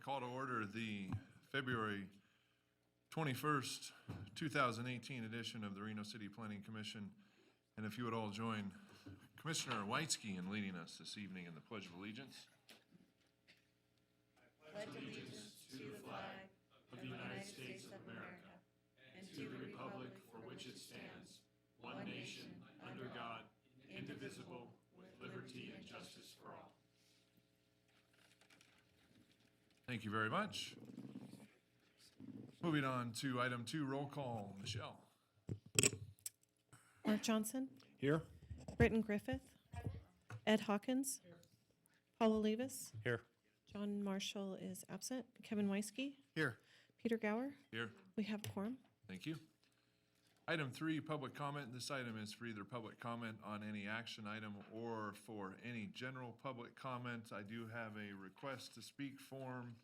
call to order the February 21st, 2018 edition of the Reno City Planning Commission. And if you would all join Commissioner Whitesky in leading us this evening in the Pledge of Allegiance. Pledge allegiance to the flag of the United States of America and to the republic for which it stands, one nation, under God, indivisible, with liberty and justice for all. Thank you very much. Moving on to item 2, roll call. Michelle. Mark Johnson. Here. Britton Griffith. Ed Hawkins. Paula Levis. Here. John Marshall is absent. Kevin Weisky. Here. Peter Gower. Here. We have a quorum. Thank you. Item 3, public comment. This item is for either public comment on any action item or for any general public comment. I do have a request to speak form.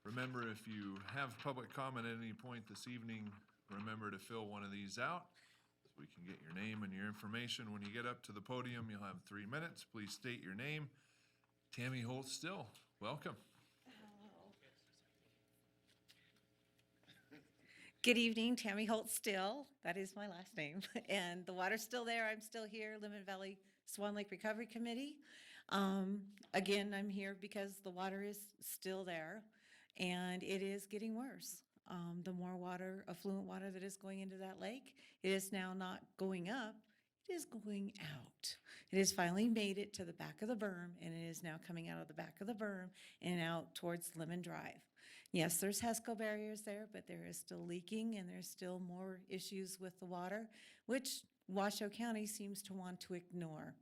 Remember, if you have public comment at any point this evening, remember to fill one of these out so we can get your name and your information. When you get up to the podium, you'll have 3 minutes. Please state your name. Tammy Holt-Still, welcome. Good evening, Tammy Holt-Still. That is my last name. And the water's still there. I'm still here, Lemon Valley Swan Lake Recovery Committee. Again, I'm here because the water is still there and it is getting worse. The more water, affluent water that is going into that lake, it is now not going up, it is going out. It has finally made it to the back of the berm and it is now coming out of the back of the berm and out towards Lemon Drive. Yes, there's HESCO barriers there, but there is still leaking and there's still more issues with the water, which Washoe County seems to want to ignore.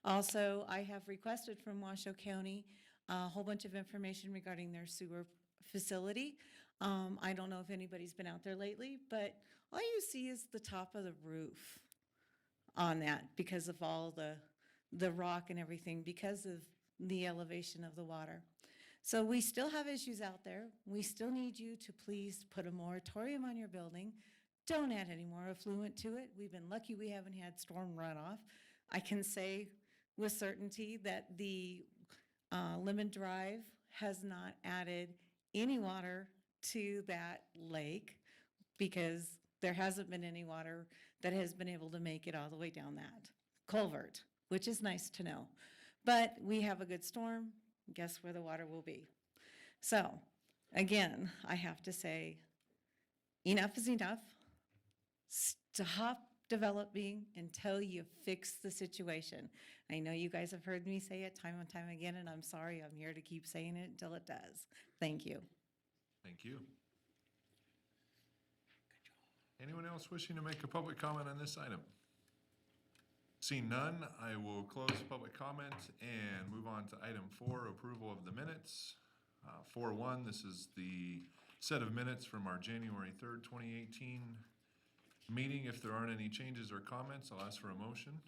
Also, I have requested from Washoe County a whole bunch of information regarding their sewer facility. I don't know if anybody's been out there lately, but all you see is the top of the roof on that because of all the rock and everything, because of the elevation of the water. So we still have issues out there. We still need you to please put a moratorium on your building. Don't add any more affluent to it. We've been lucky we haven't had storm runoff. I can say with certainty that the Lemon Drive has not added any water to that lake because there hasn't been any water that has been able to make it all the way down that culvert, which is nice to know. But we have a good storm. Guess where the water will be. So again, I have to say, enough is enough. Stop developing until you fix the situation. I know you guys have heard me say it time and time again, and I'm sorry, I'm here to keep saying it until it does. Thank you. Thank you. Anyone else wishing to make a public comment on this item? Seeing none, I will close public comment and move on to item 4, approval of the minutes. 4.1, this is the set of minutes from our January 3rd, 2018 meeting. If there aren't any changes or comments, I'll ask for a motion.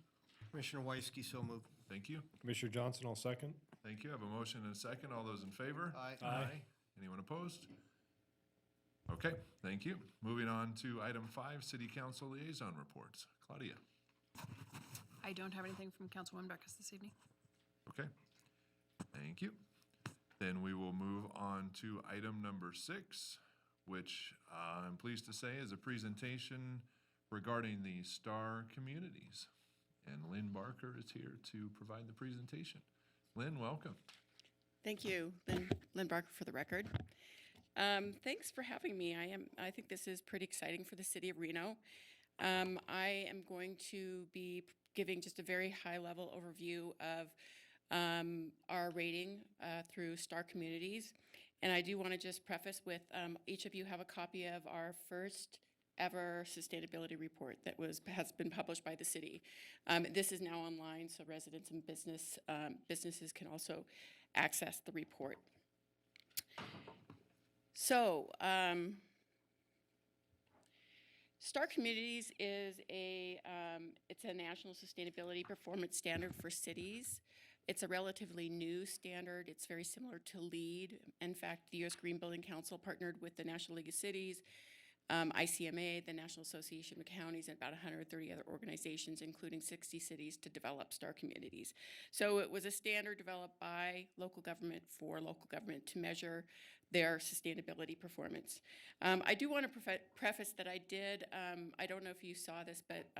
Commissioner Weisky, so moved. Thank you. Commissioner Johnson, I'll second. Thank you. I have a motion and a second. All those in favor? Aye. Aye. Anyone opposed? Okay, thank you. Moving on to item 5, City Council Liaison Reports. Claudia. I don't have anything from Councilwoman Beckus this evening. Okay, thank you. Then we will move on to item number 6, which I'm pleased to say is a presentation regarding the STAR communities. And Lynn Barker is here to provide the presentation. Lynn, welcome. Thank you, Lynn Barker for the record. Thanks for having me. I think this is pretty exciting for the city of Reno. I am going to be giving just a very high-level overview of our rating through STAR Communities. And I do want to just preface with each of you have a copy of our first ever sustainability report that has been published by the city. This is now online, so residents and businesses can also access the report. So, STAR Communities is it's a national sustainability performance standard for cities. It's a relatively new standard. It's very similar to LEED. In fact, the U.S. Green Building Council partnered with the National League of Cities ICMA, the National Association of Counties, and about 130 other organizations, including 60 cities, to develop STAR communities. So it was a standard developed by local government for local government to measure their sustainability performance. I do want to preface that I don't know if you saw this, but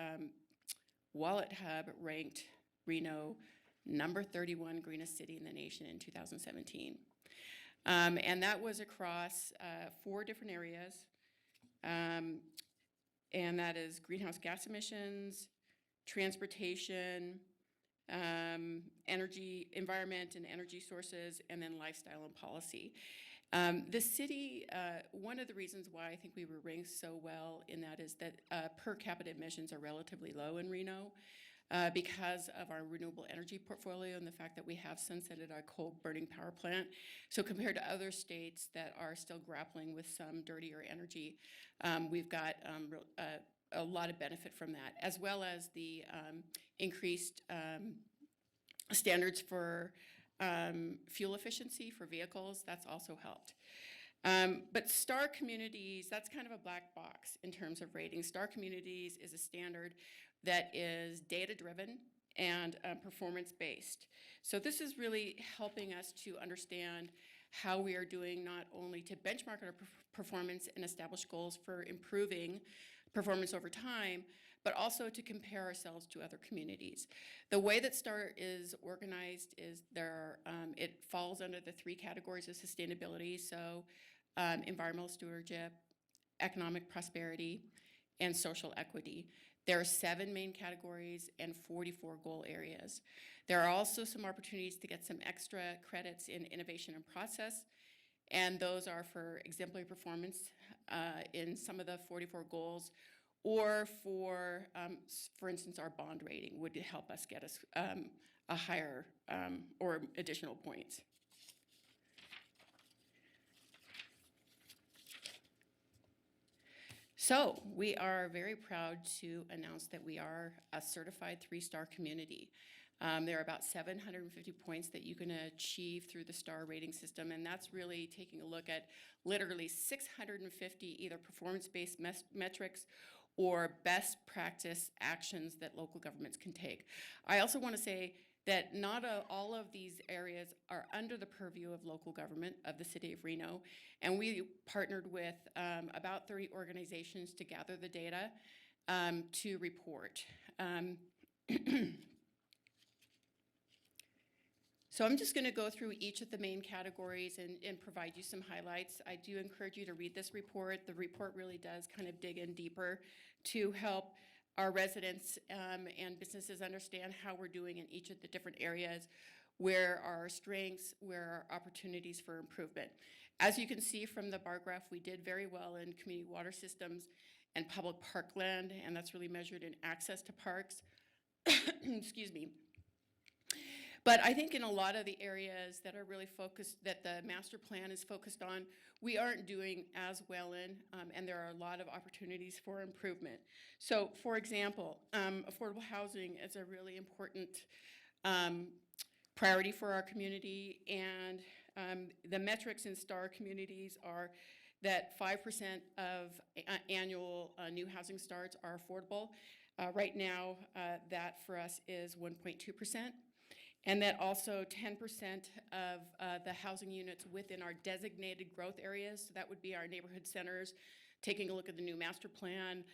Wallet Hub ranked Reno number 31 greenest city in the nation in 2017. And that was across 4 different areas. And that is greenhouse gas emissions, transportation, energy, environment and energy sources, and then lifestyle and policy. The city, one of the reasons why I think we were ranked so well in that is that per capita emissions are relatively low in Reno because of our renewable energy portfolio and the fact that we have sunsetted our coal-burning power plant. So compared to other states that are still grappling with some dirtier energy, we've got a lot of benefit from that, as well as the increased standards for fuel efficiency for vehicles. That's also helped. But STAR communities, that's kind of a black box in terms of rating. STAR communities is a standard that is data-driven and performance-based. So this is really helping us to understand how we are doing, not only to benchmark our performance and establish goals for improving performance over time, but also to compare ourselves to other communities. The way that STAR is organized is it falls under the 3 categories of sustainability, so environmental stewardship, economic prosperity, and social equity. There are 7 main categories and 44 goal areas. There are also some opportunities to get some extra credits in innovation and process, and those are for exemplary performance in some of the 44 goals, or for instance, our bond rating would help us get us a higher or additional points. So we are very proud to announce that we are a certified 3-star community. There are about 750 points that you can achieve through the STAR rating system, and that's really taking a look at literally 650 either performance-based metrics or best practice actions that local governments can take. I also want to say that not all of these areas are under the purview of local government of the city of Reno, and we partnered with about 30 organizations to gather the data to report. So I'm just going to go through each of the main categories and provide you some highlights. I do encourage you to read this report. The report really does kind of dig in deeper to help our residents and businesses understand how we're doing in each of the different areas, where are our strengths, where are opportunities for improvement. As you can see from the bar graph, we did very well in community water systems and public parkland, and that's really measured in access to parks. Excuse me. But I think in a lot of the areas that are really focused, that the master plan is focused on, we aren't doing as well in, and there are a lot of opportunities for improvement. So, for example, affordable housing is a really important priority for our community, and the metrics in STAR communities are that 5% of annual new housing starts are affordable. Right now, that for us is 1.2%. And that also 10% of the housing units within our designated growth areas, so that would be our neighborhood centers, taking a look at the new master plan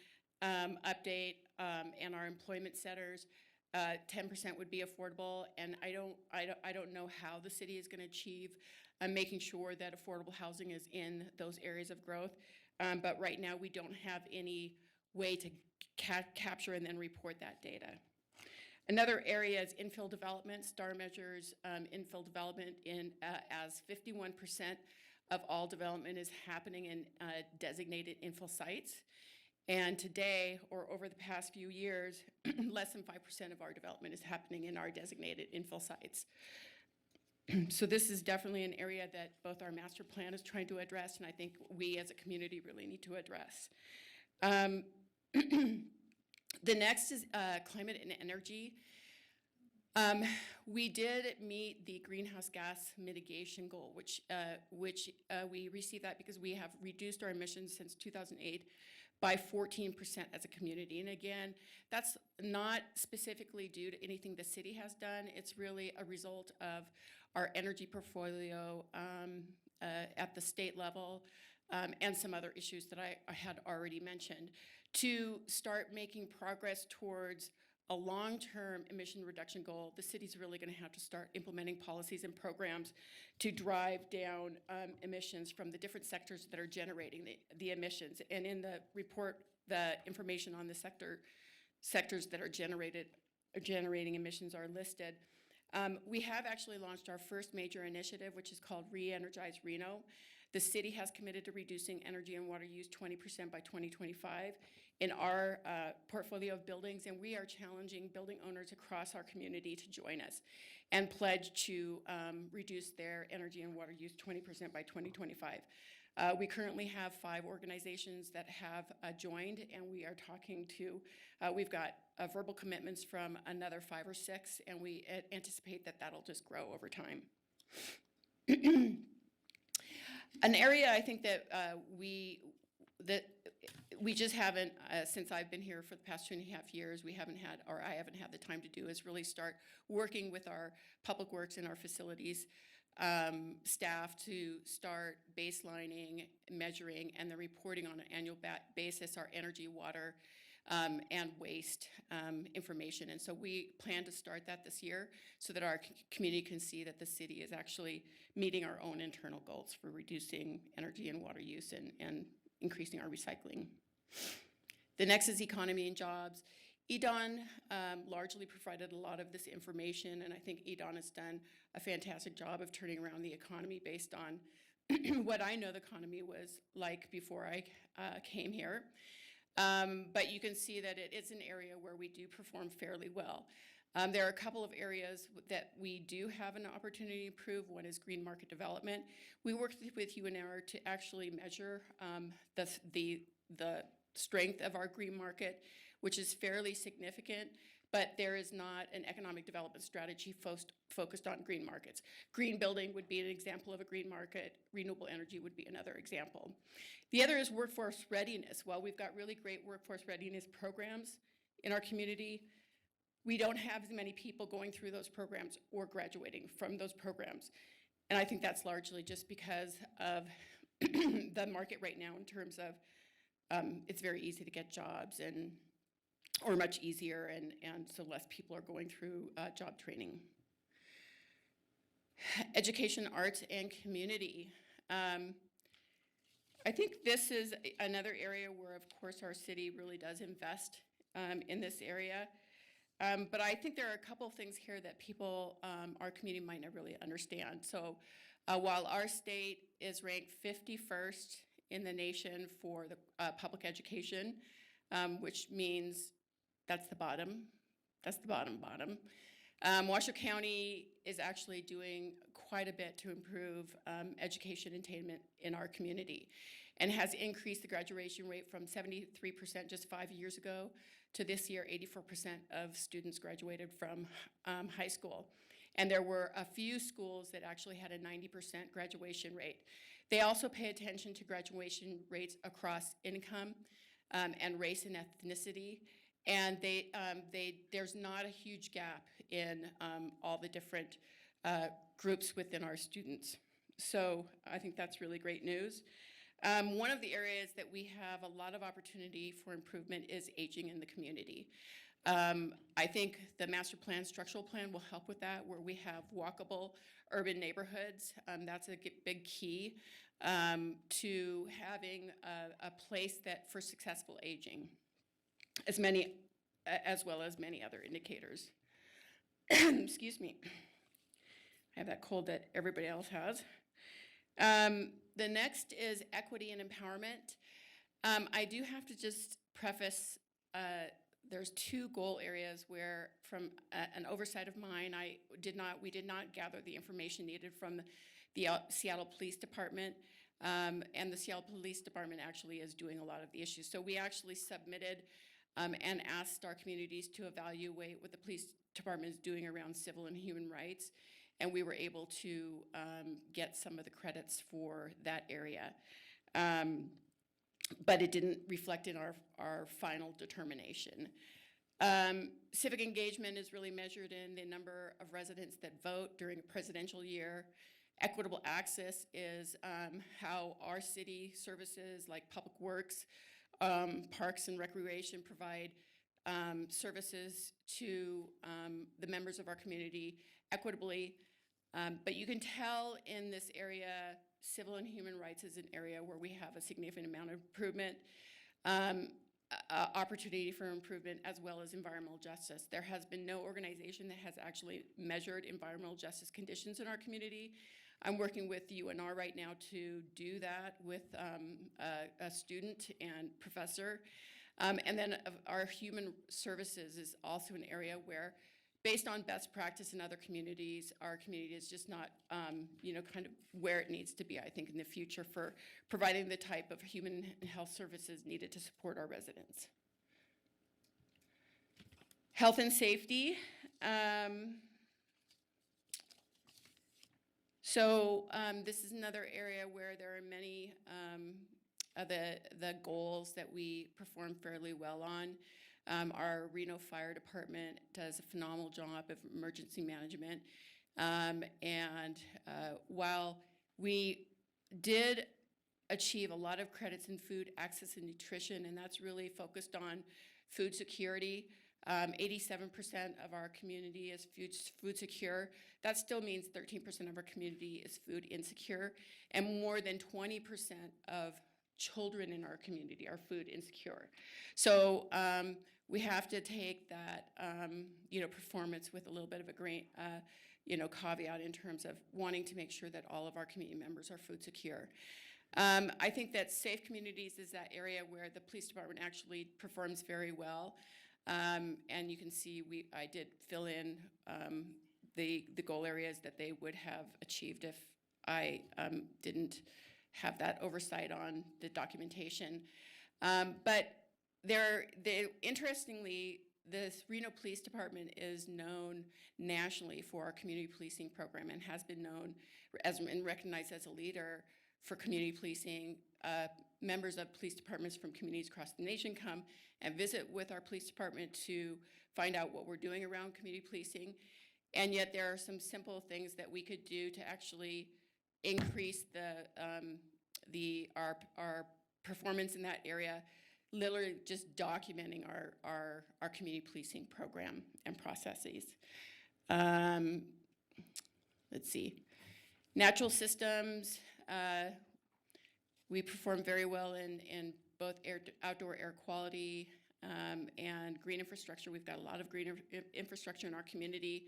update, and our employment centers, 10% would be affordable. And I don't know how the city is going to achieve making sure that affordable housing is in those areas of growth. But right now we don't have any way to capture and then report that data. Another area is infill development. STAR measures infill development as 51% of all development is happening in designated infill sites. And today, or over the past few years, less than 5% of our development is happening in our designated infill sites. So this is definitely an area that both our master plan is trying to address, and I think we as a community really need to address. The next is climate and energy. We did meet the greenhouse gas mitigation goal, which we received that because we have reduced our emissions since 2008 by 14% as a community. And again, that's not specifically due to anything the city has done. It's really a result of our energy portfolio at the state level and some other issues that I had already mentioned to start making progress towards a long-term emission reduction goal. The city's really going to have to start implementing policies and programs to drive down emissions from the different sectors that are generating the emissions. And in the report, the information on the sectors that are generating emissions are listed. We have actually launched our first major initiative, which is called Re-Energize Reno. The city has committed to reducing energy and water use 20% by 2025 in our portfolio of buildings, and we are challenging building owners across our community to join us and pledge to reduce their energy and water use 20% by 2025. We currently have 5 organizations that have joined, and we are talking to, we've got verbal commitments from another 5 or 6, and we anticipate that that'll just grow over time. An area I think that we just haven't, since I've been here for the past 2.5 years, I haven't had the time to do is really start working with our public works and our facilities staff to start baselining, measuring, and then reporting on an annual basis our energy, water, and waste information. And so we plan to start that this year so that our community can see that the city is actually meeting our own internal goals for reducing energy and water use and increasing our recycling. The next is economy and jobs. EDON largely provided a lot of this information, and I think EDON has done a fantastic job of turning around the economy based on what I know the economy was like before I came here. But you can see that it is an area where we do perform fairly well. There are a couple of areas that we do have an opportunity to improve. One is green market development. We worked with UNR to actually measure the strength of our green market, which is fairly significant, but there is not an economic development strategy focused on green markets. Green building would be an example of a green market. Renewable energy would be another example. The other is workforce readiness. While we've got really great workforce readiness programs in our community, we don't have as many people going through those programs or graduating from those programs. And I think that's largely just because of the market right now in terms of it's very easy to get jobs or much easier, and so less people are going through job training. Education, arts, and community. I think this is another area where, of course, our city really does invest in this area. But I think there are a couple of things here that people, our community might not really understand. So while our state is ranked 51st in the nation for the public education, which means that's the bottom. That's the bottom. Washoe County is actually doing quite a bit to improve education attainment in our community and has increased the graduation rate from 73% just 5 years ago to this year, 84% of students graduated from high school. And there were a few schools that actually had a 90% graduation rate. They also pay attention to graduation rates across income and race and ethnicity. And there's not a huge gap in all the different groups within our students. So I think that's really great news. One of the areas that we have a lot of opportunity for improvement is aging in the community. I think the master plan, structural plan will help with that, where we have walkable urban neighborhoods. That's a big key to having a place that for successful aging, as well as many other indicators. Excuse me. I have that cold that everybody else has. The next is equity and empowerment. I do have to just preface, there's 2 goal areas where, from an oversight of mine, we did not gather the information needed from the Seattle Police Department, and the Seattle Police Department actually is doing a lot of the issues. So we actually submitted and asked our communities to evaluate what the police department is doing around civil and human rights. And we were able to get some of the credits for that area. But it didn't reflect in our final determination. Civic engagement is really measured in the number of residents that vote during a presidential year. Equitable access is how our city services like Public Works, Parks and Recreation provide services to the members of our community equitably. But you can tell in this area, civil and human rights is an area where we have a significant amount of improvement, opportunity for improvement, as well as environmental justice. There has been no organization that has actually measured environmental justice conditions in our community. I'm working with UNR right now to do that with a student and professor. And then our human services is also an area where, based on best practice in other communities, our community is just not, kind of where it needs to be, I think, in the future for providing the type of human health services needed to support our residents. Health and safety. This is another area where there are many of the goals that we perform fairly well on. Our Reno Fire Department does a phenomenal job of emergency management. While we did achieve a lot of credits in food access and nutrition, and that's really focused on food security, 87% of our community is food secure. That still means 13% of our community is food insecure, and more than 20% of children in our community are food insecure. So we have to take that, performance with a little bit of a grain, caveat in terms of wanting to make sure that all of our community members are food secure. I think that safe communities is that area where the police department actually performs very well. And you can see I did fill in the goal areas that they would have achieved if I didn't have that oversight on the documentation. But interestingly, the Reno Police Department is known nationally for our community policing program and has been known and recognized as a leader for community policing. Members of police departments from communities across the nation come and visit with our police department to find out what we're doing around community policing. And yet there are some simple things that we could do to actually increase our performance in that area, literally just documenting our community policing program and processes. Let's see. Natural systems, we perform very well in both outdoor air quality and green infrastructure. We've got a lot of green infrastructure in our community.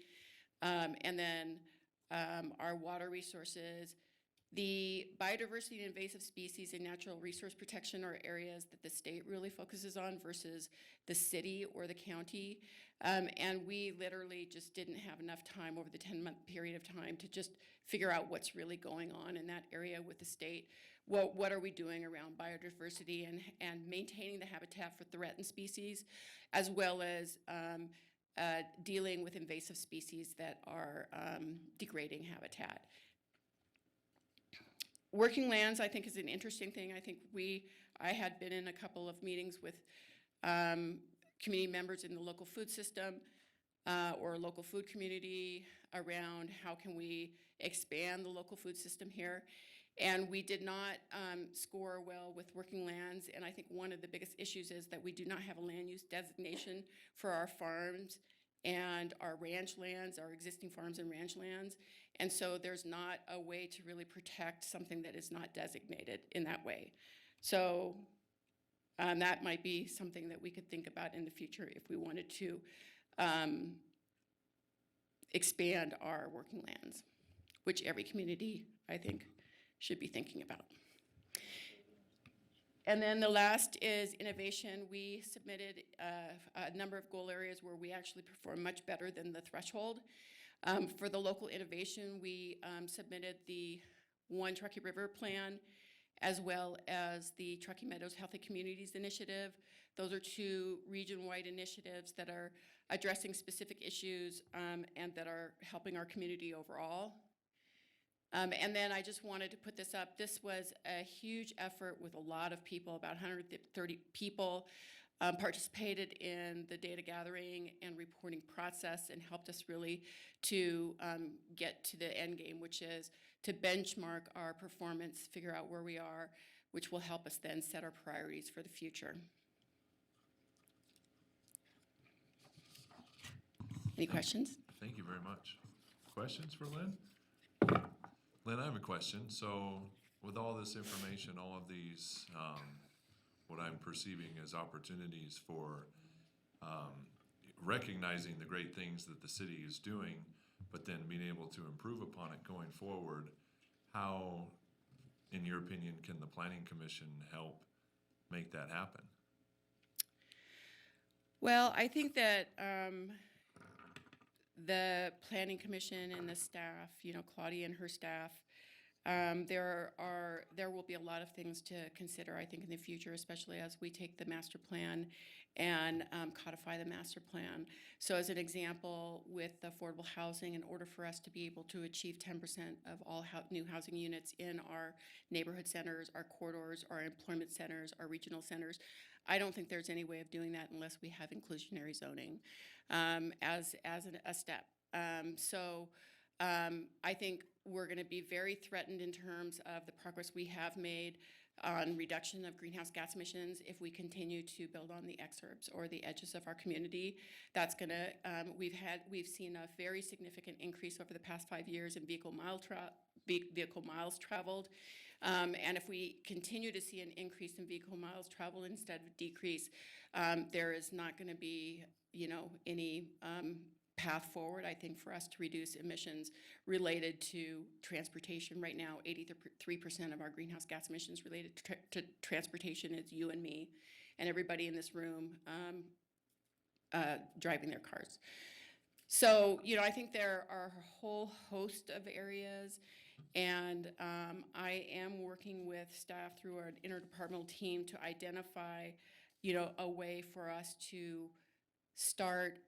And then our water resources. The biodiversity and invasive species and natural resource protection are areas that the state really focuses on versus the city or the county. And we literally just didn't have enough time over the 10-month period of time to just figure out what's really going on in that area with the state. What are we doing around biodiversity and maintaining the habitat for threatened species, as well as dealing with invasive species that are degrading habitat. Working lands, I think, is an interesting thing. I think I had been in a couple of meetings with community members in the local food system or local food community around how can we expand the local food system here. And we did not score well with working lands. And I think one of the biggest issues is that we do not have a land use designation for our farms and our ranch lands, our existing farms and ranch lands. And so there's not a way to really protect something that is not designated in that way. So that might be something that we could think about in the future if we wanted to expand our working lands, which every community, I think, should be thinking about. And then the last is innovation. We submitted a number of goal areas where we actually perform much better than the threshold. For the local innovation, we submitted the One Truckee River Plan, as well as the Truckee Meadows Healthy Communities Initiative, Those are two region-wide initiatives that are addressing specific issues and that are helping our community overall. And then I just wanted to put this up. This was a huge effort with a lot of people, about 130 people participated in the data gathering and reporting process and helped us really to get to the end game, which is to benchmark our performance, figure out where we are, which will help us then set our priorities for the future. Any questions? Thank you very much. Questions for Lynn? Lynn, I have a question. So with all this information, all of these, what I'm perceiving as opportunities for recognizing the great things that the city is doing, but then being able to improve upon it going forward, how, in your opinion, can the Planning Commission help make that happen? Well, I think that the Planning Commission and the staff, Claudia and her staff, there will be a lot of things to consider, I think, in the future, especially as we take the master plan and codify the master plan. So as an example, with affordable housing, in order for us to be able to achieve 10% of all new housing units in our neighborhood centers, our corridors, our employment centers, our regional centers, I don't think there's any way of doing that unless we have inclusionary zoning as a step. I think we're going to be very threatened in terms of the progress we have made on reduction of greenhouse gas emissions if we continue to build on the exurbs or the edges of our community. That's going to, we've seen a very significant increase over the past 5 years in vehicle miles traveled. And if we continue to see an increase in vehicle miles traveled instead of a decrease, there is not going to be, any path forward, I think, for us to reduce emissions related to transportation. Right now, 83% of our greenhouse gas emissions related to transportation is you and me and everybody in this room driving their cars. So, I think there are a whole host of areas, and I am working with staff through our interdepartmental team to identify, a way for us to start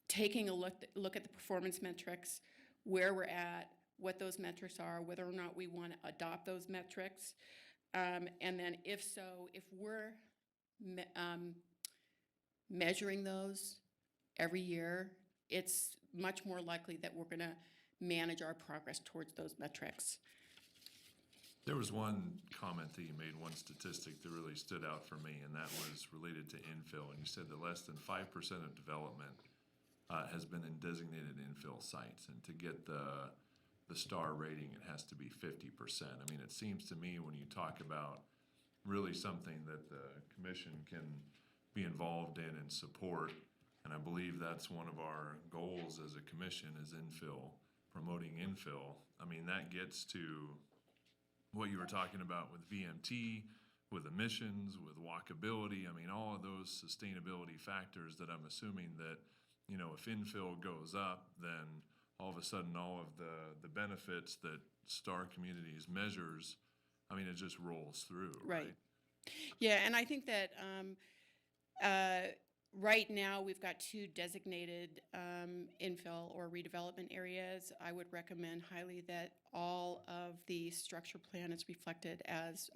taking a look at the performance metrics, where we're at, what those metrics are, whether or not we want to adopt those metrics. And then if so, if we're measuring those every year, it's much more likely that we're going to manage our progress towards those metrics. There was one comment that you made, one statistic that really stood out for me, and that was related to infill. And you said that less than 5% of development has been in designated infill sites, and to get the star rating, it has to be 50%. I mean, it seems to me when you talk about really something that the commission can be involved in and support, and I believe that's one of our goals as a commission is infill, promoting infill. I mean, that gets to what you were talking about with VMT, with emissions, with walkability. I mean, all of those sustainability factors that I'm assuming that, if infill goes up, then all of a sudden all of the benefits that STAR Communities measures, I mean, it just rolls through, right? Yeah, and I think that right now we've got 2 designated infill or redevelopment areas. I would recommend highly that all of the structure plan is reflected as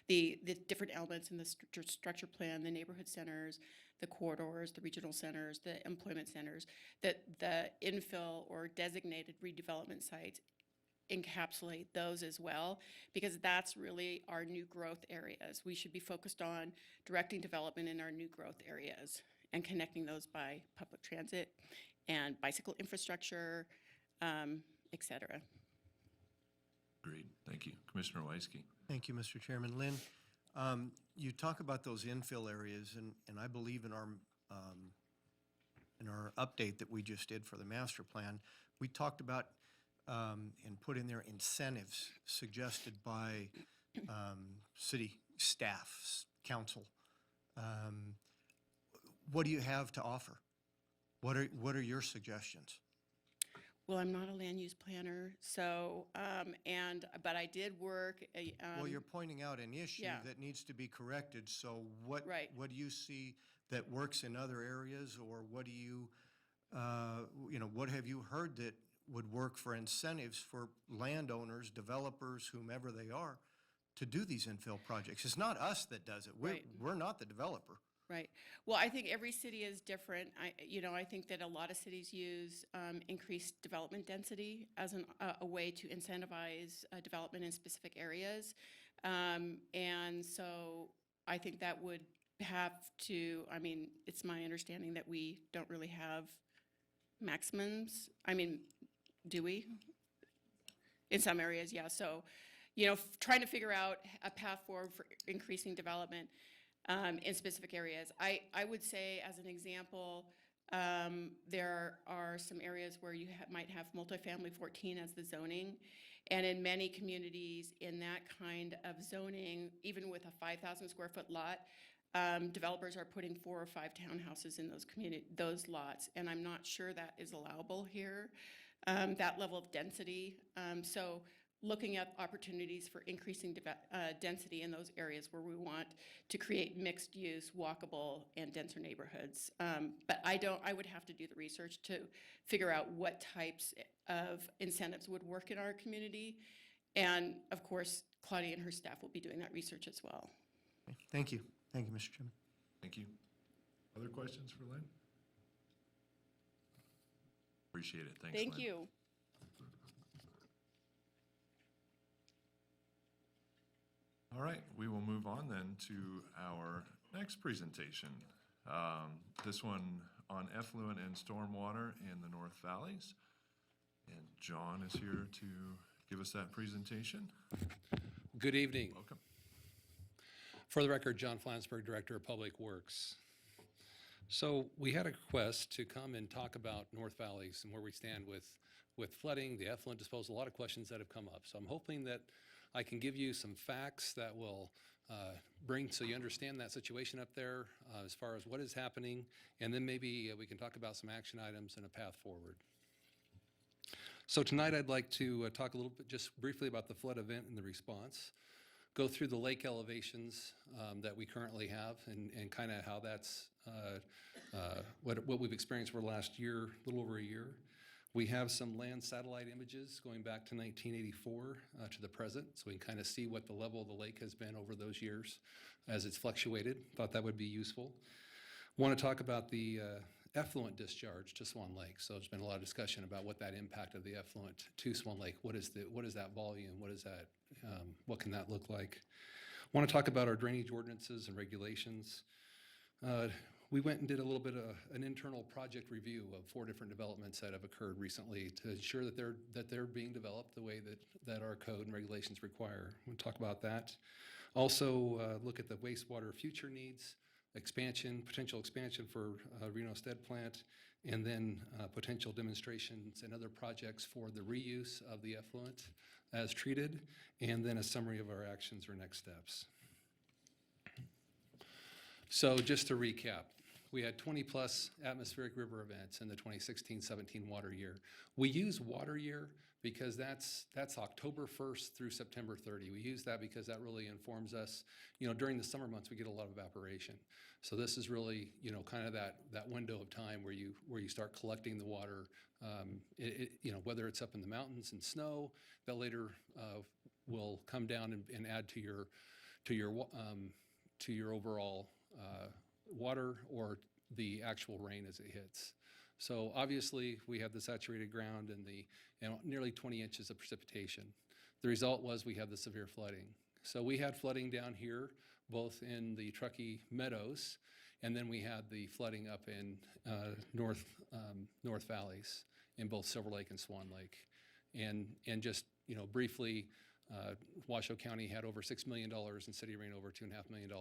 the different elements in the structure plan, the neighborhood centers, the corridors, the regional centers, the employment centers, that the infill or designated redevelopment sites encapsulate those as well, because that's really our new growth areas. We should be focused on directing development in our new growth areas and connecting those by public transit and bicycle infrastructure, et cetera. Great, thank you. Commissioner Weisky. Thank you, Mr. Chairman. Lynn, you talk about those infill areas, and I believe in our update that we just did for the master plan, we talked about and put in there incentives suggested by city staff, council. What do you have to offer? What are your suggestions? Well, I'm not a land use planner, so, but I did work, Well, you're pointing out an issue yeah. that needs to be corrected, so what, Right. what do you see that works in other areas, or what do you, what have you heard that would work for incentives for landowners, developers, whomever they are, to do these infill projects? It's not us that does it. Right. We're not the developer. Right. Well, I think every city is different. I think that a lot of cities use increased development density as a way to incentivize development in specific areas. And so I think that would have to, I mean, it's my understanding that we don't really have maximums. I mean, do we? In some areas, yeah. So, trying to figure out a path forward for increasing development in specific areas. I would say, as an example, there are some areas where you might have multifamily 14 as the zoning. And in many communities in that kind of zoning, even with a 5,000 square foot lot, developers are putting 4 or 5 townhouses in those lots. And I'm not sure that is allowable here, that level of density. So looking at opportunities for increasing density in those areas where we want to create mixed use, walkable, and denser neighborhoods. But I would have to do the research to figure out what types of incentives would work in our community. And of course, Claudia and her staff will be doing that research as well. Okay, thank you. Thank you, Mr. Chairman. Thank you. Other questions for Lynn? Appreciate it. Thanks, Thank Lynn. you. All right, we will move on then to our next presentation. This one on effluent and stormwater in the North Valleys. And John is here to give us that presentation. Good evening. Welcome. For the record, John Flansburgh, Director of Public Works. So we had a request to come and talk about North Valleys and where we stand with flooding, the effluent disposal, a lot of questions that have come up. So I'm hoping that I can give you some facts that will bring so you understand that situation up there as far as what is happening, and then maybe we can talk about some action items and a path forward. So tonight I'd like to talk a little bit just briefly about the flood event and the response, go through the lake elevations that we currently have and kind of how that's what we've experienced for the last year, a little over a year. We have some land satellite images going back to 1984 to the present, so we can kind of see what the level of the lake has been over those years as it's fluctuated. Thought that would be useful. Want to talk about the effluent discharge to Swan Lake. So there's been a lot of discussion about what that impact of the effluent to Swan Lake. What is that volume? What is that? What can that look like? Want to talk about our drainage ordinances and regulations. We went and did a little bit of an internal project review of 4 different developments that have occurred recently to ensure that they're being developed the way that our code and regulations require. We'll talk about that. Also, look at the wastewater future needs, potential expansion for Reno Stead plant, and then potential demonstrations and other projects for the reuse of the effluent as treated, and then a summary of our actions or next steps. So just to recap, we had 20-plus atmospheric river events in the 2016-17 water year. We use water year because that's October 1st through September 30. We use that because that really informs us. During the summer months, we get a lot of evaporation. So this is really, kind of that window of time where you start collecting the water. Whether it's up in the mountains and snow, that later will come down and add to your overall water or the actual rain as it hits. So obviously we have the saturated ground and nearly 20 inches of precipitation. The result was we had the severe flooding. So we had flooding down here, both in the Truckee Meadows, and then we had the flooding up in North Valleys in both Silver Lake and Swan Lake. And just, briefly, Washoe County had over $6 million and City of Reno over $2.5 million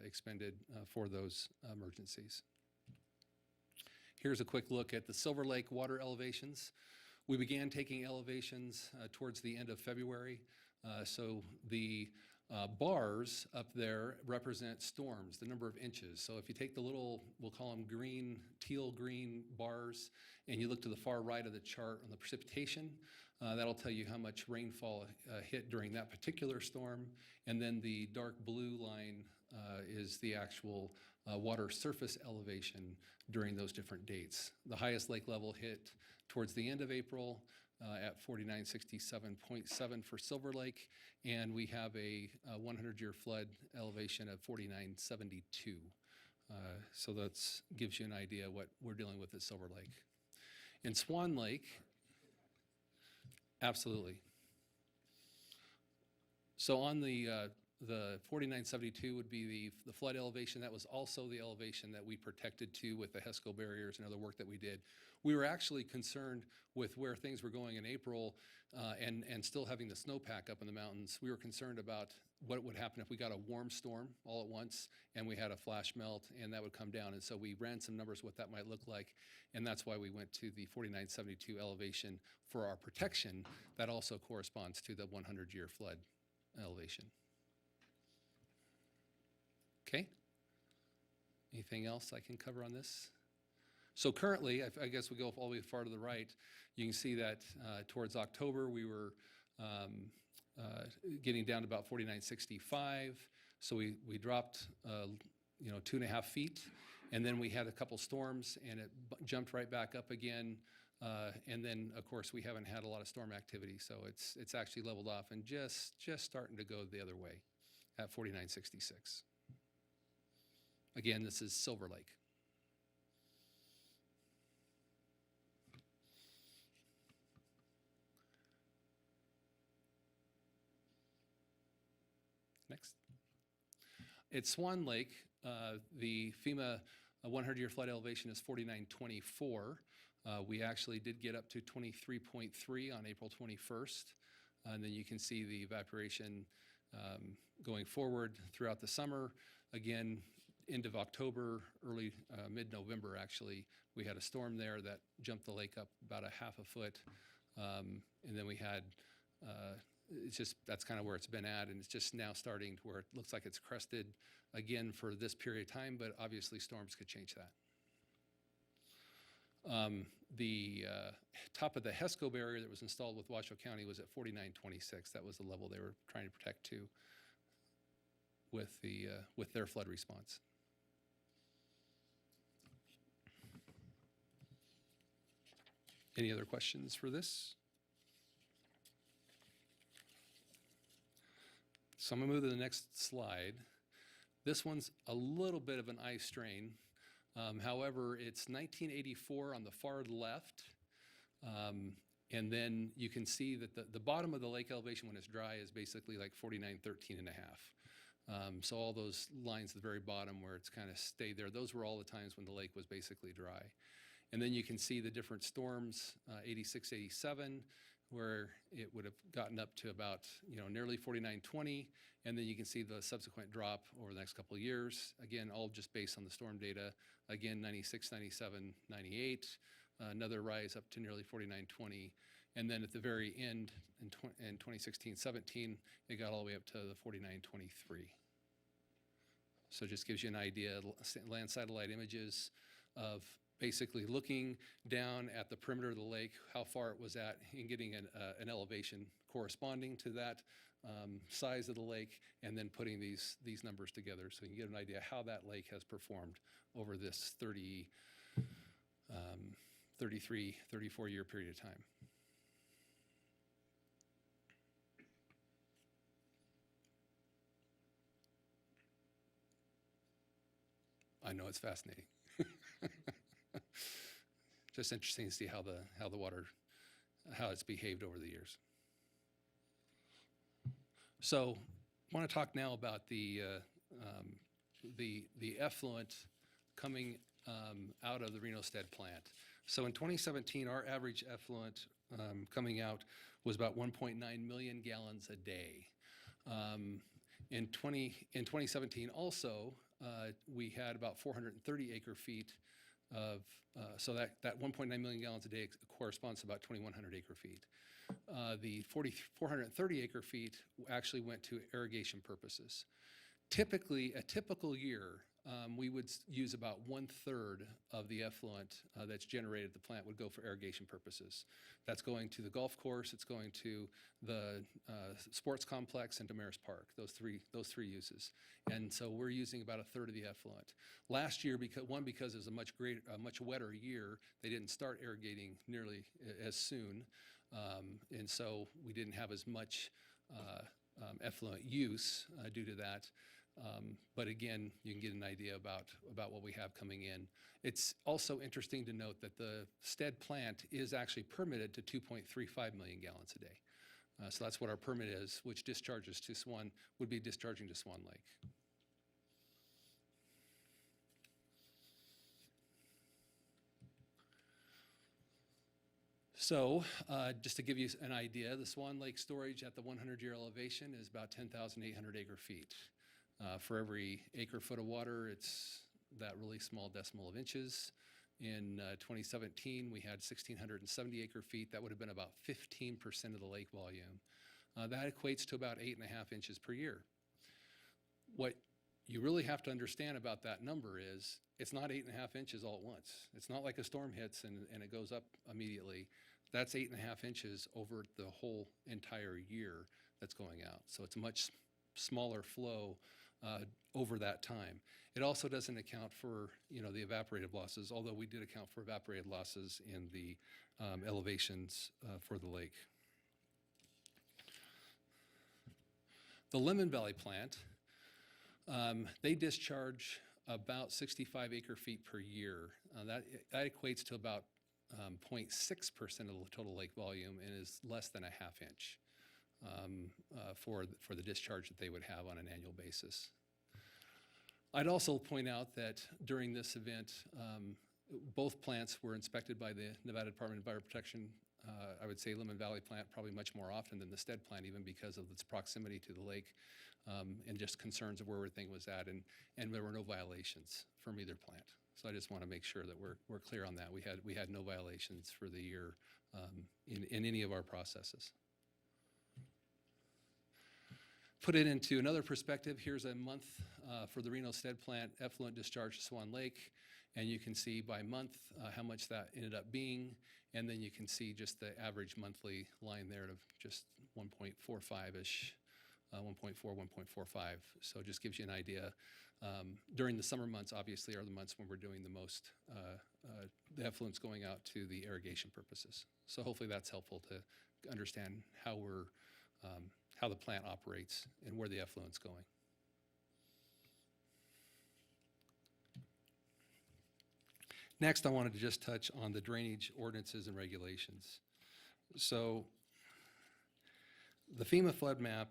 expended for those emergencies. Here's a quick look at the Silver Lake water elevations. We began taking elevations towards the end of February. So the Bars up there represent storms, the number of inches. So if you take the little, we'll call them green, teal green bars, and you look to the far right of the chart on the precipitation, that'll tell you how much rainfall hit during that particular storm. And then the dark blue line is the actual water surface elevation during those different dates. The highest lake level hit towards the end of April at 4967.7 for Silver Lake, and we have a 100-year flood elevation of 4972. So that gives you an idea what we're dealing with at Silver Lake. In Swan Lake, absolutely. So on the 4972 would be the flood elevation. That was also the elevation that we protected to with the HESCO barriers and other work that we did. We were actually concerned with where things were going in April and still having the snowpack up in the mountains. We were concerned about what would happen if we got a warm storm all at once and we had a flash melt and that would come down. And so we ran some numbers what that might look like, and that's why we went to the 4972 elevation for our protection. That also corresponds to the 100-year flood elevation. Okay? Anything else I can cover on this? So currently, I guess we go all the way far to the right, you can see that towards October, we were getting down to about 4965. So we dropped, 2.5 feet, and then we had a couple storms, and it jumped right back up again. And then, of course, we haven't had a lot of storm activity, so it's actually leveled off and just starting to go the other way at 4966. Again, this is Silver Lake. Next. At Swan Lake, the FEMA 100-year flood elevation is 4924. We actually did get up to 23.3 on April 21st. And then you can see the evaporation going forward throughout the summer. Again, end of October, early mid-November, actually, we had a storm there that jumped the lake up about a half a foot. And then we had, that's kind of where it's been at, and it's just now starting to where it looks like it's crested again for this period of time, but obviously storms could change that. The top of the HESCO barrier that was installed with Washoe County was at 4926. That was the level they were trying to protect to with their flood response. Any other questions for this? So I'm going to move to the next slide. This one's a little bit of an eye strain. However, it's 1984 on the far left. And then you can see that the bottom of the lake elevation when it's dry is basically like 4913 and a half. So all those lines at the very bottom where it's kind of stayed there, those were all the times when the lake was basically dry. And then you can see the different storms, 86, 87, where it would have gotten up to about, nearly 4920. And then you can see the subsequent drop over the next couple of years. Again, all just based on the storm data. Again, 96, 97, 98, another rise up to nearly 4920. And then at the very end, in 2016, 17, it got all the way up to the 4923. So it just gives you an idea, land satellite images of basically looking down at the perimeter of the lake, how far it was at, and getting an elevation corresponding to that size of the lake, and then putting these numbers together so you can get an idea how that lake has performed over this 33, 34-year period of time. I know it's fascinating. Just interesting to see how the water, how it's behaved over the years. So I want to talk now about the effluent coming out of the Reno Stead plant. So in 2017, our average effluent coming out was about 1.9 million gallons a day. In 2017 also, we had about 430 acre feet so that 1.9 million gallons a day corresponds to about 2,100 acre feet. The 430 acre feet actually went to irrigation purposes. Typically, a typical year, we would use about 1/3 of the effluent that's generated at the plant would go for irrigation purposes. That's going to the golf course, it's going to the sports complex and Damaris Park, those three uses. And so we're using about 1/3 of the effluent. Last year, because it was a much wetter year, they didn't start irrigating nearly as soon. And so we didn't have as much effluent use due to that. But again, you can get an idea about what we have coming in. It's also interesting to note that the Stead plant is actually permitted to 2.35 million gallons a day. So that's what our permit is, which discharges to Swan, would be discharging to Swan Lake. So just to give you an idea, the Swan Lake storage at the 100-year elevation is about 10,800 acre feet. For every acre foot of water, it's that really small decimal of inches. In 2017, we had 1,670 acre feet. That would have been about 15% of the lake volume. That equates to about 8.5 inches per year. What you really have to understand about that number is it's not 8.5 inches all at once. It's not like a storm hits and it goes up immediately. That's 8.5 inches over the whole entire year that's going out. So it's a much smaller flow over that time. It also doesn't account for, the evaporative losses, although we did account for evaporative losses in the elevations for the lake. The Lemon Valley plant, they discharge about 65 acre feet per year. That equates to about 0.6% of the total lake volume and is less than a half inch for the discharge that they would have on an annual basis. I'd also point out that during this event, both plants were inspected by the Nevada Department of Environmental Protection. I would say Lemon Valley plant probably much more often than the Stead plant, even because of its proximity to the lake and just concerns of where everything was at, and there were no violations from either plant. So I just want to make sure that we're clear on that. We had no violations for the year in any of our processes. Put it into another perspective, here's a month for the Reno Stead plant effluent discharge to Swan Lake, and you can see by month how much that ended up being, and then you can see just the average monthly line there of just 1.45-ish, 1.4, 1.45. So it just gives you an idea. During the summer months, obviously, are the months when we're doing the most, the effluents going out to the irrigation purposes. So hopefully that's helpful to understand how the plant operates and where the effluent's going. Next, I wanted to just touch on the drainage ordinances and regulations. So the FEMA flood map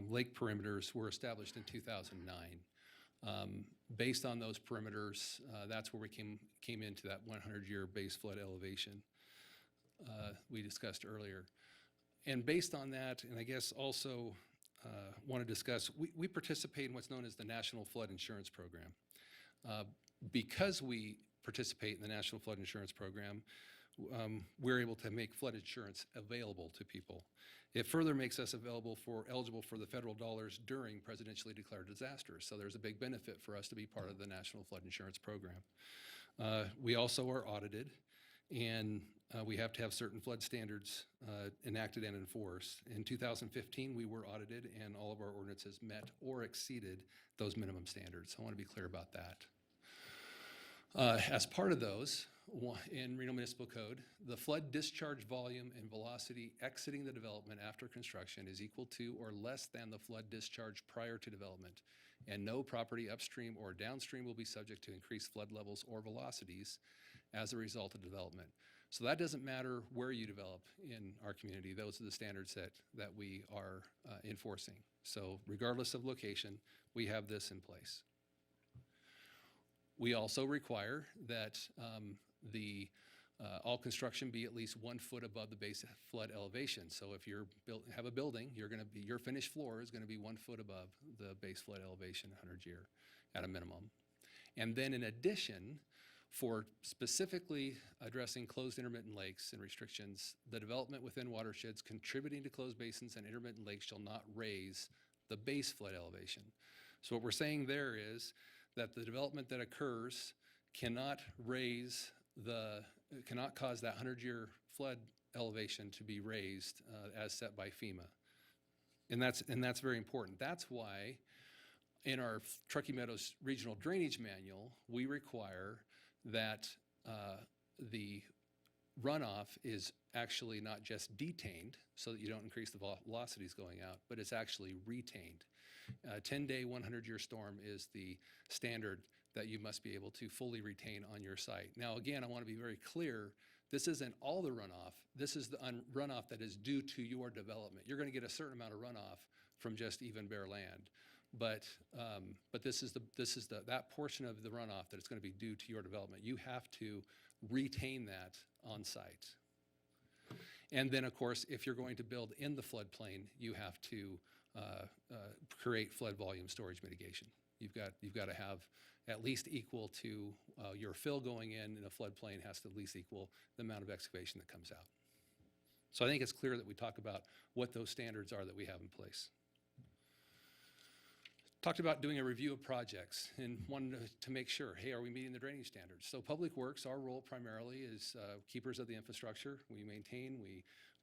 lake perimeters were established in 2009. Based on those perimeters, that's where we came into that 100-year base flood elevation we discussed earlier. And based on that, and I guess also want to discuss, we participate in what's known as the National Flood Insurance Program. Because we participate in the National Flood Insurance Program, we're able to make flood insurance available to people. It further makes us eligible for the federal dollars during presidentially declared disasters. So there's a big benefit for us to be part of the National Flood Insurance Program. We also are audited, and we have to have certain flood standards enacted and enforced. In 2015, we were audited, and all of our ordinances met or exceeded those minimum standards. So I want to be clear about that. As part of those, in Reno Municipal Code, the flood discharge volume and velocity exiting the development after construction is equal to or less than the flood discharge prior to development, and no property upstream or downstream will be subject to increased flood levels or velocities as a result of development. So that doesn't matter where you develop in our community. Those are the standards that we are enforcing. So regardless of location, we have this in place. We also require that all construction be at least 1 foot above the base flood elevation. So if you have a building, your finished floor is going to be 1 foot above the base flood elevation 100 year at a minimum. And then in addition, For specifically addressing closed intermittent lakes and restrictions, the development within watersheds contributing to closed basins and intermittent lakes shall not raise the base flood elevation. So what we're saying there is that the development that occurs cannot cannot cause that 100-year flood elevation to be raised as set by FEMA. And that's very important. That's why in our Truckee Meadows Regional Drainage Manual, we require that the runoff is actually not just detained so that you don't increase the velocities going out, but it's actually retained. 10-day, 100-year storm is the standard that you must be able to fully retain on your site. Now, again, I want to be very clear. This isn't all the runoff. This is the runoff that is due to your development. You're going to get a certain amount of runoff from just even bare land. But this is that portion of the runoff that is going to be due to your development. You have to retain that on site. And then, of course, if you're going to build in the floodplain, you have to create flood volume storage mitigation. You've got to have at least equal to your fill going in a floodplain has to at least equal the amount of excavation that comes out. So I think it's clear that we talk about what those standards are that we have in place. Talked about doing a review of projects and wanted to make sure, hey, are we meeting the drainage standards? So Public Works, our role primarily is keepers of the infrastructure. We maintain,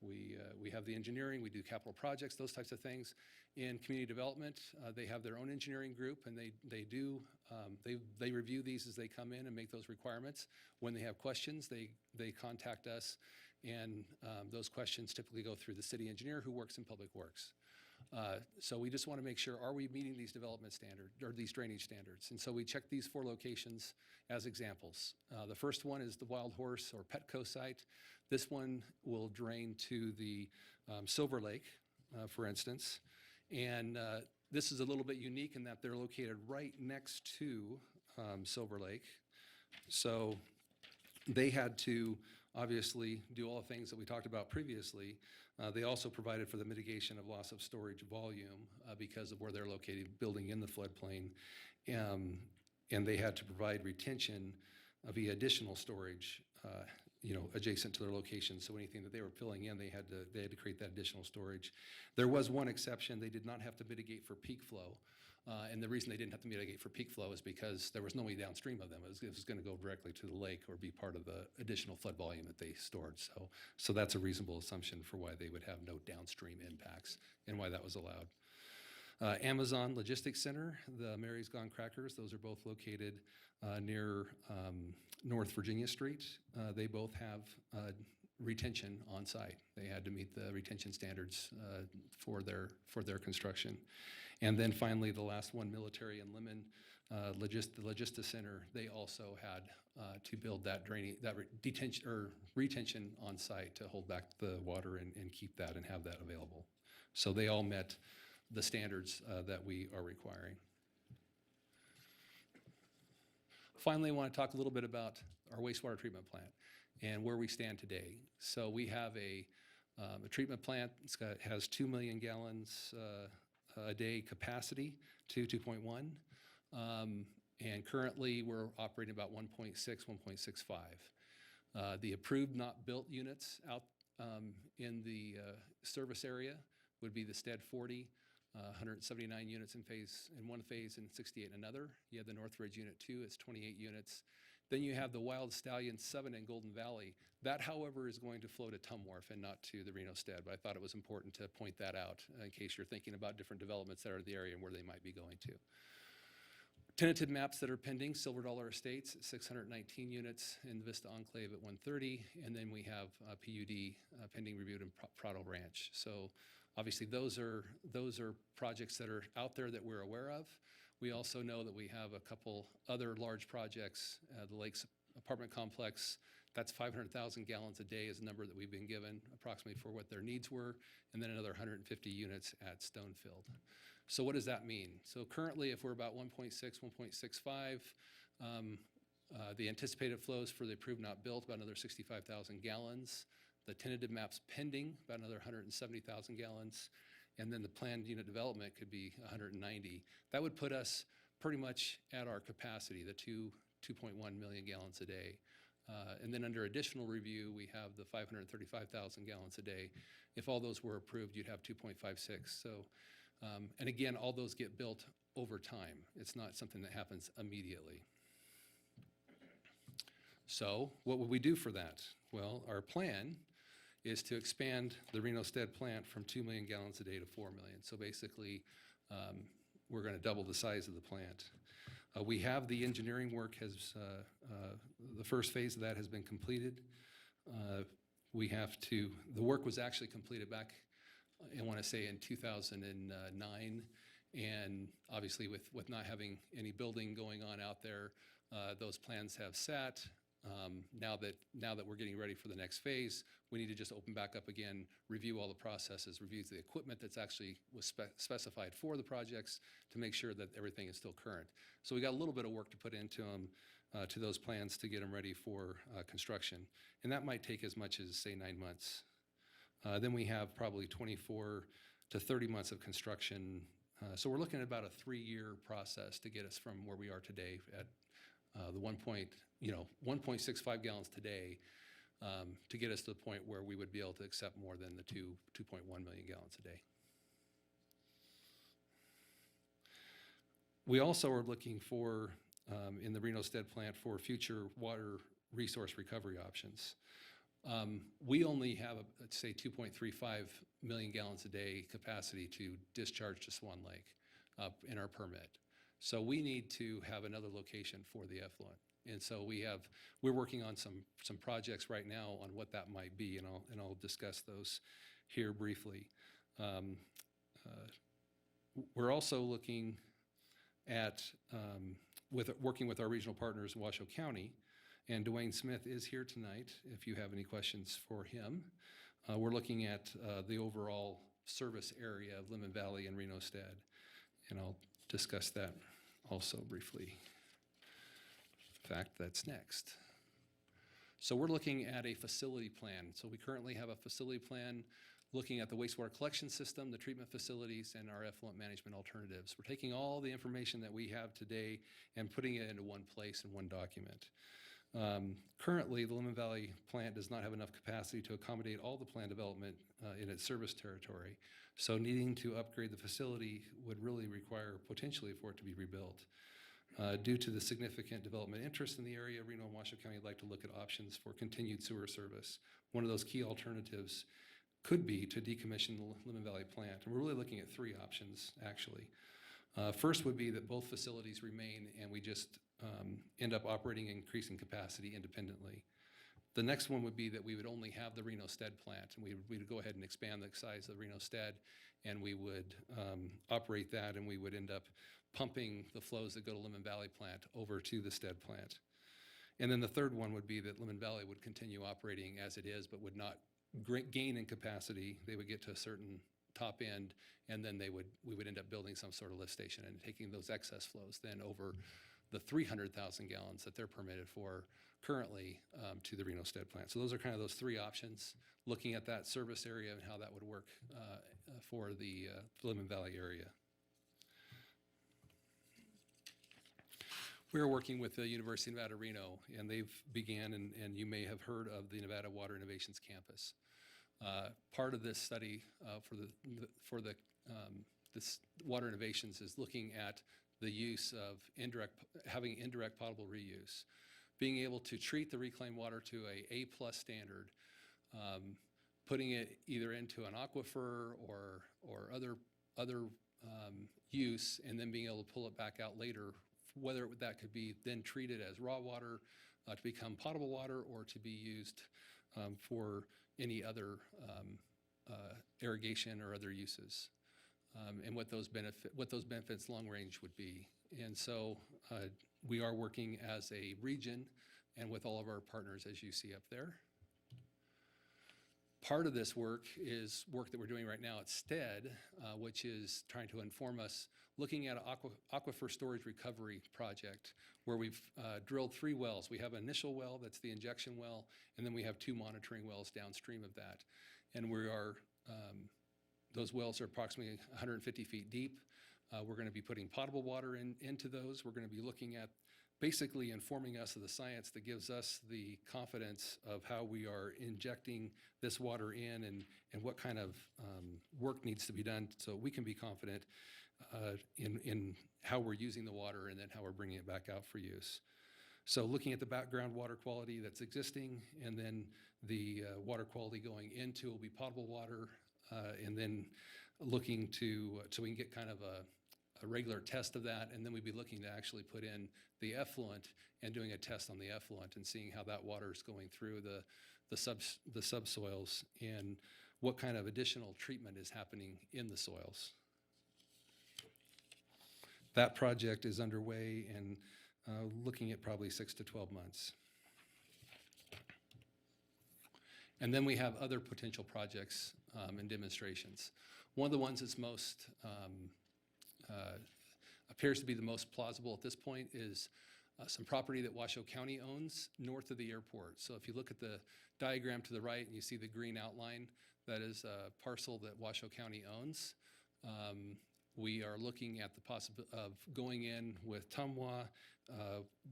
we have the engineering, we do capital projects, those types of things. In community development, they have their own engineering group, and they review these as they come in and make those requirements. When they have questions, they contact us, and those questions typically go through the city engineer who works in Public Works. So we just want to make sure, are we meeting these development standards or these drainage standards? And so we check these 4 locations as examples. The first one is the Wild Horse or Petco site. This one will drain to the Silver Lake, for instance. And this is a little bit unique in that they're located right next to Silver Lake. So they had to obviously do all the things that we talked about previously. They also provided for the mitigation of loss of storage volume because of where they're located, building in the floodplain. And they had to provide retention via additional storage, adjacent to their location. So anything that they were filling in, they had to create that additional storage. There was one exception. They did not have to mitigate for peak flow. And the reason they didn't have to mitigate for peak flow is because there was no way downstream of them. It was going to go directly to the lake or be part of the additional flood volume that they stored. So that's a reasonable assumption for why they would have no downstream impacts and why that was allowed. Amazon Logistics Center, the Mary's Gone Crackers, those are both located near North Virginia Street. They both have retention on site. They had to meet the retention standards for their construction. And then finally, the last one, Military and Lemon, the Logistics Center, they also had to build that retention on site to hold back the water and keep that and have that available. So they all met the standards that we are requiring. Finally, I want to talk a little bit about our wastewater treatment plant and where we stand today. So we have a treatment plant. It has 2 million gallons a day capacity to 2.1. And currently we're operating about 1.6, 1.65. The approved not built units out in the service area would be the STED 40, 179 units in one phase and 68 in another. You have the Northridge Unit 2, it's 28 units. Then you have the Wild Stallion 7 in Golden Valley. That, however, is going to flow to Tumwharf and not to the Reno STED, but I thought it was important to point that out in case you're thinking about different developments that are in the area and where they might be going to. Tentative maps that are pending, Silver Dollar Estates, 619 units, in the Vista Enclave at 130, and then we have PUD pending review in Prado Ranch. So obviously those are projects that are out there that we're aware of. We also know that we have a couple other large projects, the Lakes Apartment Complex, that's 500,000 gallons a day is the number that we've been given approximately for what their needs were, and then another 150 units at Stonefield. So what does that mean? So currently, if we're about 1.6, 1.65, the anticipated flows for the approved not built, about another 65,000 gallons. The tentative maps pending, about another 170,000 gallons. And then the planned unit development could be 190. That would put us pretty much at our capacity, the 2.1 million gallons a day. And then under additional review, we have the 535,000 gallons a day. If all those were approved, you'd have 2.56. So, and again, all those get built over time. It's not something that happens immediately. So what would we do for that? Well, our plan is to expand the Reno Stead plant from 2 million gallons a day to 4 million. So basically, we're going to double the size of the plant. We have the engineering work the first phase of that has been completed. The work was actually completed back, I want to say in 2009. And obviously with not having any building going on out there, those plans have sat. Now that we're getting ready for the next phase, we need to just open back up again, review all the processes, review the equipment that's actually was specified for the projects to make sure that everything is still current. So we got a little bit of work to put into them, to those plans to get them ready for construction. And that might take as much as, say, 9 months. Then we have probably 24 to 30 months of construction. So we're looking at about a 3-year process to get us from where we are today at the 1.65 gallons today, to get us to the point where we would be able to accept more than the 2.1 million gallons a day. We also are looking for, in the Reno Stead plant, for future water resource recovery options. We only have, let's say, 2.35 million gallons a day capacity to discharge to Swan Lake in our permit. So we need to have another location for the effluent. And so we're working on some projects right now on what that might be, and I'll discuss those here briefly. We're also looking at working with our regional partners in Washoe County, and Dwayne Smith is here tonight if you have any questions for him. We're looking at the overall service area of Lemon Valley and Reno Stead, and I'll discuss that also briefly. In fact, that's next. So we're looking at a facility plan. So we currently have a facility plan looking at the wastewater collection system, the treatment facilities, and our effluent management alternatives. We're taking all the information that we have today and putting it into one place in one document. Currently, the Lemon Valley plant does not have enough capacity to accommodate all the plant development in its service territory. So needing to upgrade the facility would really require potentially for it to be rebuilt. Due to the significant development interest in the area, Reno and Washoe County would like to look at options for continued sewer service. One of those key alternatives could be to decommission the Lemon Valley plant. And we're really looking at 3 options, actually. First would be that both facilities remain and we just end up operating and increasing capacity independently. The next one would be that we would only have the Reno Stead plant, and we would go ahead and expand the size of the Reno Stead, and we would operate that, and we would end up pumping the flows that go to Lemon Valley plant over to the Stead plant. And then the third one would be that Lemon Valley would continue operating as it is, but would not gain in capacity. They would get to a certain top end, and then we would end up building some sort of lift station and taking those excess flows then over the 300,000 gallons that they're permitted for currently to the Reno Stead plant. So those are kind of those 3 options, looking at that service area and how that would work for the Lemon Valley area. We're working with the University of Nevada, Reno, and they've began, and you may have heard of the Nevada Water Innovations Campus. Part of this study for this water innovations is looking at the use of having indirect potable reuse, being able to treat the reclaimed water to a A+ standard, putting it either into an aquifer or other use, and then being able to pull it back out later, whether that could be then treated as raw water to become potable water or to be used for any other irrigation or other uses, and what those benefits long range would be. And so we are working as a region and with all of our partners, as you see up there. Part of this work is work that we're doing right now at Stead, which is trying to inform us, looking at an aquifer storage recovery project where we've drilled 3 wells. We have an initial well, that's the injection well, and then we have 2 monitoring wells downstream of that. And those wells are approximately 150 feet deep. We're going to be putting potable water into those. We're going to be looking at basically informing us of the science that gives us the confidence of how we are injecting this water in and what kind of work needs to be done so we can be confident in how we're using the water and then how we're bringing it back out for use. So looking at the background water quality that's existing, and then the water quality going into will be potable water, and then looking to, so we can get kind of a regular test of that, and then we'd be looking to actually put in the effluent and doing a test on the effluent and seeing how that water is going through the subsoils and what kind of additional treatment is happening in the soils. That project is underway and looking at probably 6 to 12 months. And then we have other potential projects and demonstrations. One of the ones that's most appears to be the most plausible at this point is some property that Washoe County owns north of the airport. So if you look at the diagram to the right and you see the green outline, that is a parcel that Washoe County owns. We are looking at the possibility of going in with Tumwa,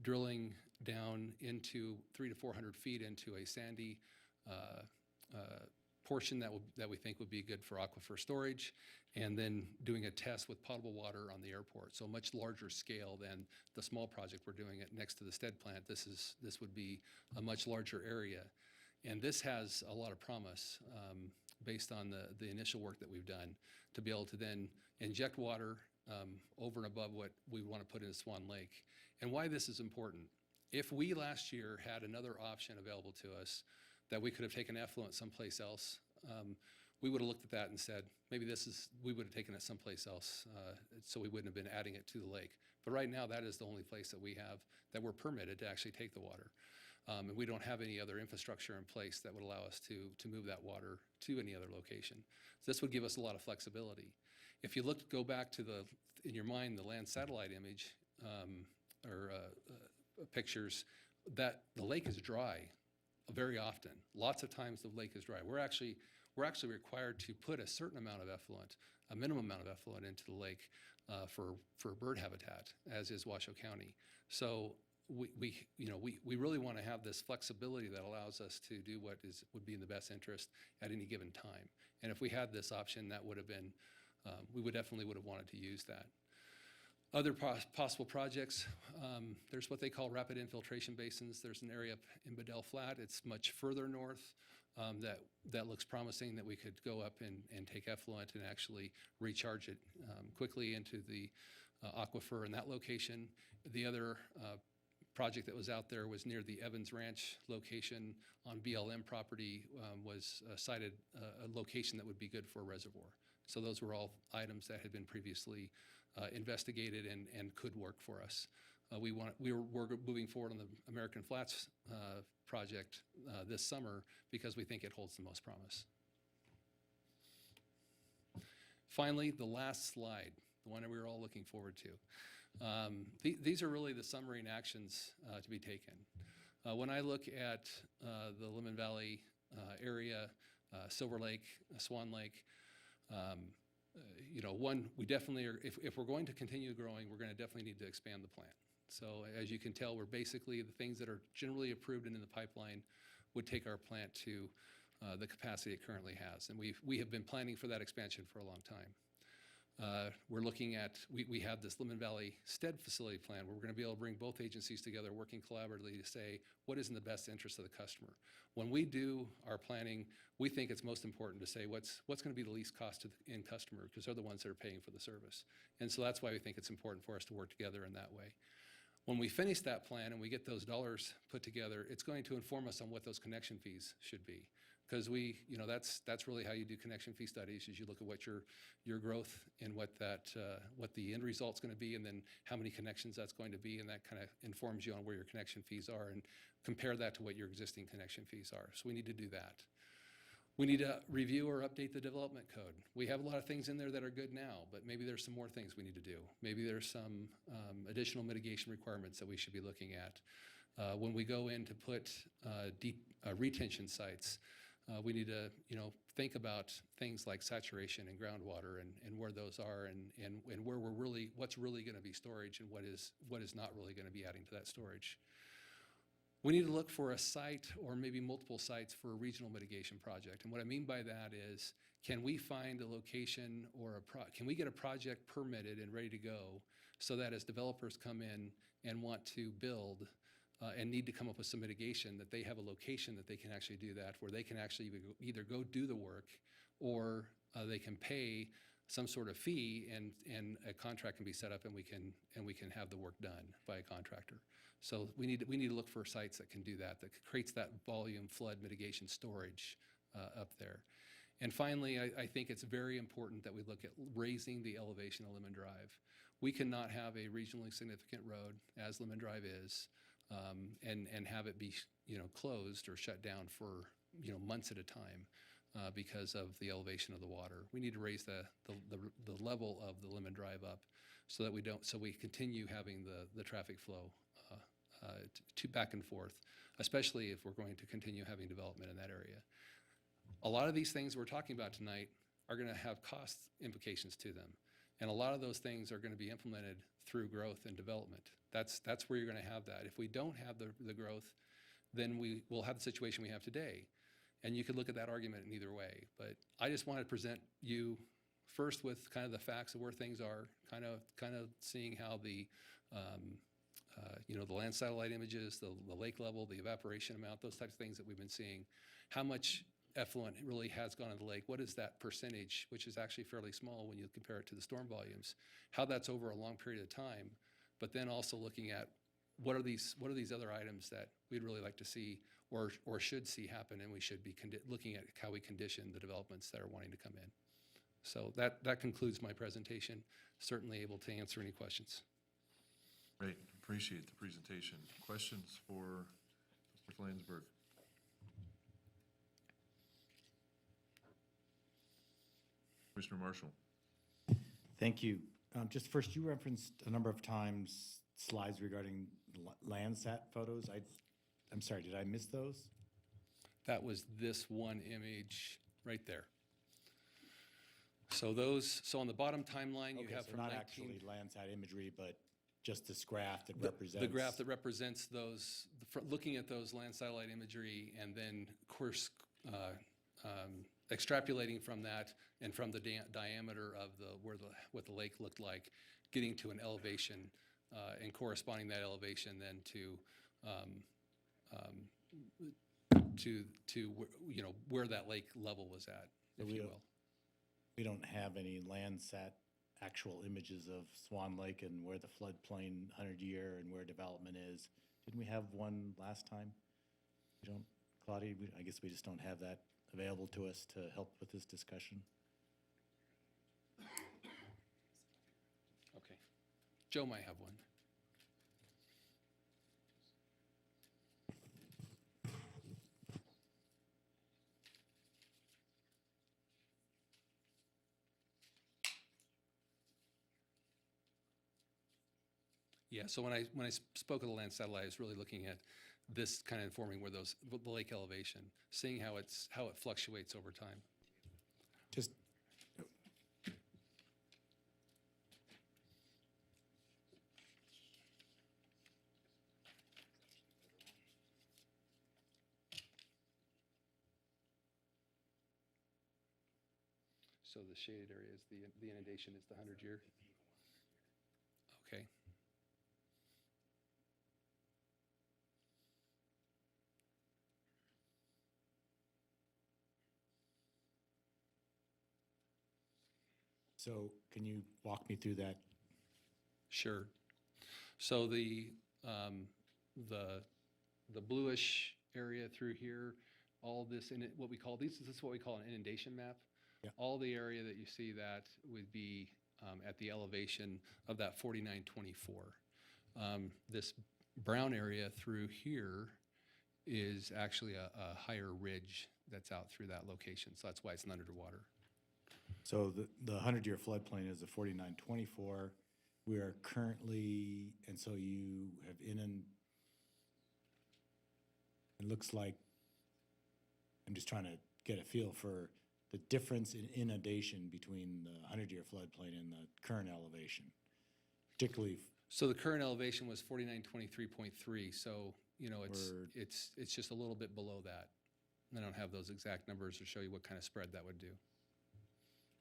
drilling down into 300 to 400 feet into a sandy portion that we think would be good for aquifer storage, and then doing a test with potable water on the airport. So much larger scale than the small project we're doing next to the Stead plant. This would be a much larger area. And this has a lot of promise based on the initial work that we've done to be able to then inject water over and above what we want to put into Swan Lake. And why this is important. If we last year had another option available to us that we could have taken effluent someplace else, we would have looked at that and said, maybe we would have taken it someplace else, so we wouldn't have been adding it to the lake. But right now, that is the only place that we have that we're permitted to actually take the water. And we don't have any other infrastructure in place that would allow us to move that water to any other location. So this would give us a lot of flexibility. If you go back to in your mind, the land satellite image or pictures, that the lake is dry very often. Lots of times the lake is dry. We're actually required to put a certain amount of effluent, a minimum amount of effluent into the lake for bird habitat, as is Washoe County. So we really want to have this flexibility that allows us to do what would be in the best interest at any given time. And if we had this option, that would have been, we definitely would have wanted to use that. Other possible projects, there's what they call rapid infiltration basins. There's an area up in Bedell Flat. It's much further north that looks promising, that we could go up and take effluent and actually recharge it quickly into the aquifer in that location. The other project that was out there was near the Evans Ranch location on BLM property, was cited a location that would be good for a reservoir. So those were all items that had been previously investigated and could work for us. We're moving forward on the American Flats project this summer because we think it holds the most promise. Finally, the last slide, the one that we were all looking forward to. These are really the summary and actions to be taken. When I look at the Lemon Valley area, Silver Lake, Swan Lake, we definitely are, if we're going to continue growing, we're going to definitely need to expand the plant. So as you can tell, we're basically, the things that are generally approved and in the pipeline would take our plant to the capacity it currently has. And we have been planning for that expansion for a long time. We're looking at, we have this Lemon Valley Stead facility plan where we're going to be able to bring both agencies together, working collaboratively to say what is in the best interest of the customer. When we do our planning, we think it's most important to say what's going to be the least cost to the end customer, because they're the ones that are paying for the service. And so that's why we think it's important for us to work together in that way. When we finish that plan and we get those dollars put together, it's going to inform us on what those connection fees should be. Because that's really how you do connection fee studies, is you look at what your growth and what the end result's going to be, and then how many connections that's going to be, and that kind of informs you on where your connection fees are, and compare that to what your existing connection fees are. So we need to do that. We need to review or update the development code. We have a lot of things in there that are good now, but maybe there's some more things we need to do. Maybe there's some additional mitigation requirements that we should be looking at. When we go in to put deep retention sites, We need to, think about things like saturation and groundwater and where those are and where what's really going to be storage and what is not really going to be adding to that storage. We need to look for a site or maybe multiple sites for a regional mitigation project. And what I mean by that is, can we find a location or can we get a project permitted and ready to go so that as developers come in and want to build and need to come up with some mitigation, that they have a location that they can actually do that, where they can actually either go do the work or they can pay some sort of fee and a contract can be set up and we can have the work done by a contractor. So we need to look for sites that can do that creates that volume flood mitigation storage up there. And finally, I think it's very important that we look at raising the elevation of Lemon Drive. We cannot have a regionally significant road, as Lemon Drive is, and have it be closed or shut down for months at a time because of the elevation of the water. We need to raise the level of the Lemon Drive up so that we continue having the traffic flow to back and forth, especially if we're going to continue having development in that area. A lot of these things we're talking about tonight are going to have cost implications to them. And a lot of those things are going to be implemented through growth and development. That's where you're going to have that. If we don't have the growth, then we will have the situation we have today. And you could look at that argument in either way. But I just want to present you first with kind of the facts of where things are, kind of seeing how the land satellite images, the lake level, the evaporation amount, those types of things that we've been seeing, how much effluent really has gone into the lake, what is that percentage, which is actually fairly small when you compare it to the storm volumes, how that's over a long period of time, but then also looking at what are these other items that we'd really like to see or should see happen, and we should be looking at how we condition the developments that are wanting to come in. So that concludes my presentation. Certainly able to answer any questions. Great, appreciate the presentation. Questions for Mr. Flansburgh? Commissioner Marshall. Thank you. Just first, you referenced a number of times slides regarding Landsat photos. I'm sorry, did I miss those? That was this one image right there. So on the bottom timeline, you Okay, have so from not 19... actually Landsat imagery, but just this graph that represents... The graph that represents those, looking at those land satellite imagery and then, of course, extrapolating from that and from the diameter of what the lake looked like, getting to an elevation and corresponding that elevation then to where that lake level was at, if you will. We don't have any Landsat actual images of Swan Lake and where the floodplain 100-year and where development is. Didn't we have one last time? We don't, Claudia, I guess we just don't have that available to us to help with this discussion. Okay. Joe might have one. Yeah, so when I spoke of the land satellite, I was really looking at this kind of informing where the lake elevation, seeing how it fluctuates over time. Just So the shaded area is the inundation is the 100-year? Okay. so can you walk me through that? Sure. So the bluish area through here, all this this is what we call an inundation map. Yeah. All the area that you see that would be at the elevation of that 4924. This brown area through here is actually a higher ridge that's out through that location. So that's why it's underwater. So the 100-year floodplain is a 4924. We are currently, and so you have it looks like, I'm just trying to get a feel for the difference in inundation between the 100-year floodplain and the current elevation, particularly So the current elevation was 4923.3, so, you know, Word. it's just a little bit below that. I don't have those exact numbers to show you what kind of spread that would do.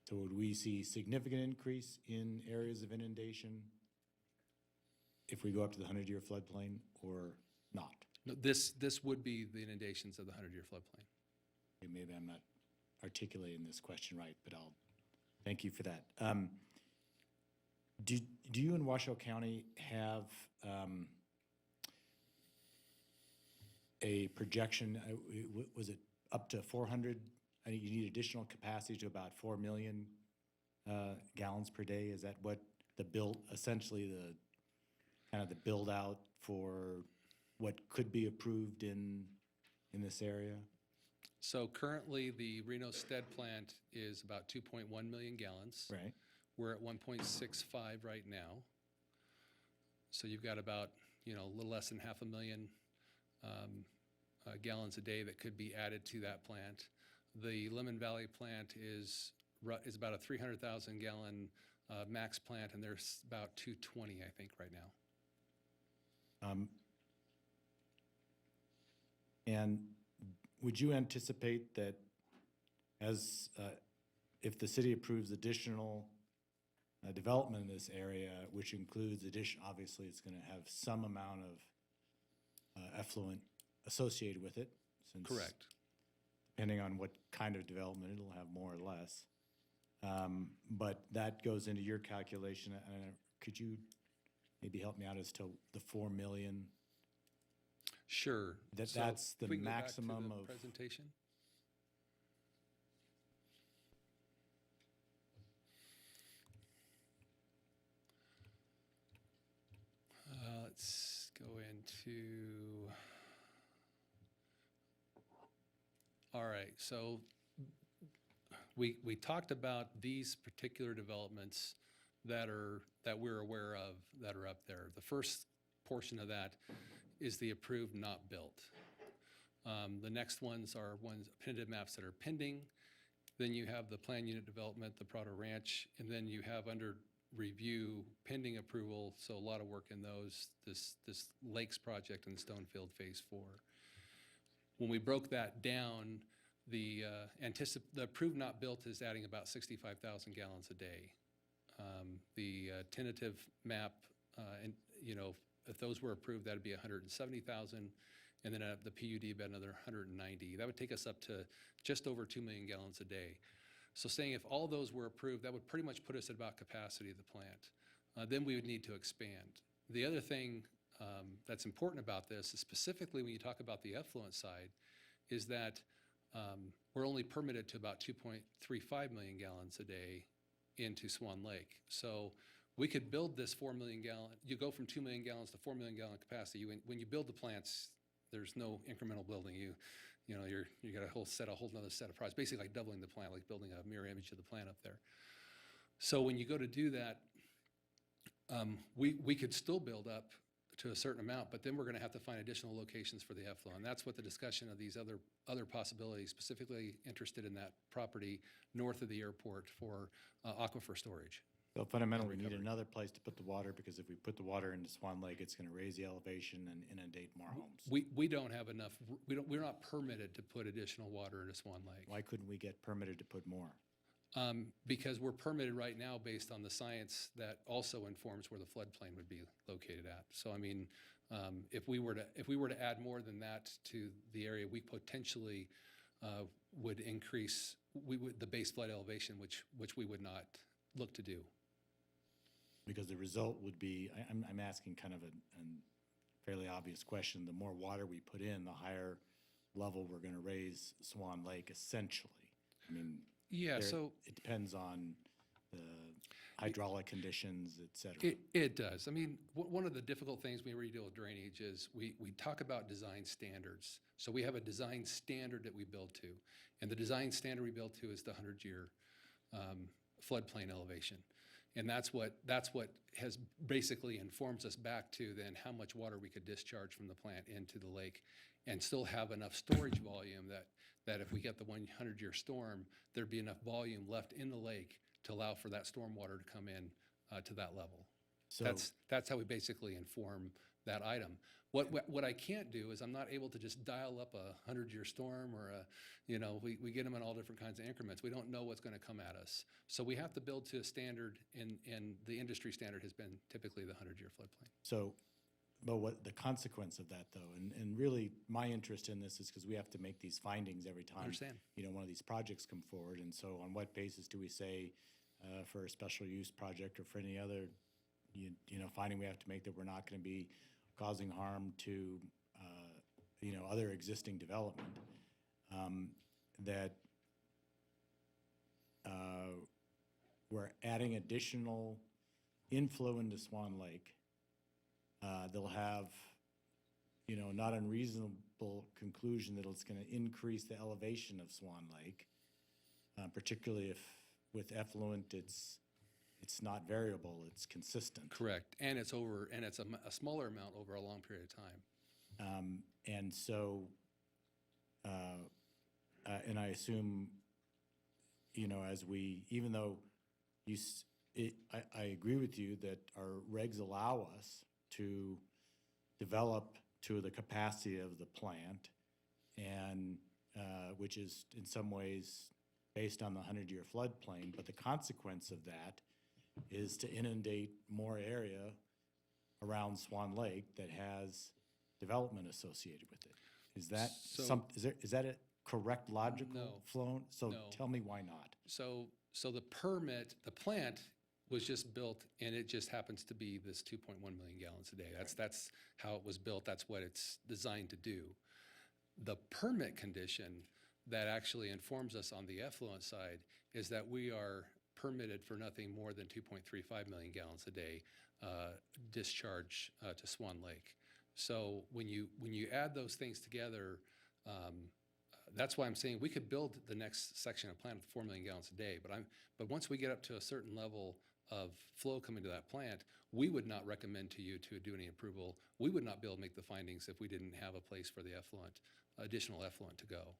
So would we see significant increase in areas of inundation if we go up to the 100-year floodplain or not? No, this would be the inundations of the 100-year floodplain. Okay, maybe I'm not articulating this question right, but I'll thank you for that. Do you in Washoe County have a projection? Was it up to 400? I think you need additional capacity to about 4 million gallons per day. Is that what the build, essentially the kind of the build out for what could be approved in this area? So currently, the Reno Stead plant is about 2.1 million gallons. Right. We're at 1.65 right now. So you've got about, you know, a little less than 500,000 gallons a day that could be added to that plant. The Lemon Valley plant is about a 300,000 gallon max plant, and there's about 220, I think, right now. And would you anticipate that as, if the city approves additional development in this area, which includes obviously it's going to have some amount of effluent associated with it? Since Correct. depending on what kind of development, it'll have more or less. But that goes into your calculation. Could you maybe help me out as to the 4 million? Sure. So That's the if we can go back to maximum the of. presentation. Let's go into. All right, so we talked about these particular developments that we're aware of that are up there. The first portion of that is the approved not built. The next ones are tentative maps that are pending. Then you have the plan unit development, the Prado Ranch, and then you have under review pending approval, so a lot of work in those, this Lakes project and Stonefield Phase 4. When we broke that down, the approved not built is adding about 65,000 gallons a day. The tentative map, and you know, if those were approved, that'd be 170,000, and then the PUD about another 190. That would take us up to just over 2 million gallons a day. So saying if all those were approved, that would pretty much put us at about capacity of the plant. Then we would need to expand. The other thing that's important about this is specifically when you talk about the effluent side, is that we're only permitted to about 2.35 million gallons a day into Swan Lake. So we could build this 4 million gallon, you go from 2 million gallons to 4 million gallon capacity. When you build the plants, there's no incremental building. You know, you got a whole nother set of projects, basically like doubling the plant, like building a mirror image of the plant up there. So when you go to do that, we could still build up to a certain amount, but then we're going to have to find additional locations for the effluent. And that's what the discussion of these other possibilities, specifically interested in that property north of the airport for aquifer storage. So fundamentally, we need another place to put the water, because if we put the water into Swan Lake, it's going to raise the elevation and inundate more homes. We don't have enough, we're not permitted to put additional water into Swan Lake. Why couldn't we get permitted to put more? Because we're permitted right now based on the science that also informs where the floodplain would be located at. So I mean, if we were to add more than that to the area, we potentially would increase the base flood elevation, which we would not look to do. Because the result would be, I'm asking kind of a fairly obvious question. The more water we put in, the higher level we're going to raise Swan Lake, essentially. I mean, yeah. So it depends on the hydraulic conditions, et cetera. It does. I mean, one of the difficult things when we deal with drainage is we talk about design standards. So we have a design standard that we build to, and the design standard we build to is the 100-year floodplain elevation. And that's what has basically informs us back to then how much water we could discharge from the plant into the lake. and still have enough storage volume that if we get the 100-year storm, there'd be enough volume left in the lake to allow for that stormwater to come in to that level. So, That's how we basically inform that item. What I can't do is I'm not able to just dial up a 100-year storm or we get them in all different kinds of increments. We don't know what's going to come at us. So we have to build to a standard, and the industry standard has been typically the 100-year floodplain. so, but what the consequence of that though, and really my interest in this is because we have to make these findings every time. Understand. One of these projects come forward, and so on what basis do we say for a special use project or for any other, finding we have to make that we're not going to be causing harm to, other existing development, that we're adding additional inflow into Swan Lake. They'll have, not unreasonable conclusion that it's going to increase the elevation of Swan Lake, particularly if with effluent, it's not variable, it's consistent. Correct, and it's a smaller amount over a long period of time. And so, and I assume, as we, even though I agree with you that our regs allow us to develop to the capacity of the plant, and which is in some ways based on the 100-year floodplain, but the consequence of that is to inundate more area around Swan Lake that has development associated with it. Is that is that a correct logical No. flow? So No. tell me why not. So the plant was just built, and it just happens to be this 2.1 million gallons a day. That's how it was built. That's what it's designed to do. The permit condition that actually informs us on the effluent side is that we are permitted for nothing more than 2.35 million gallons a day discharge to Swan Lake. So when you add those things together, that's why I'm saying we could build the next section of plant with 4 million gallons a day, but once we get up to a certain level of flow coming to that plant, we would not recommend to you to do any approval. We would not be able to make the findings if we didn't have a place for the additional effluent to go.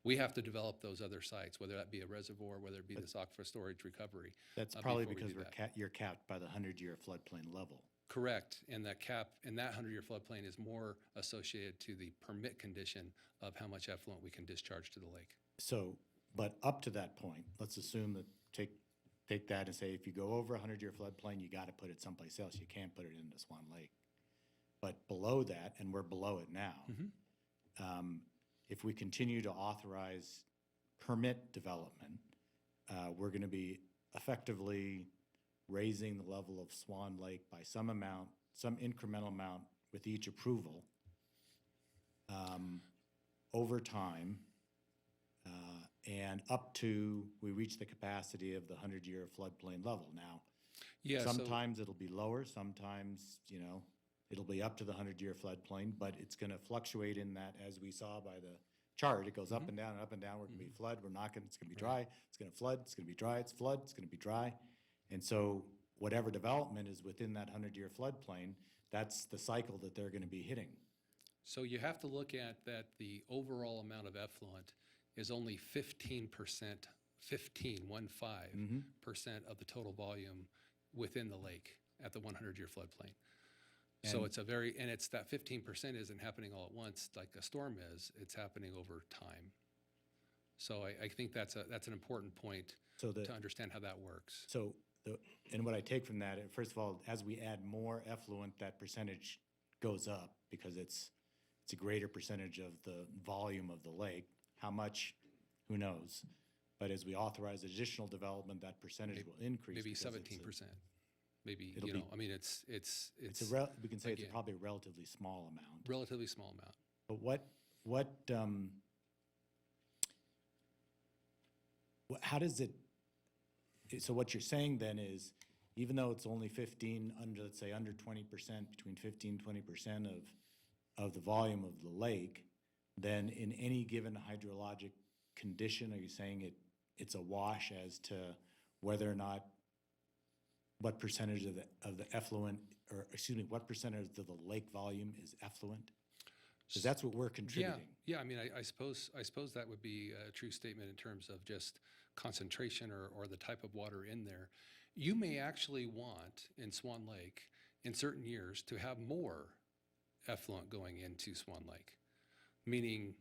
We have to develop those other sites, whether that be a reservoir, whether it be this aquifer storage recovery. That's probably before we because do that. you're capped by the 100-year floodplain level. Correct, and that 100-year floodplain is more associated to the permit condition of how much effluent we can discharge to the lake. So, but up to that point, let's assume that, take that and say, if you go over a 100-year floodplain, you got to put it someplace else. You can't put it into Swan Lake. But below that, and we're below it now, if we continue to authorize permit development, we're going to be effectively raising the level of Swan Lake by some amount, some incremental amount with each approval over time, and up to we reach the capacity of the 100-year floodplain level. Now, sometimes it'll be lower, sometimes, it'll be up to the 100-year floodplain, but it's going to fluctuate in that, as we saw by the chart. It goes up and down and up and down. We're going to be flood. We're not going. It's going to be dry. It's going to flood. It's going to be dry. It's flood. It's going to be dry. And so whatever development is within that 100-year floodplain, that's the cycle that they're going to be hitting. So you have to look at that the overall amount of effluent is only 15%, 15% of the total volume within the lake at the 100-year floodplain. So it's it's that 15% isn't happening all at once like a storm is, it's happening over time. So I think that's an important point to understand how that works. So, and what I take from that, first of all, as we add more effluent, that percentage goes up because it's a greater percentage of the volume of the lake. How much, who knows? But as we authorize additional development, that percentage will increase. Maybe because 17%. Maybe, It'll be- I mean, it's we can say it's again, probably a relatively small amount. relatively small amount. But how does it, so what you're saying then is, even though it's only 15, let's say under 20%, between 15 and 20% of the volume of the lake, then in any given hydrologic condition, are you saying it's a wash as to whether or not, what percentage of the effluent, or excuse me, what percentage of the lake volume is effluent? Because that's what we're Yeah, contributing. yeah, I mean, I suppose that would be a true statement in terms of just concentration or the type of water in there. You may actually want in Swan Lake, in certain years, to have more effluent going into Swan Lake, meaning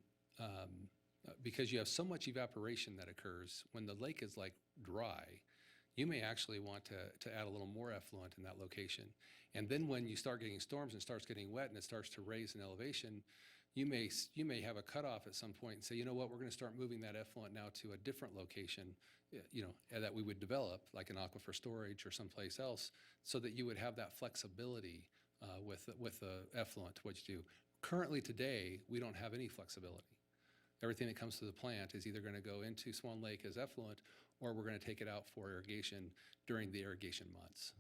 because you have so much evaporation that occurs when the lake is like dry, you may actually want to add a little more effluent in that location. And then when you start getting storms and starts getting wet and it starts to raise in elevation, you may have a cutoff at some point and say, you know what, we're going to start moving that effluent now to a different location, that we would develop, like an aquifer storage or someplace else, so that you would have that flexibility with the effluent to what you do. Currently today, we don't have any flexibility. Everything that comes to the plant is either going to go into Swan Lake as effluent, or we're going to take it out for irrigation during the irrigation months.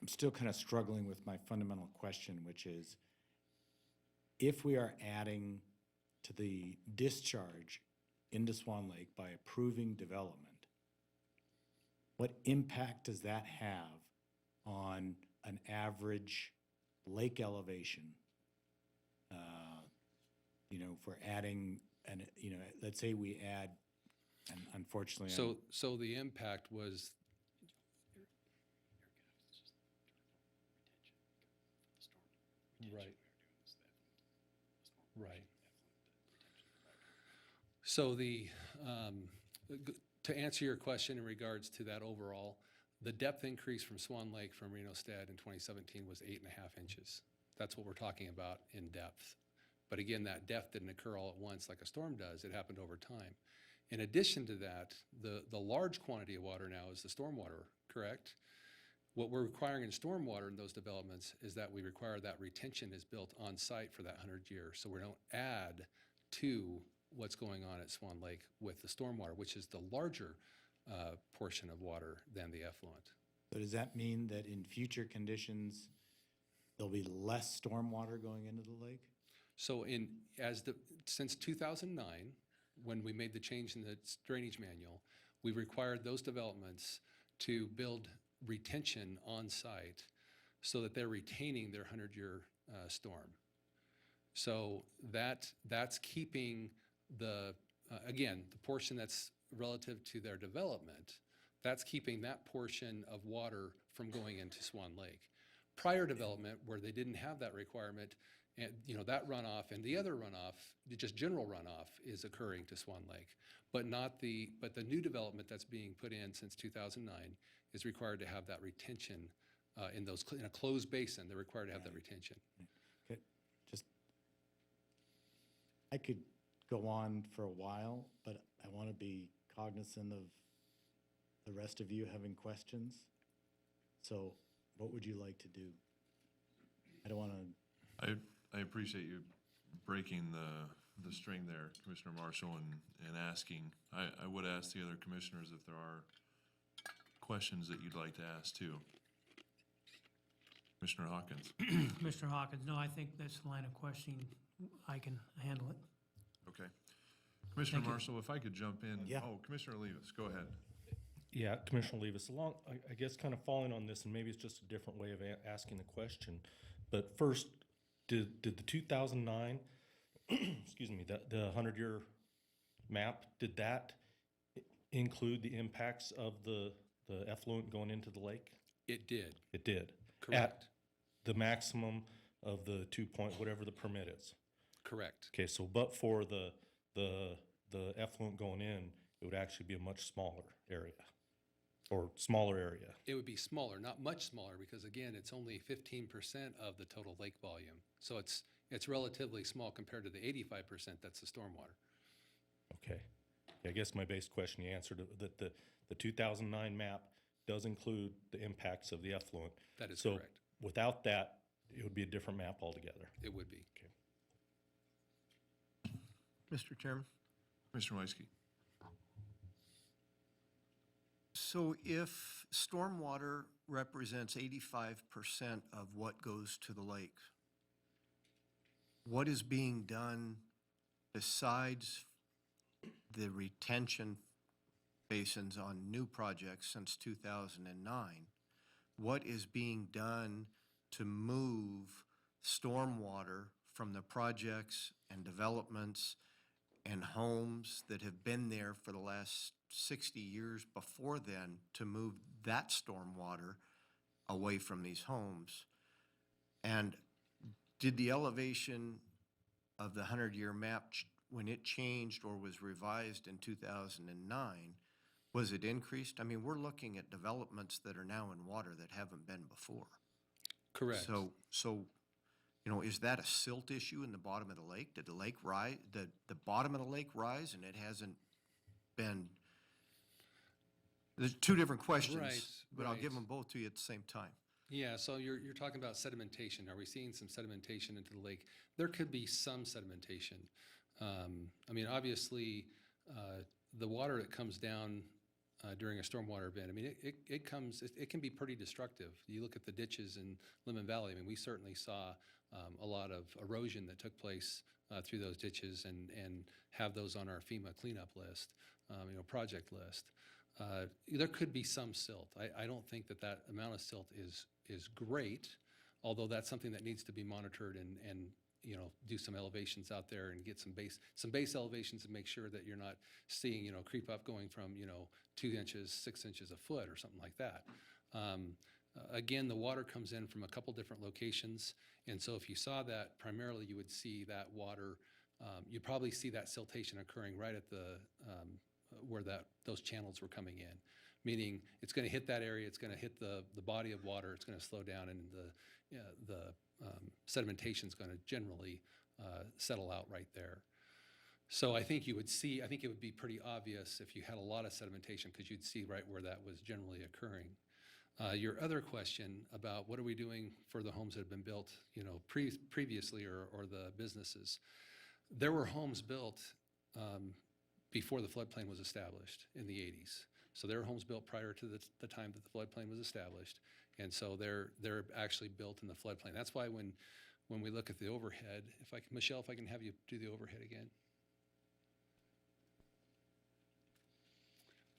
I'm still kind of struggling with my fundamental question, which is, if we are adding to the discharge into Swan Lake by approving development, what impact does that have on an average lake elevation? If we're adding, let's say we add, and unfortunately, So the impact was, right. Right. So to answer your question in regards to that overall, the depth increase from Swan Lake from Reno Stead in 2017 was 8.5 inches. That's what we're talking about in depth. But again, that depth didn't occur all at once like a storm does. It happened over time. In addition to that, the large quantity of water now is the stormwater, correct? What we're requiring in stormwater in those developments is that we require that retention is built on site for that 100 years. So we don't add to what's going on at Swan Lake with the stormwater, which is the larger portion of water than the effluent. So does that mean that in future conditions, there'll be less stormwater going into the lake? So since 2009, when we made the change in the drainage manual, we required those developments to build retention on site so that they're retaining their 100-year storm. So that's keeping again, the portion that's relative to their development, that's keeping that portion of water from going into Swan Lake. Prior development, where they didn't have that requirement, and that runoff and the other runoff, just general runoff, is occurring to Swan Lake, but the new development that's being put in since 2009 is required to have that retention in a closed basin. They're required to have that retention. Okay, I could go on for a while, but I want to be cognizant of the rest of you having questions. So what would you like to do? I don't want to. I appreciate you breaking the string there, Commissioner Marshall, and asking. I would ask the other commissioners if there are questions that you'd like to ask too. Commissioner Hawkins. Mr. Hawkins, no, I think this line of questioning, I can handle it. Okay. Commissioner Thank you. Marshall, if I could jump in. Yeah. Oh, Commissioner Levis, go ahead. Yeah, Commissioner Levis, I guess kind of following on this, and maybe it's just a different way of asking the question, but first, did the 2009, excuse me, the 100-year map, did that include the impacts of the effluent going into the lake? It did. It did. Correct. At the maximum of the 2 point, whatever the permit is. Correct. Okay, so but for the effluent going in, it would actually be a much smaller area, or smaller area. It would be smaller, not much smaller, because again, it's only 15% of the total lake volume. So it's relatively small compared to the 85% that's the stormwater. Okay. I guess my base question, you answered that the 2009 map does include the impacts of the effluent. That is So correct. without that, it would be a different map altogether. It would be. Okay. Mr. Chairman? Commissioner Weisky. So if stormwater represents 85% of what goes to the lake, what is being done besides the retention basins on new projects since 2009? What is being done to move stormwater from the projects and developments and homes that have been there for the last 60 years before then to move that stormwater away from these homes? And did the elevation of the 100-year map, when it changed or was revised in 2009, was it increased? I mean, we're looking at developments that are now in water that haven't been before. Correct. So, is that a silt issue in the bottom of the lake? Did the lake rise, the bottom of the lake rise and it hasn't been? There's two different questions. Right, But I'll give right. them both to you at the same time. Yeah, so you're talking about sedimentation. Are we seeing some sedimentation into the lake? There could be some sedimentation. I mean, obviously, the water that comes down during a stormwater event, I mean, it can be pretty destructive. You look at the ditches in Lemon Valley, I mean, we certainly saw a lot of erosion that took place through those ditches and have those on our FEMA cleanup list, project list. There could be some silt. I don't think that amount of silt is great, although that's something that needs to be monitored and do some elevations out there and get some base elevations and make sure that you're not seeing, creep up going from, 2 inches, 6 inches a foot or something like that. Again, the water comes in from a couple different locations, and so if you saw that, primarily you would see that water, you'd probably see that siltation occurring right at the where those channels were coming in, meaning it's going to hit that area, it's going to hit the body of water, it's going to slow down, and the sedimentation is going to generally settle out right there. So I think it would be pretty obvious if you had a lot of sedimentation, because you'd see right where that was generally occurring. Your other question about what are we doing for the homes that have been built, previously or the businesses. There were homes built before the floodplain was established in the 80s. So there were homes built prior to the time that the floodplain was established. And so they're actually built in the floodplain. That's why when we look at the overhead, Michelle, if I can have you do the overhead again.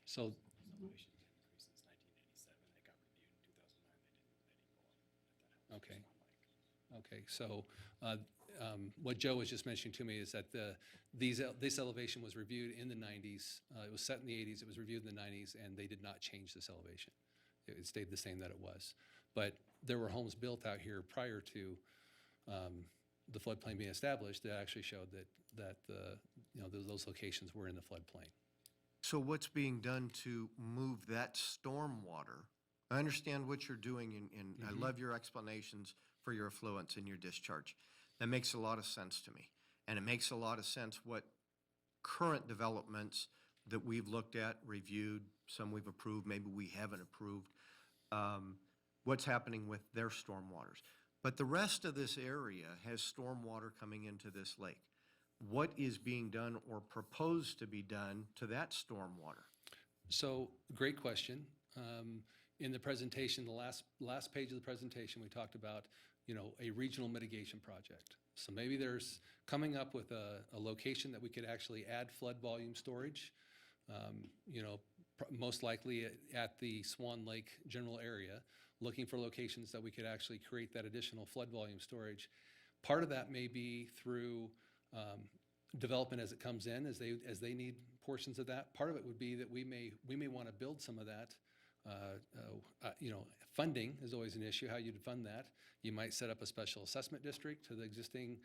So Okay, so what Joe was just mentioning to me is that this elevation was reviewed in the 90s. It was set in the 80s, it was reviewed in the 90s, and they did not change this elevation. It stayed the same that it was. But there were homes built out here prior to the floodplain being established that actually showed that those locations were in the floodplain. So what's being done to move that stormwater? I understand what you're doing, and I love your explanations for your affluence and your discharge. That makes a lot of sense to me. And it makes a lot of sense what current developments that we've looked at, reviewed, some we've approved, maybe we haven't approved, what's happening with their stormwaters. But the rest of this area has stormwater coming into this lake. What is being done or proposed to be done to that stormwater? So, great question. In the presentation, the last page of the presentation, we talked about, a regional mitigation project. So maybe there's coming up with a location that we could actually add flood volume storage, most likely at the Swan Lake general area, looking for locations that we could actually create that additional flood volume storage. Part of that may be through development as it comes in, as they need portions of that. Part of it would be that we may want to build some of that. Funding is always an issue, how you'd fund that. You might set up a special assessment district to the existing,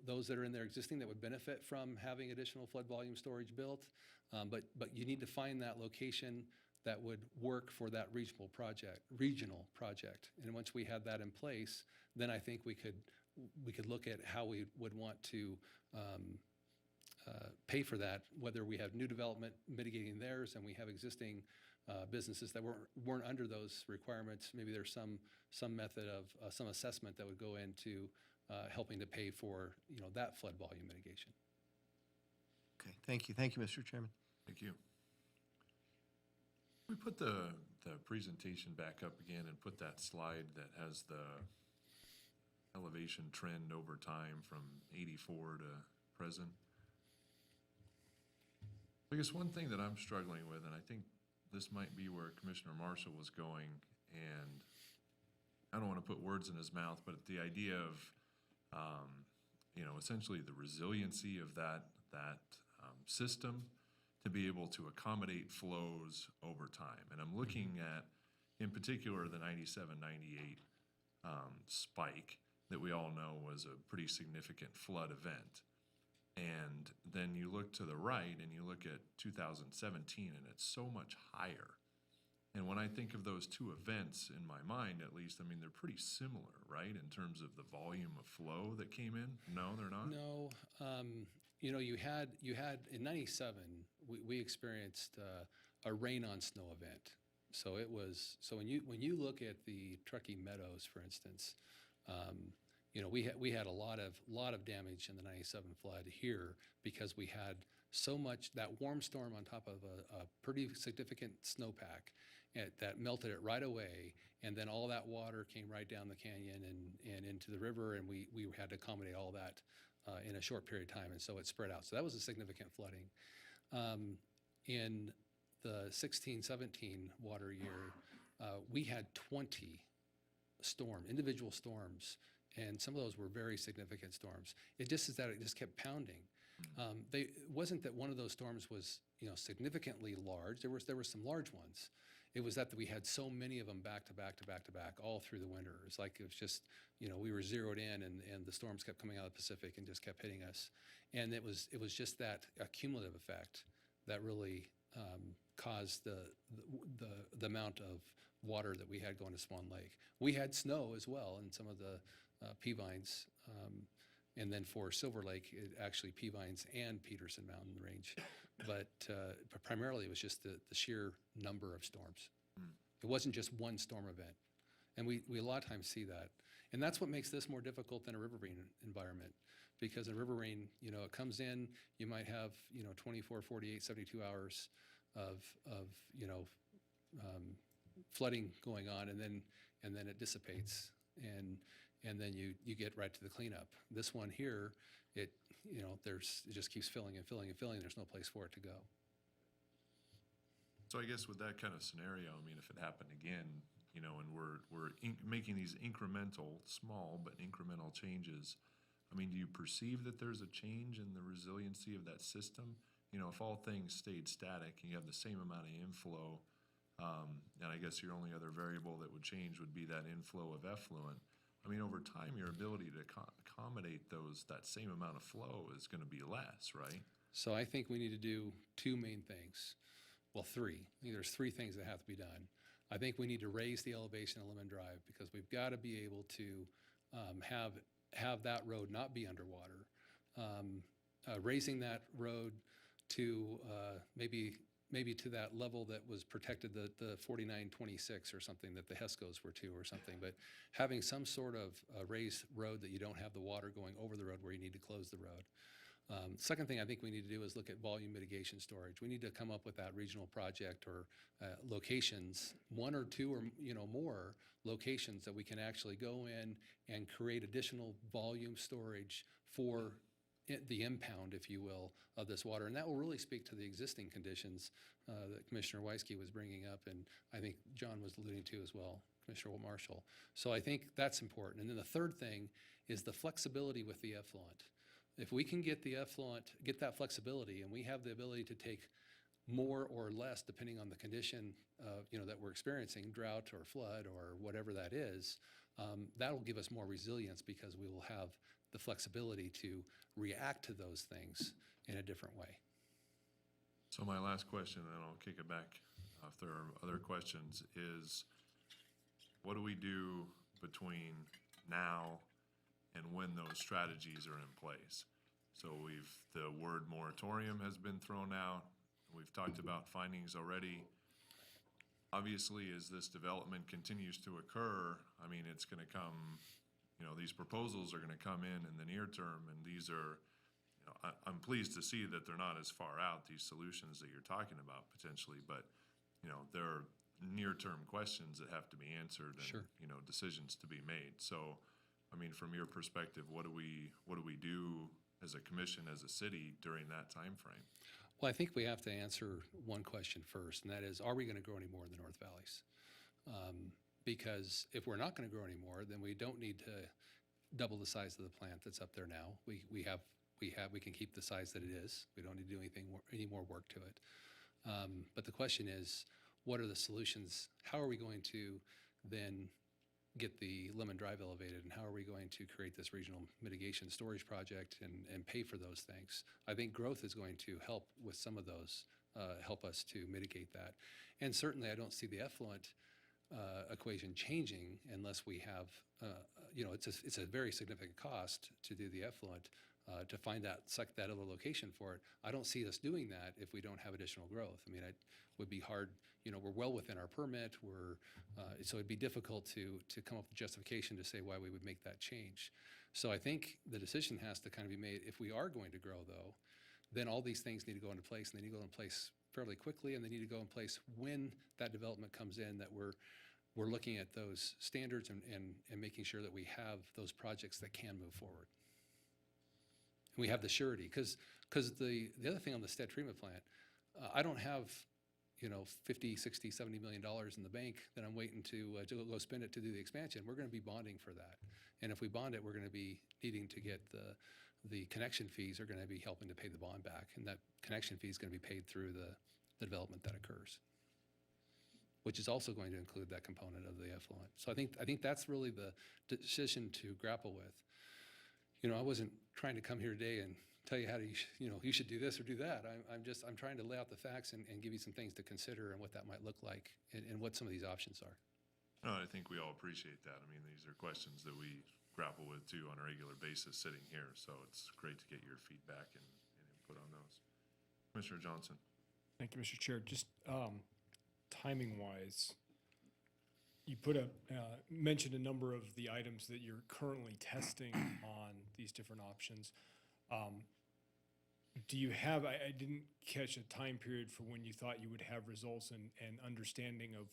those that are in there existing that would benefit from having additional flood volume storage built. But you need to find that location that would work for that regional project. And once we had that in place, then I think we could look at how we would want to pay for that, whether we have new development mitigating theirs and we have existing businesses that weren't under those requirements. Maybe there's some method of some assessment that would go into helping to pay for that flood volume mitigation. Okay, thank you, Mr. Chairman. Thank you. We put the presentation back up again and put that slide that has the elevation trend over time from 84 to present. I guess one thing that I'm struggling with, and I think this might be where Commissioner Marshall was going, and I don't want to put words in his mouth, but the idea of, essentially the resiliency of that system to be able to accommodate flows over time. And I'm looking at, in particular, the 97, 98 spike that we all know was a pretty significant flood event. And then you look to the right and you look at 2017 and it's so much higher. And when I think of those two events, in my mind at least, I mean, they're pretty similar, right? In terms of the volume of flow that came in? No, they're not? No, you had in '97, we experienced a rain on snow event. So when you look at the Truckee Meadows, for instance, we had a lot of damage in the '97 flood here because we had so much, that warm storm on top of a pretty significant snowpack that melted it right away, and then all that water came right down the canyon and into the river, and we had to accommodate all that in a short period of time, and so it spread out. So that was a significant flooding. In the 16-17 water year, we had 20 individual storms, and some of those were very significant storms. It just is that it just kept pounding. It wasn't that one of those storms was significantly large. There were some large ones. It was that we had so many of them back to back to back to back all through the winter. It's like it was just we were zeroed in, and the storms kept coming out of the Pacific and just kept hitting us. And it was just that accumulative effect that really caused the amount of water that we had going to Swan Lake. We had snow as well in some of the Peavines, and then for Silver Lake, it actually Peavines and Peterson Mountain Range. But primarily it was just the sheer number of storms. It wasn't just one storm event. And we a lot of times see that. And that's what makes this more difficult than a river rain environment. Because a river rain, it comes in, you might have, 24, 48, 72 hours of flooding going on, and then it dissipates, and then you get right to the cleanup. This one here, it just keeps filling and filling and filling. There's no place for it to go. So I guess with that kind of scenario, I mean, if it happened again, and we're making these small but incremental changes, I mean, do you perceive that there's a change in the resiliency of that system? If all things stayed static and you have the same amount of inflow, and I guess your only other variable that would change would be that inflow of effluent. I mean, over time, your ability to accommodate that same amount of flow is going to be less, right? So I think we need to do two main things. Well, three. I think there's three things that have to be done. I think we need to raise the elevation of Lemon Drive because we've got to be able to have that road not be underwater. Raising that road to maybe to that level that was protected, the 4926 or something that the HESCOs were to or something, but having some sort of raised road that you don't have the water going over the road where you need to close the road. Second thing I think we need to do is look at volume mitigation storage. We need to come up with that regional project or locations, one or two or more locations that we can actually go in and create additional volume storage for the impound, if you will, of this water. And that will really speak to the existing conditions that Commissioner Weisky was bringing up, and I think John was alluding to as well, Commissioner Marshall. So I think that's important. And then the third thing is the flexibility with the effluent. If we can get the effluent, get that flexibility, and we have the ability to take more or less depending on the condition that we're experiencing, drought or flood or whatever that is, that'll give us more resilience because we will have the flexibility to react to those things in a different way. So my last question, and then I'll kick it back if there are other questions, is what do we do between now and when those strategies are in place? So the word moratorium has been thrown out. We've talked about findings already. Obviously, as this development continues to occur, I mean, it's going to come, these proposals are going to come in the near term, and these are, I'm pleased to see that they're not as far out, these solutions that you're talking about potentially, but, there are near-term questions that have to be answered and, Sure. Decisions to be made. So, I mean, from your perspective, what do we do as a commission, as a city during that time frame? Well, I think we have to answer one question first, and that is, are we going to grow any more in the North Valleys? Because if we're not going to grow anymore, then we don't need to double the size of the plant that's up there now. We can keep the size that it is. We don't need to do any more work to it. But the question is, what are the solutions? How are we going to then get the Lemon Drive elevated, and how are we going to create this regional mitigation storage project and pay for those things? I think growth is going to help with some of those, help us to mitigate that. And certainly I don't see the effluent equation changing unless we have, it's a very significant cost to do the effluent, to find select that other location for it. I don't see us doing that if we don't have additional growth. I mean, it would be hard, we're well within our permit, so it'd be difficult to come up with justification to say why we would make that change. So I think the decision has to kind of be made, if we are going to grow though, then all these things need to go into place, and they need to go into place fairly quickly, and they need to go in place when that development comes in, that we're looking at those standards and making sure that we have those projects that can move forward. And we have the surety, because the other thing on the STED treatment plant, I don't have, $50, $60, $70 million in the bank that I'm waiting to go spend it to do the expansion. We're going to be bonding for that. And if we bond it, we're going to be needing to get the connection fees are going to be helping to pay the bond back. And that connection fee is going to be paid through the development that occurs, which is also going to include that component of the effluent. So I think that's really the decision to grapple with. I wasn't trying to come here today and tell you how to, you should do this or do that. I'm trying to lay out the facts and give you some things to consider and what that might look like and what some of these options are. No, I think we all appreciate that. I mean, these are questions that we grapple with too on a regular basis sitting here. So it's great to get your feedback and input on those. Commissioner Johnson. Thank you, Mr. Chair. Just timing-wise, you mentioned a number of the items that you're currently testing on these different options. Do you have, I didn't catch a time period for when you thought you would have results and understanding of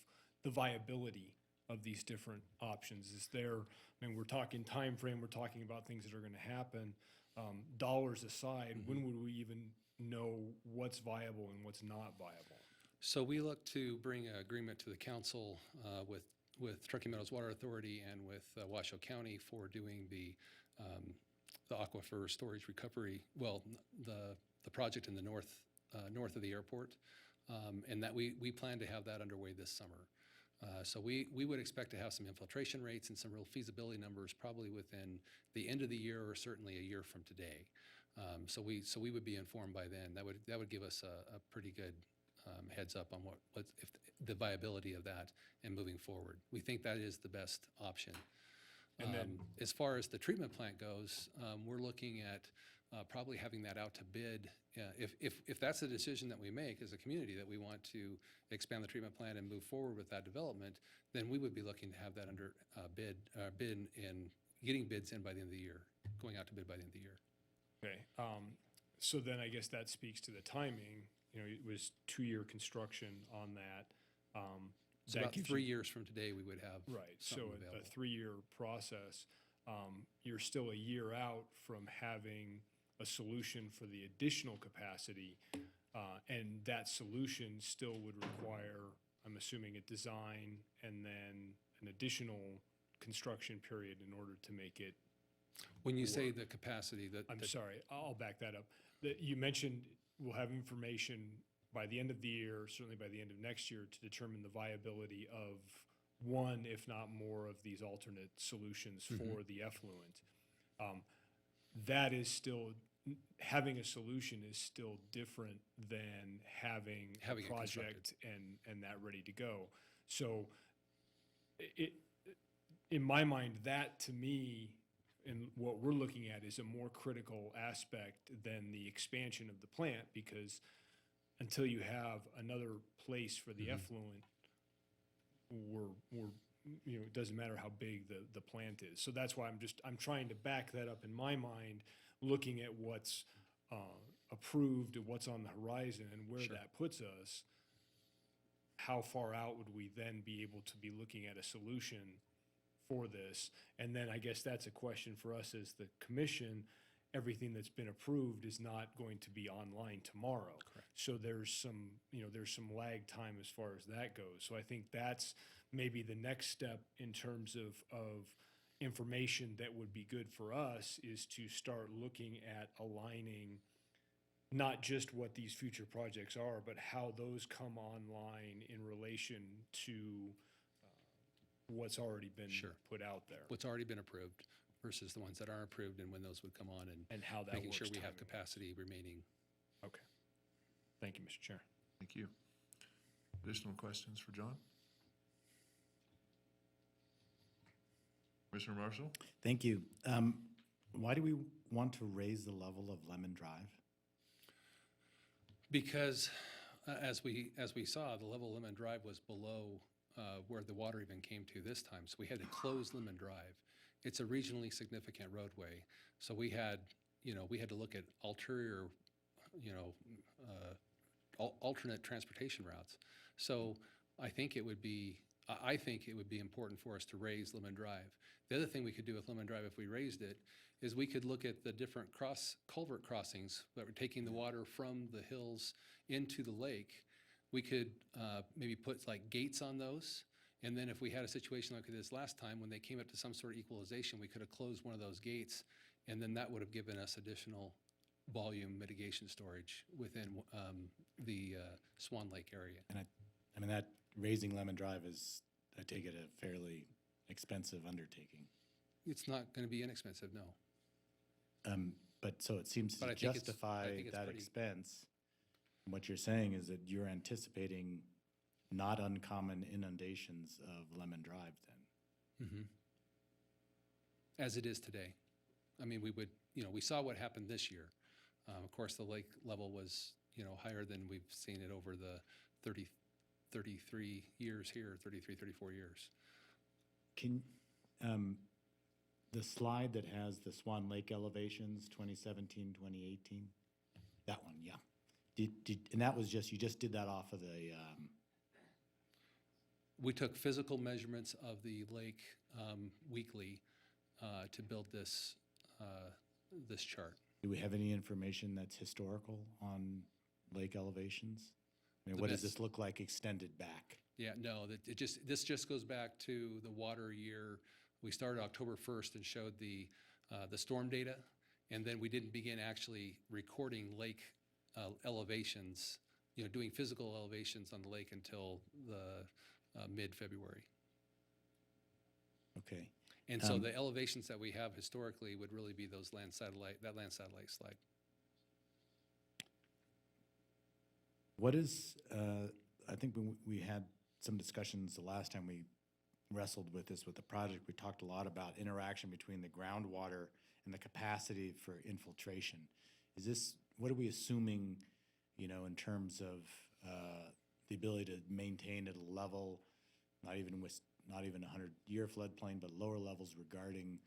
the viability of these different options? Is there, we're talking time frame, we're talking about things that are going to happen. Dollars aside, when would we even know what's viable and what's not viable? So we look to bring an agreement to the council with Truckee Meadows Water Authority and with Washoe County for doing the aquifer storage recovery, the project in the north of the airport, and that we plan to have that underway this summer. So we would expect to have some infiltration rates and some real feasibility numbers probably within the end of the year or certainly a year from today. So we would be informed by then. That would give us a pretty good heads up on what if the viability of that and moving forward. We think that is the best option. And then, as far as the treatment plant goes, we're looking at probably having that out to bid. If that's the decision that we make as a community, that we want to expand the treatment plant and move forward with that development, then we would be looking to have that under bid and getting bids in by the end of the year, going out to bid by the end of the year. Okay. So then I guess that speaks to the timing. It was 2-year construction on that. So about 3 years from today, we would have right. So available. a 3-year process. You're still a year out from having a solution for the additional capacity, and that solution still would require, I'm assuming, a design and then an additional construction period in order to make it. When you say the capacity, I'm sorry, I'll back that up. You mentioned we'll have information by the end of the year, certainly by the end of next year, to determine the viability of one, if not more, of these alternate solutions for the effluent. That is still, having a solution is still different than having a project and that ready to go. So in my mind, that to me, and what we're looking at is a more critical aspect than the expansion of the plant, because until you have another place for the effluent, it doesn't matter how big the plant is. So that's why I'm trying to back that up in my mind, looking at what's approved and what's on the horizon and where that puts us. How far out would we then be able to be looking at a solution for this? And then I guess that's a question for us as the commission. everything that's been approved is not going to be online tomorrow. Correct. So there's some lag time as far as that goes. So I think that's maybe the next step in terms of information that would be good for us, is to start looking at aligning not just what these future projects are, but how those come online in relation to what's already been Sure. put out there. What's already been approved versus the ones that aren't approved, and when those would come on, And how that making sure works we have timing-wise. capacity remaining. Okay. Thank you, Mr. Chair. Thank you. Additional questions for John? Commissioner Marshall? Thank you. Why do we want to raise the level of Lemon Drive? Because as we saw, the level of Lemon Drive was below where the water even came to this time. So we had to close Lemon Drive. It's a regionally significant roadway. So we had to look at ulterior, alternate transportation routes. So I think it would be important for us to raise Lemon Drive. The other thing we could do with Lemon Drive, if we raised it, is we could look at the different culvert crossings that were taking the water from the hills into the lake. We could maybe put like gates on those. And then if we had a situation like this last time, when they came up to some sort of equalization, we could have closed one of those gates, and then that would have given us additional volume mitigation storage within the Swan Lake area. And I mean, that raising Lemon Drive is, I take it, a fairly expensive undertaking. It's not going to be inexpensive, no. But so it seems But to I think it's- justify I think it's that pretty- expense. And what you're saying is that you're anticipating not uncommon inundations of Lemon Drive then. As it is today. I mean, we saw what happened this year. Of course, the lake level was, higher than we've seen it over the 33 years here, 33, 34 years. Can, the slide that has the Swan Lake elevations, 2017, 2018, that one, yeah. And that was just, you just did that off of the, We took physical measurements of the lake weekly to build this chart. do we have any information that's historical on lake elevations? I mean, The what does best- this look like extended back? Yeah, no, this just goes back to the water year. We started October 1st and showed the storm data, and then we didn't begin actually recording lake elevations, doing physical elevations on the lake until the mid-February. Okay. And so the elevations that we have historically would really be that land satellite slide. What is, I think when we had some discussions the last time we wrestled with this with the project, we talked a lot about interaction between the groundwater and the capacity for infiltration. Is this, what are we assuming, in terms of the ability to maintain at a level, not even a 100-year floodplain, but lower levels regarding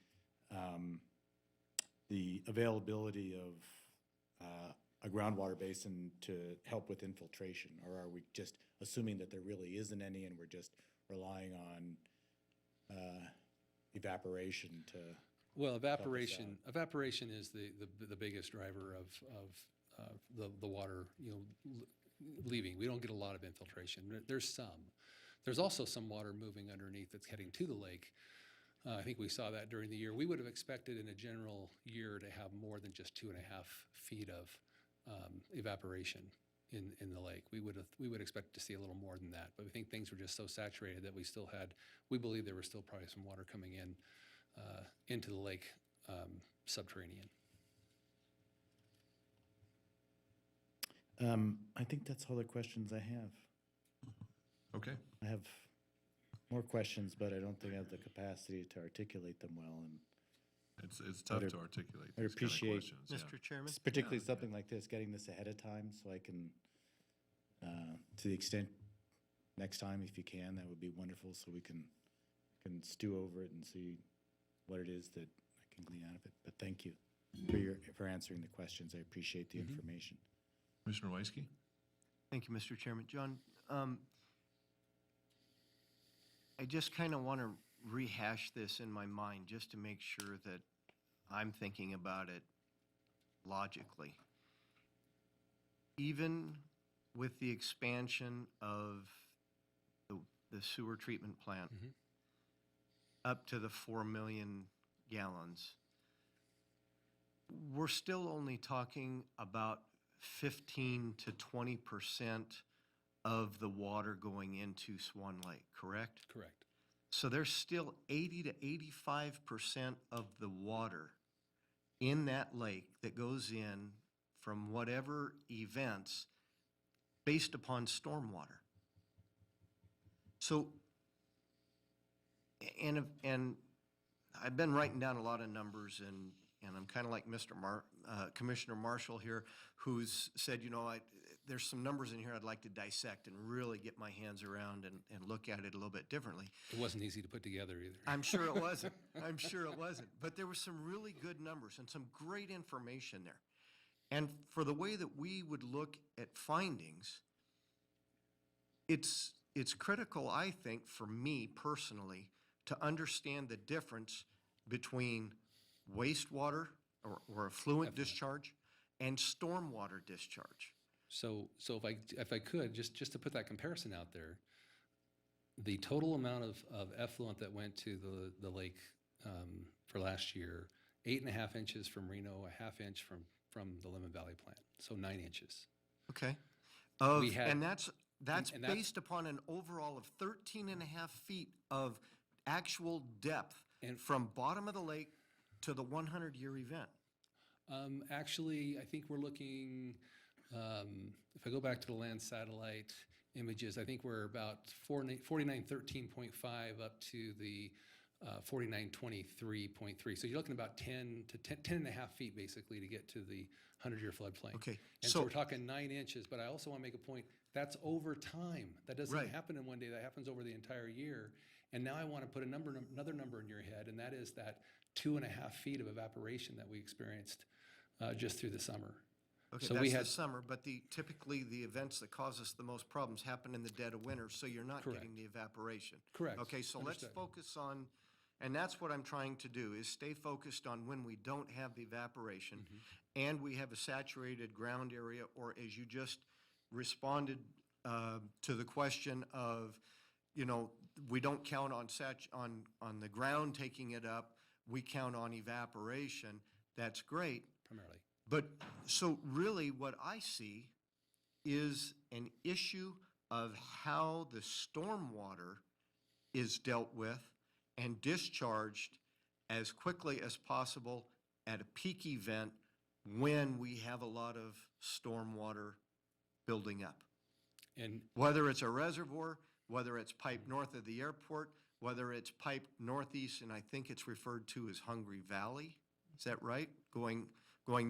the availability of a groundwater basin to help with infiltration? Or are we just assuming that there really isn't any and we're just relying on evaporation to? Well, evaporation is the biggest driver of the water, leaving. We don't get a lot of infiltration. There's some. There's also some water moving underneath that's heading to the lake. I think we saw that during the year. We would have expected in a general year to have more than just 2.5 feet of evaporation in the lake. We would expect to see a little more than that, but we think things were just so saturated that we believe there was still probably some water coming in into the lake subterranean. I think that's all the questions I have. Okay. I have more questions, but I don't think I have the capacity to articulate them well. And It's tough I'd- to articulate I'd these kind of appreciate- questions. yeah. Mr. Chairman? particularly something like this, getting this ahead of time so I can, to the extent, next time if you can, that would be wonderful, so we can stew over it and see what it is that I can glean out of it. But thank you for answering the questions. I appreciate the information. Commissioner Weisky? Thank you, Mr. Chairman. John, I just kind of want to rehash this in my mind just to make sure that I'm thinking about it logically. Even with the expansion of the sewer treatment plant up to the 4 million gallons, we're still only talking about 15 to 20% of the water going into Swan Lake, correct? Correct. So there's still 80 to 85% of the water in that lake that goes in from whatever events based upon stormwater. So, and I've been writing down a lot of numbers, and I'm kind of like Commissioner Marshall here, who's said, there's some numbers in here I'd like to dissect and really get my hands around and look at it a little bit differently. It wasn't easy to put together either. I'm sure it wasn't. I'm sure it wasn't. But there were some really good numbers and some great information there. And for the way that we would look at findings, it's critical, I think, for me personally, to understand the difference between wastewater or effluent discharge and stormwater discharge. So if I could, just to put that comparison out there, the total amount of effluent that went to the lake for last year, 8.5 inches from Reno, a half inch from the Lemon Valley plant, so 9 inches. Okay. And that's based upon an overall of 13 and a half feet of actual depth from bottom of the lake to the 100-year event. Actually, I think we're looking, if I go back to the land satellite images, I think we're about 4913.5 up to the 4923.3. So you're looking about 10 and a half feet basically to get to the 100-year floodplain. Okay. And so we're talking 9 inches, but I also want to make a point, that's over time. That doesn't happen in one day, that happens over the entire year. And now I want to put another number in your head, and that is that 2.5 feet of evaporation that we experienced just through the summer. Okay, so that's the summer, but typically the events that cause us the most problems happen in the dead of winter, so you're not getting the evaporation. Correct. Okay, so let's focus on, and that's what I'm trying to do, is stay focused on when we don't have the evaporation and we have a saturated ground area, or as you just responded to the question of, we don't count on the ground taking it up, we count on evaporation. That's great. Primarily. But so really what I see is an issue of how the stormwater is dealt with and discharged as quickly as possible at a peak event when we have a lot of stormwater building up. And whether it's a reservoir, whether it's piped north of the airport, whether it's piped northeast, and I think it's referred to as Hungry Valley, is that right? Going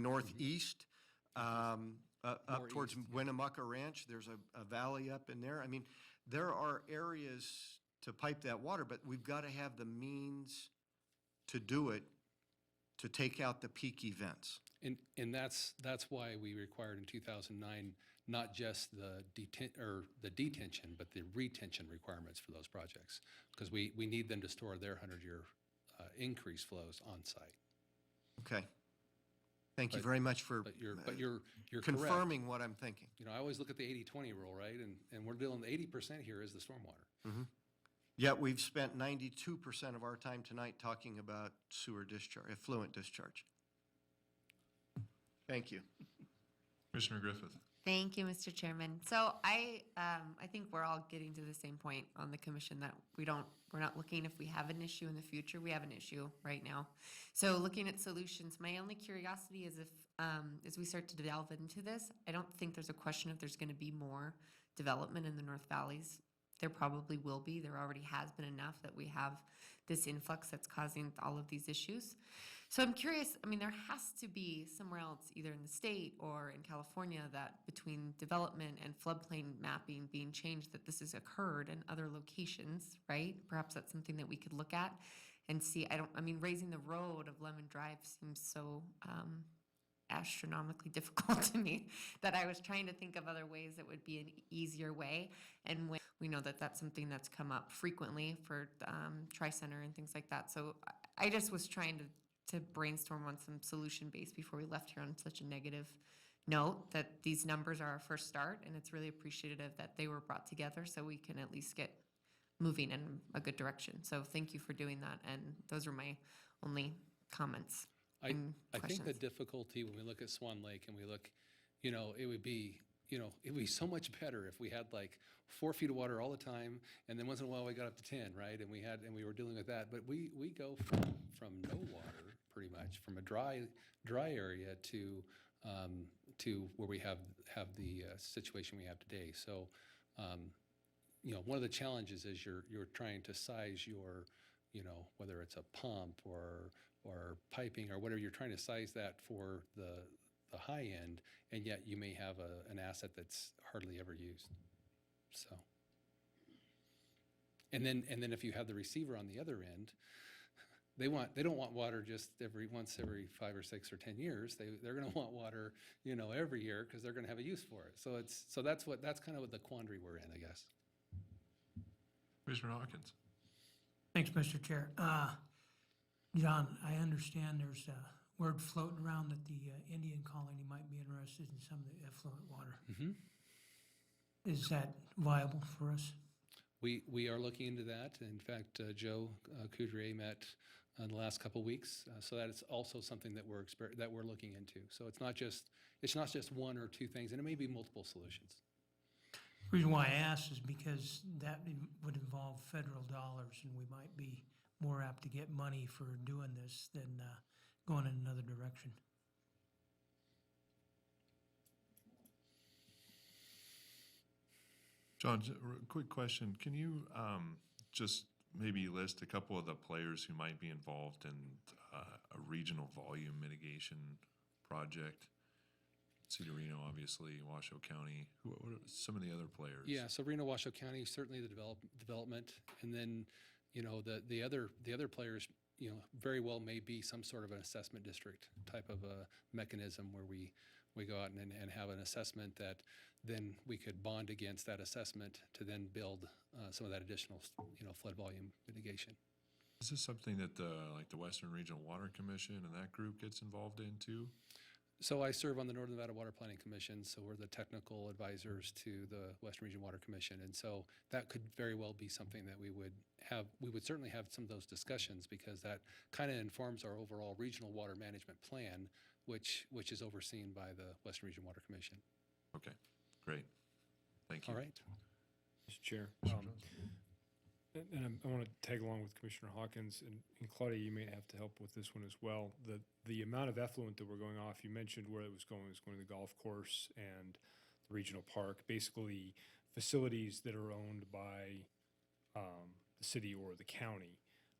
northeast, up towards Winnemucca Ranch, there's a valley up in there. I mean, there are areas to pipe that water, but we've got to have the means to do it, to take out the peak events. And that's why we required in 2009 not just the detention, but the retention requirements for those projects, because we need them to store their 100-year increase flows on site. Okay. Thank you very much for you're confirming correct. what I'm thinking. I always look at the 80-20 rule, right? And we're dealing, 80% here is the stormwater. Yet we've spent 92% of our time tonight talking about sewer discharge, effluent discharge. Thank you. Commissioner Griffith. Thank you, Mr. Chairman. So I think we're all getting to the same point on the commission that we're not looking if we have an issue in the future. We have an issue right now. So looking at solutions, my only curiosity is if, as we start to delve into this, I don't think there's a question if there's going to be more development in the North Valleys. There probably will be. There already has been enough that we have this influx that's causing all of these issues. So I'm curious, there has to be somewhere else, either in the state or in California, that between development and floodplain mapping being changed, that this has occurred in other locations, right? Perhaps that's something that we could look at and see. Raising the road of Lemon Drive seems so astronomically difficult to me that I was trying to think of other ways that would be an easier way. And when we know that that's something that's come up frequently for Tri-Center and things like that. So I just was trying to to brainstorm on some solution base before we left here on such a negative note, that these numbers are our first start, and it's really appreciative that they were brought together so we can at least get moving in a good direction. So thank you for doing that, and those are my only comments and I think the questions. difficulty when we look at Swan Lake and we look, it would be, it would be so much better if we had like 4 feet of water all the time, and then once in a while we got up to 10, right? And we were dealing with that. But we go from no water, pretty much, from a dry area to where we have the situation we have today. So, one of the challenges is you're trying to size your, whether it's a pump or piping or whatever, you're trying to size that for the high end, and yet you may have an asset that's hardly ever used. So, and then if you have the receiver on the other end, they don't want water just every 5 or 6 or 10 years. They're going to want water, every year, because they're going to have a use for it. So that's kind of what the quandary we're in, I guess. Commissioner Hawkins. Thanks, Mr. Chair. John, I understand there's a word floating around that the Indian colony might be interested in some of the effluent water. Mm-hmm. Is that viable for us? We are looking into that. In fact, Joe Coudrier met in the last couple of weeks, so that is also something that we're looking into. So it's not just one or two things, and it may be multiple solutions. The reason why I ask is because that would involve federal dollars, and we might be more apt to get money for doing this than going in another direction. John, quick question. Can you just maybe list a couple of the players who might be involved in a regional volume mitigation project? City of Reno, obviously, Washoe County. What are some of the other players? Yeah, so Reno, Washoe County, certainly the development, and then the other players, very well may be some sort of an assessment district type of a mechanism where we go out and have an assessment that then we could bond against that assessment to then build some of that additional flood volume mitigation. Is this something that the Western Regional Water Commission and that group gets involved in too? So I serve on the Northern Nevada Water Planning Commission, so we're the technical advisors to the Western Region Water Commission, and so that could very well be something that we would certainly have some of those discussions, because that kind of informs our overall regional water management plan, which is overseen by the Western Region Water Commission. Okay, great. Thank you. All right. Mr. Chair. Mr. Johnson. And I want to tag along with Commissioner Hawkins, and Claudia, you may have to help with this one as well. The amount of effluent that we're going off, you mentioned where it was going to the golf course and the regional park, basically facilities that are owned by the city or the county.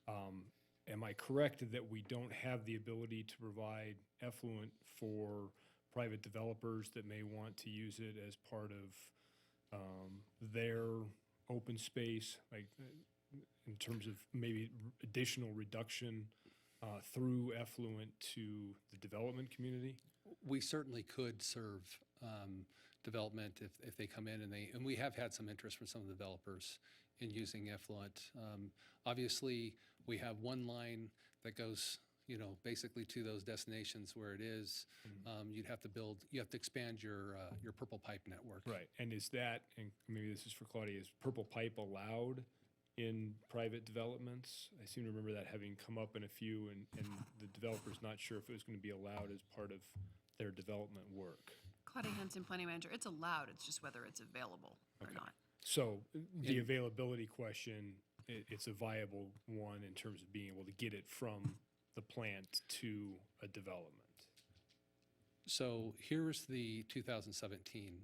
Am I correct that we don't have the ability to provide effluent for private developers that may want to use it as part of their open space, like in terms of maybe additional reduction through effluent to the development community? We certainly could serve development if they come in, and we have had some interest from some of the developers in using effluent. Obviously, we have one line that goes, basically to those destinations where it is. You have to expand your purple pipe network. Right, and is that, and maybe this is for Claudia, is purple pipe allowed in private developments? I seem to remember that having come up in a few, and the developer's not sure if it was going to be allowed as part of their development work. Claudia Henson, Planning Manager, it's allowed, it's just whether it's available or Okay. not. So the availability question, it's a viable one in terms of being able to get it from the plant to a development. So here's the 2017.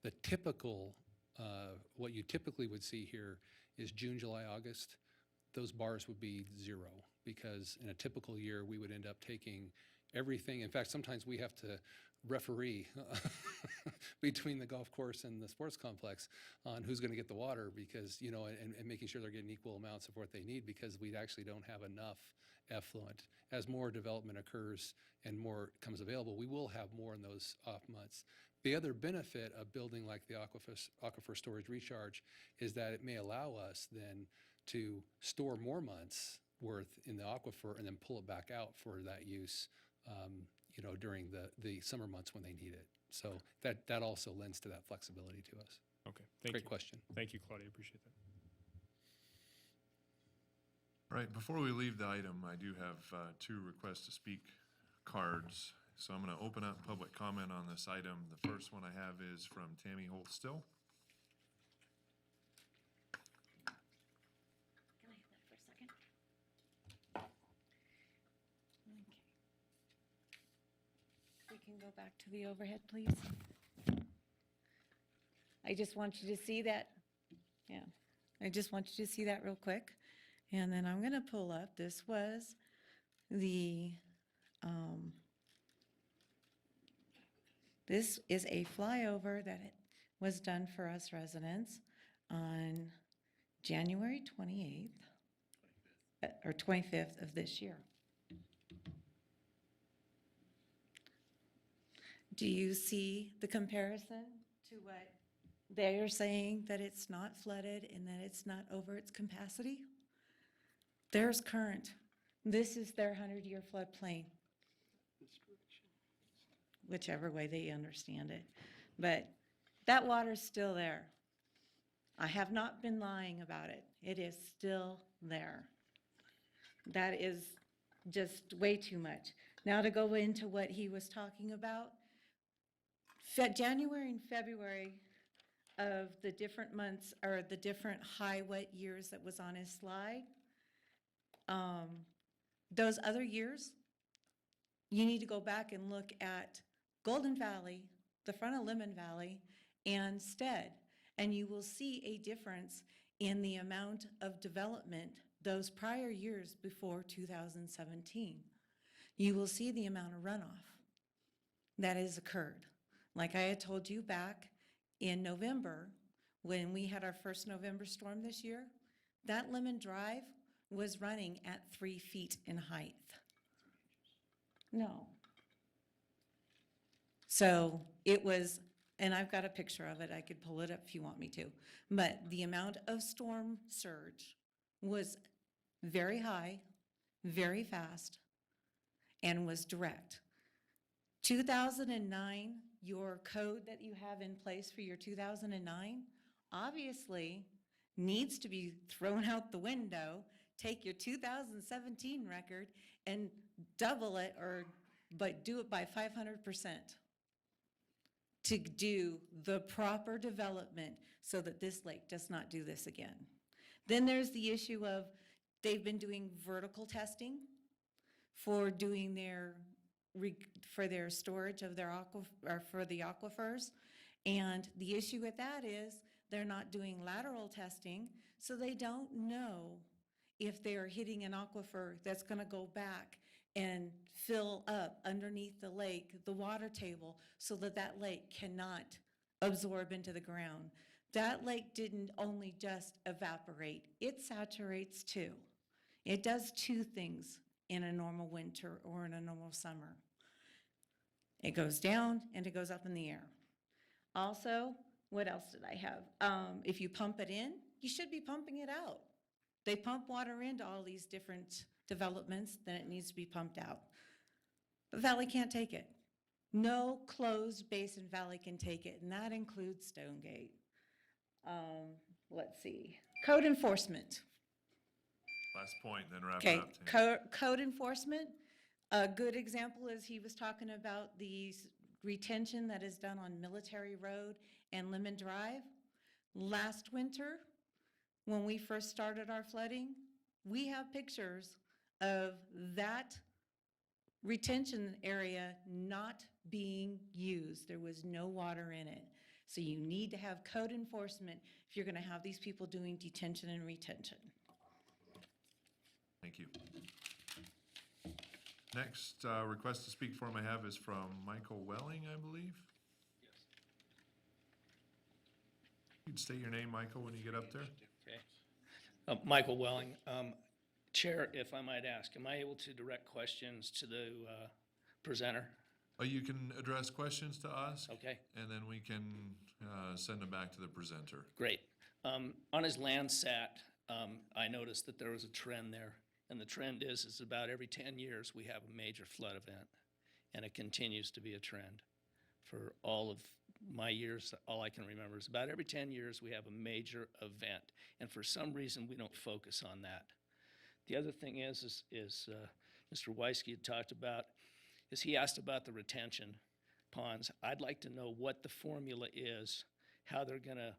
The typical, what you typically would see here is June, July, August. Those bars would be 0, because in a typical year, we would end up taking everything. In fact, sometimes we have to referee between the golf course and the sports complex on who's going to get the water, because, and making sure they're getting equal amounts of what they need, because we actually don't have enough effluent. As more development occurs and more comes available, we will have more in those off months. The other benefit of building like the aquifer storage recharge is that it may allow us then to store more months worth in the aquifer and then pull it back out for that use, during the summer months when they need it. So that also lends to that flexibility to us. Okay, thank you. Great question. Thank you, Claudia, appreciate that. All right, before we leave the item, I do have 2 requests to speak cards. So I'm going to open up public comment on this item. The first one I have is from Tammy Holt Still. Can I have that for a second? Okay. We can go back to the overhead, please. I just want you to see that. Yeah, I just want you to see that real quick. And then I'm going to pull up, this was the, this is a flyover that was done for us residents on January 28th, or 25th of this year. Do you see the comparison to what they're saying, that it's not flooded and that it's not over its capacity? There's current. This is their 100-year floodplain. Whichever way they understand it. But that water's still there. I have not been lying about it. It is still there. That is just way too much. Now to go into what he was talking about, January and February of the different months, or the different high wet years that was on his slide, those other years, you need to go back and look at Golden Valley, the front of Lemon Valley, and Stead, and you will see a difference in the amount of development those prior years before 2017. You will see the amount of runoff that has occurred. Like I had told you back in November, when we had our first November storm this year, that Lemon Drive was running at 3 feet in height. No. So it was, and I've got a picture of it, I could pull it up if you want me to, but the amount of storm surge was very high, very fast, and was direct. 2009, your code that you have in place for your 2009 obviously needs to be thrown out the window. Take your 2017 record and double it, but do it by 500% to do the proper development so that this lake does not do this again. Then there's the issue of they've been doing vertical testing for doing for their storage of their for the aquifers. And the issue with that is they're not doing lateral testing, so they don't know if they're hitting an aquifer that's going to go back and fill up underneath the lake, the water table, so that that lake cannot absorb into the ground. That lake didn't only just evaporate, it saturates too. It does 2 things in a normal winter or in a normal summer. It goes down and it goes up in the air. Also, what else did I have? If you pump it in, you should be pumping it out. They pump water into all these different developments, then it needs to be pumped out. But Valley can't take it. No closed basin valley can take it, and that includes Stonegate. Let's see, code enforcement. Last point, then wrap it Okay, up. Tammy. code enforcement, a good example is he was talking about the retention that is done on Military Road and Lemon Drive. Last winter, when we first started our flooding, we have pictures of that retention area not being used. There was no water in it. So you need to have code enforcement if you're going to have these people doing detention and retention. Thank you. Next request to speak form I have is from Michael Welling, I believe. Yes. You'd state your name, Michael, when you get up there. Okay. Michael Welling. Chair, if I might ask, am I able to direct questions to the presenter? You can address questions to us. Okay. And then we can send them back to the presenter. Great. On his Landsat, I noticed that there was a trend there And the trend is about every 10 years, we have a major flood event. And it continues to be a trend. For all of my years, all I can remember is about every 10 years, we have a major event. And for some reason, we don't focus on that. The other thing is Mr. Weisky had talked about, is he asked about the retention ponds. I'd like to know what the formula is, how they're going to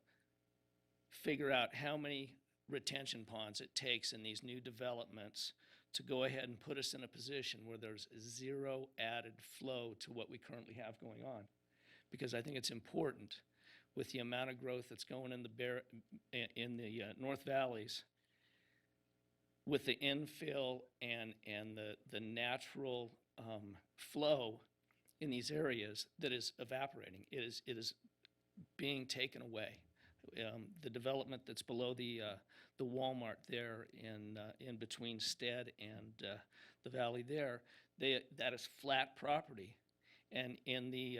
figure out how many retention ponds it takes in these new developments to go ahead and put us in a position where there's zero added flow to what we currently have going on. Because I think it's important with the amount of growth that's going in the North Valleys, with the infill and the natural flow in these areas that is evaporating. It is being taken away. The development that's below the Walmart there in between Stead and the valley there, that is flat property, and in the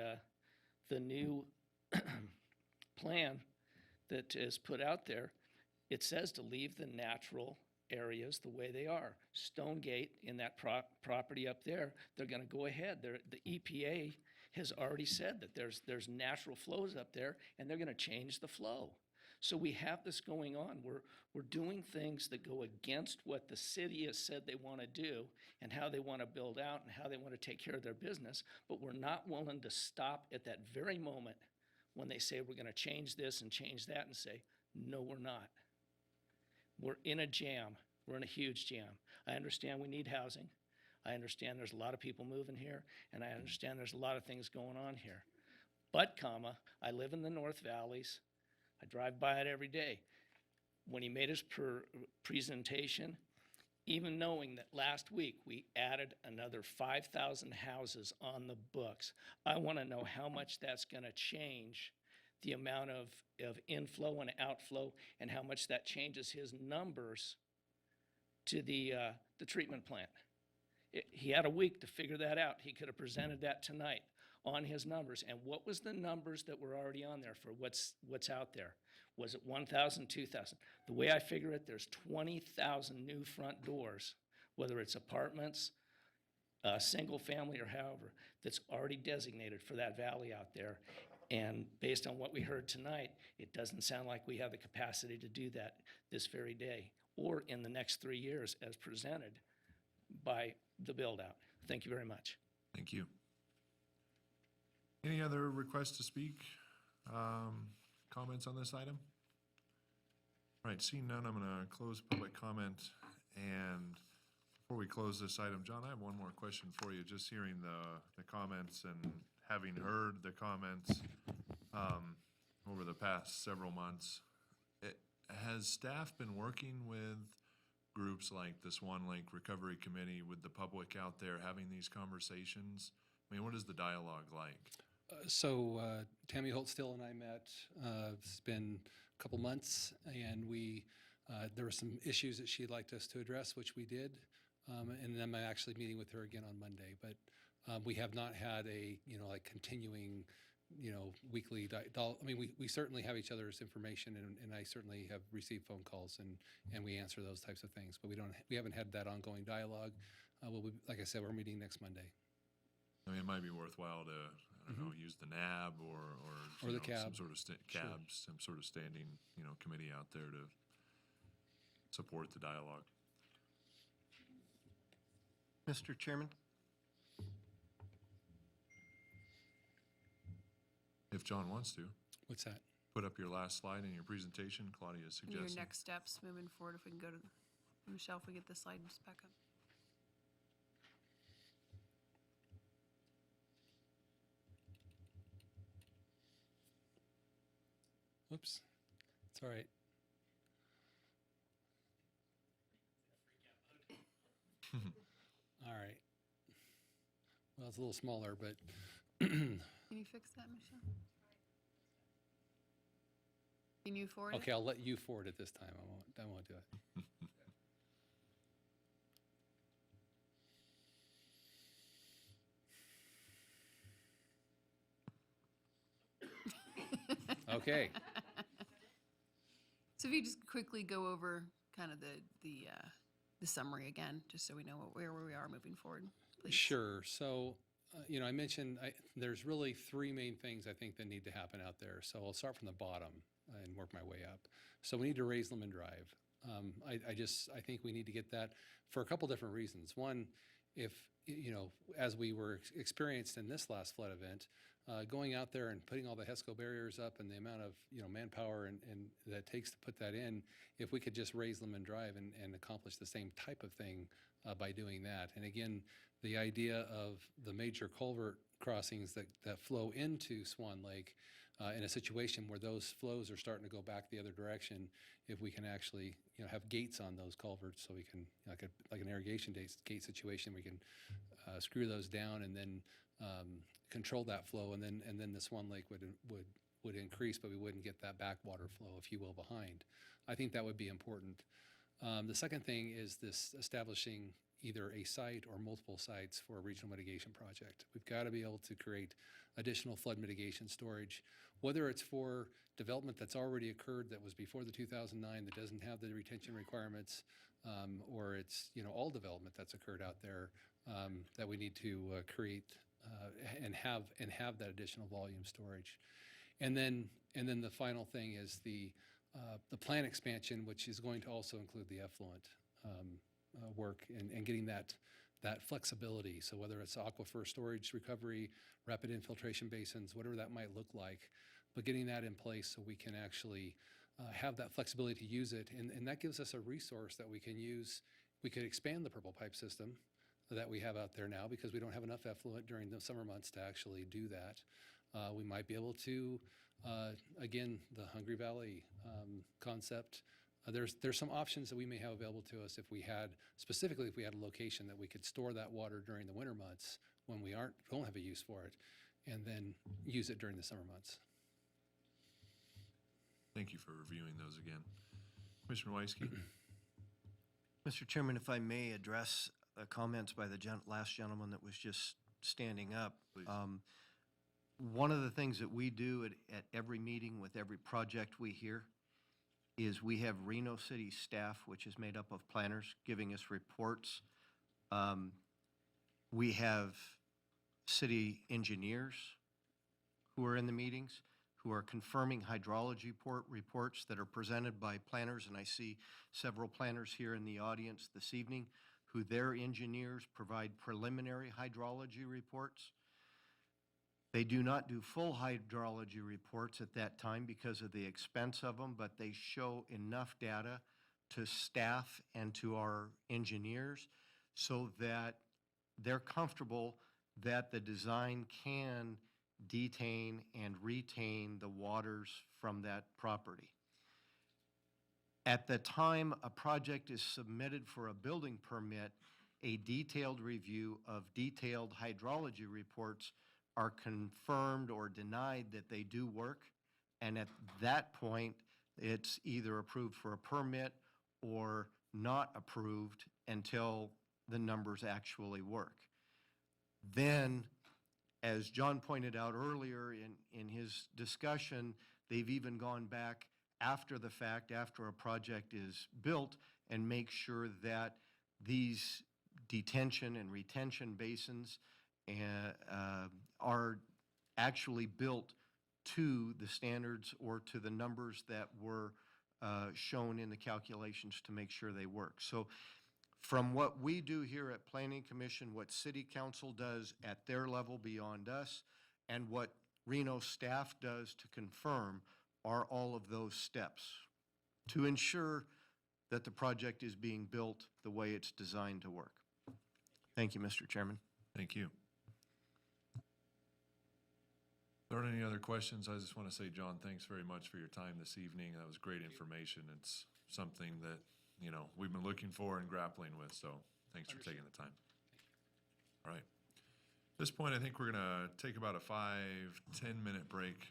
new plan that is put out there, it says to leave the natural areas the way they are. Stonegate in that property up there, they're going to go ahead. The EPA has already said that there's natural flows up there, and they're going to change the flow. So we have this going on. We're doing things that go against what the city has said they want to do and how they want to build out and how they want to take care of their business, but we're not willing to stop at that very moment when they say we're going to change this and change that and say, no, we're not. We're in a jam. We're in a huge jam. I understand we need housing. I understand there's a lot of people moving here, and I understand there's a lot of things going on here. But, I live in the North Valleys. I drive by it every day. When he made his presentation, even knowing that last week we added another 5,000 houses on the books, I want to know how much that's going to change the amount of inflow and outflow, and how much that changes his numbers to the treatment plant. He had a week to figure that out. He could have presented that tonight on his numbers. And what was the numbers that were already on there for what's out there? Was it 1,000, 2,000? The way I figure it, there's 20,000 new front doors, whether it's apartments, single family, or however, that's already designated for that valley out there. And based on what we heard tonight, it doesn't sound like we have the capacity to do that this very day or in the next 3 years as presented by the build-out. Thank you very much. Thank you. Any other requests to speak? Comments on this item? All right, seeing none, I'm going to close public comment. And before we close this item, John, I have one more question for you. Just hearing the comments and having heard the comments over the past several months, has staff been working with groups like the Swan Lake Recovery Committee, with the public out there having these conversations? I mean, what is the dialogue like? So Tammy Holt Still and I met, it's been a couple months, and there were some issues that she'd liked us to address, which we did. And I'm actually meeting with her again on Monday. But we have not had a, continuing, weekly I mean, we certainly have each other's information, and I certainly have received phone calls, and we answer those types of things. But we haven't had that ongoing dialogue. Like I said, we're meeting next Monday. I mean, it might be worthwhile to, I don't know, use the NAB or the CAB. some sort of some sort of standing, committee out there to support the dialogue. Mr. Chairman? If John wants to. What's that? Put up your last slide in your presentation, Claudia's suggesting. Your next steps moving forward, if we can go to, Michelle, if we get the slides back up. Oops, it's all right. All right. Well, it's a little smaller, but Can you fix that, Michelle? Can you forward it? okay, I'll let you forward it this time. I won't do it. Okay. So if you just quickly go over kind of the the summary again, just so we know where we are moving forward, please? Sure. So, I mentioned there's really three main things I think that need to happen out there. So I'll start from the bottom and work my way up. So we need to raise Lemon Drive. I think we need to get that for a couple different reasons. One, if, as we were experienced in this last flood event, going out there and putting all the HESCO barriers up and the amount of, manpower and that takes to put that in, if we could just raise Lemon Drive and accomplish the same type of thing by doing that. And again, the idea of the major culvert crossings that flow into Swan Lake in a situation where those flows are starting to go back the other direction, if we can actually, have gates on those culverts, so we can, like an irrigation gate situation, we can screw those down and then control that flow, and then the Swan Lake would increase, but we wouldn't get that backwater flow, if you will, behind. I think that would be important. The second thing is this establishing either a site or multiple sites for a regional mitigation project. We've got to be able to create additional flood mitigation storage, whether it's for development that's already occurred that was before the 2009 that doesn't have the retention requirements, or it's all development that's occurred out there that we need to create and have that additional volume storage. And then the final thing is the plant expansion, which is going to also include the effluent work and getting that flexibility. So whether it's aquifer storage recovery, rapid infiltration basins, whatever that might look like, but getting that in place so we can actually have that flexibility to use it. And that gives us a resource that we can use. We could expand the purple pipe system that we have out there now because we don't have enough effluent during the summer months to actually do that. We might be able to, again, the Hungry Valley concept. There's some options that we may have available to us if we had a location that we could store that water during the winter months when we don't have a use for it, and then use it during the summer months. Thank you for reviewing those again. Commissioner Weisky? Mr. Chairman, if I may address comments by the last gentleman that was just standing up. Please. One of the things that we do at every meeting with every project we hear is we have Reno City staff, which is made up of planners, giving us reports. We have city engineers who are in the meetings, who are confirming hydrology reports that are presented by planners, and I see several planners here in the audience this evening who their engineers provide preliminary hydrology reports. They do not do full hydrology reports at that time because of the expense of them, but they show enough data to staff and to our engineers so that they're comfortable that the design can detain and retain the waters from that property. At the time a project is submitted for a building permit, a detailed review of detailed hydrology reports are confirmed or denied that they do work, and at that point, it's either approved for a permit or not approved until the numbers actually work. Then, as John pointed out earlier in his discussion, they've even gone back after the fact, after a project is built, and make sure that these detention and retention basins are actually built to the standards or to the numbers that were shown in the calculations to make sure they work. So from what we do here at Planning Commission, what City Council does at their level beyond us, and what Reno staff does to confirm are all of those steps to ensure that the project is being built the way it's designed to work. Thank you, Mr. Chairman. Thank you. If there aren't any other questions, I just want to say, John, thanks very much for your time this evening. That was great information. It's something that, we've been looking for and grappling with, so thanks for taking the time. All right. At this point, I think we're going to take about a 5-10 minute break.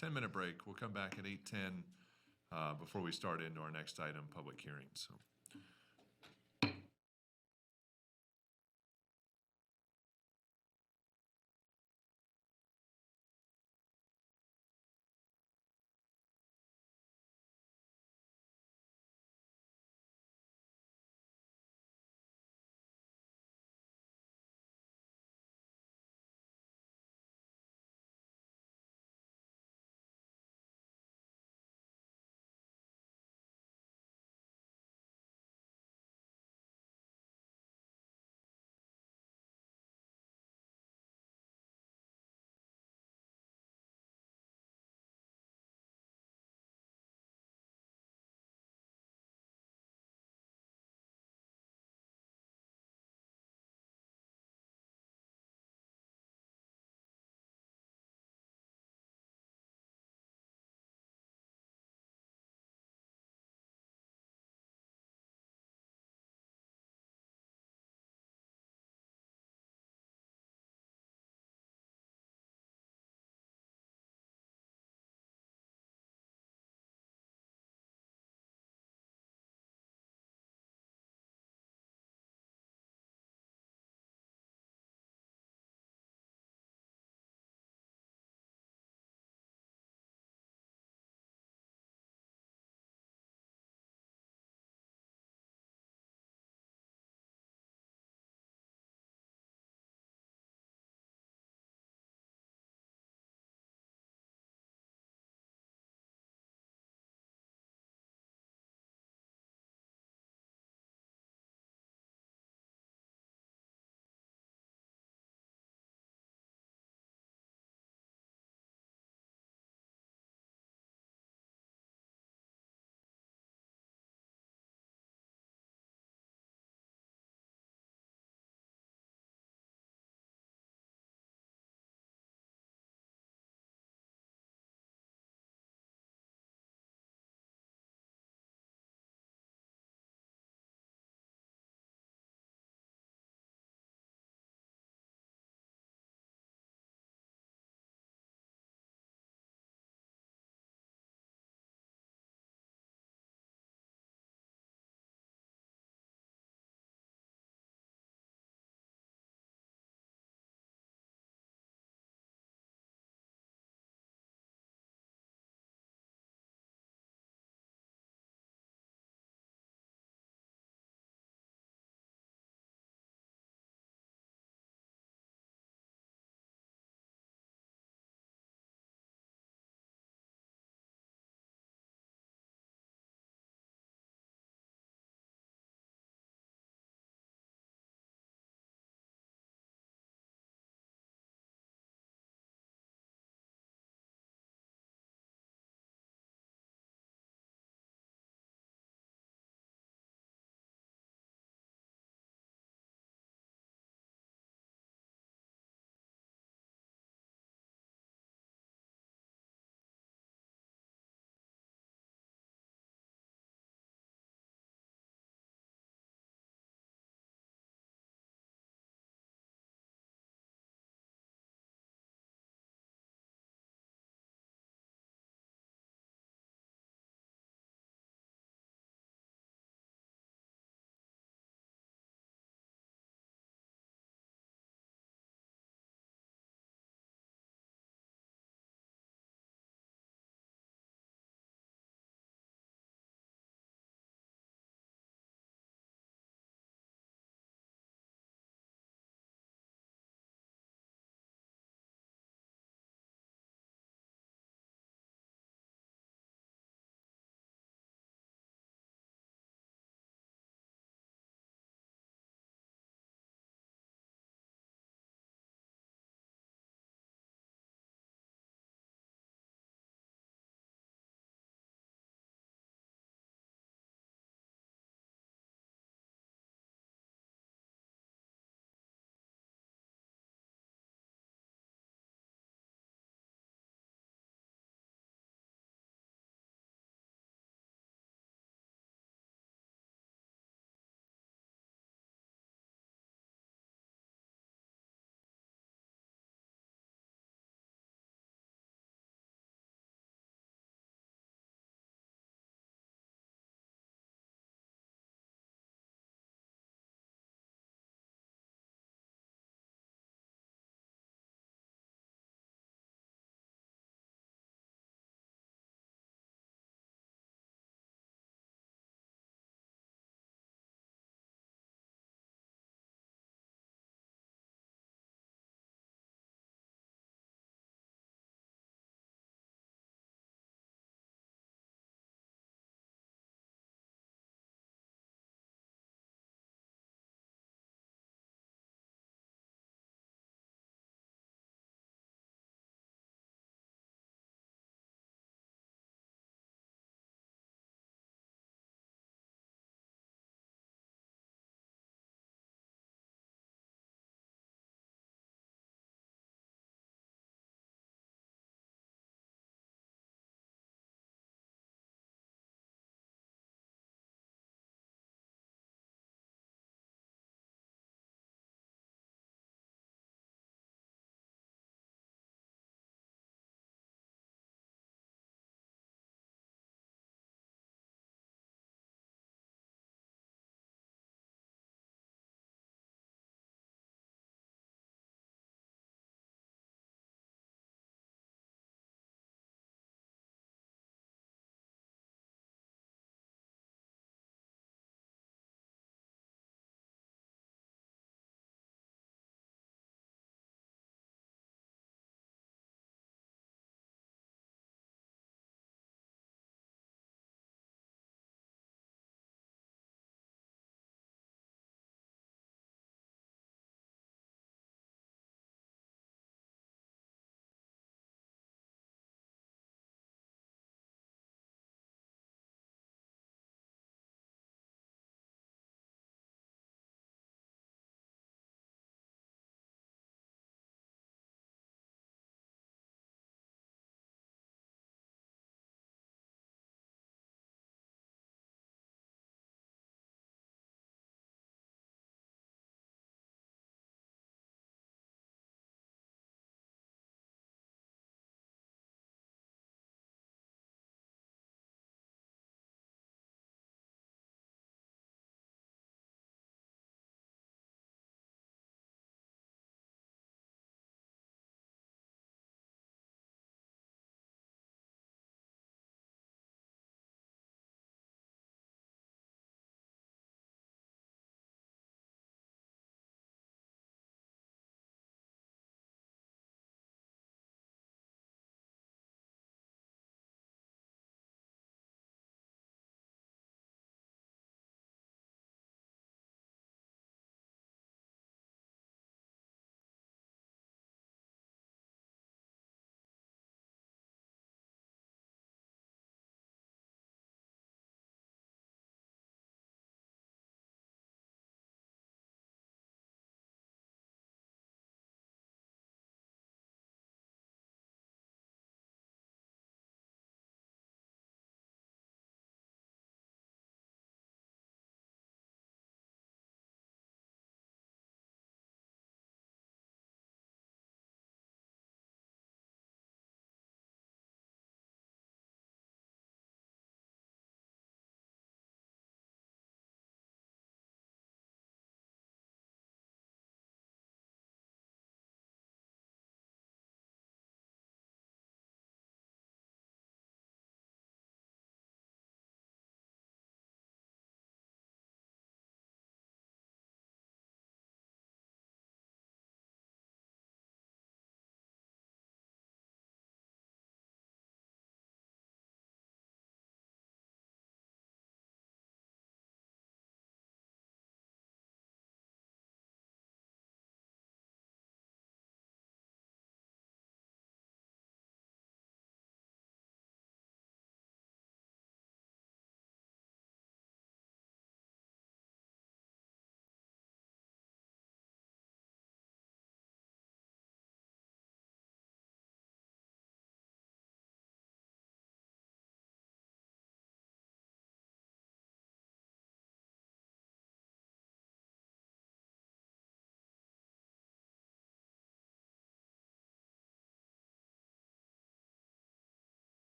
10-minute break. We'll come back at 8:10 before we start into our next item, public hearing. So.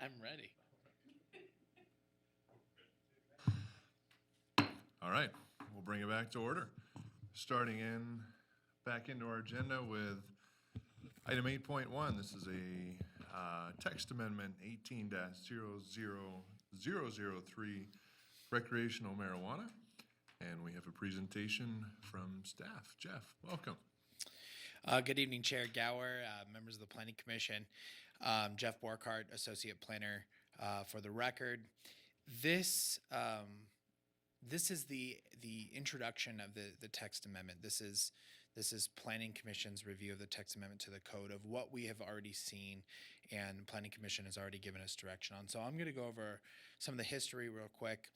I'm ready. All right, we'll bring it back to order. Starting back into our agenda with item 8.1. This is a text amendment 18-00003 recreational marijuana. And we have a presentation from staff. Jeff, welcome. Good evening, Chair Gower, members of the Planning Commission. Jeff Borkhardt, Associate Planner for the record. This is the introduction of the text amendment. This is Planning Commission's review of the text amendment to the code of what we have already seen, and Planning Commission has already given us direction on. So I'm going to go over some of the history real quick.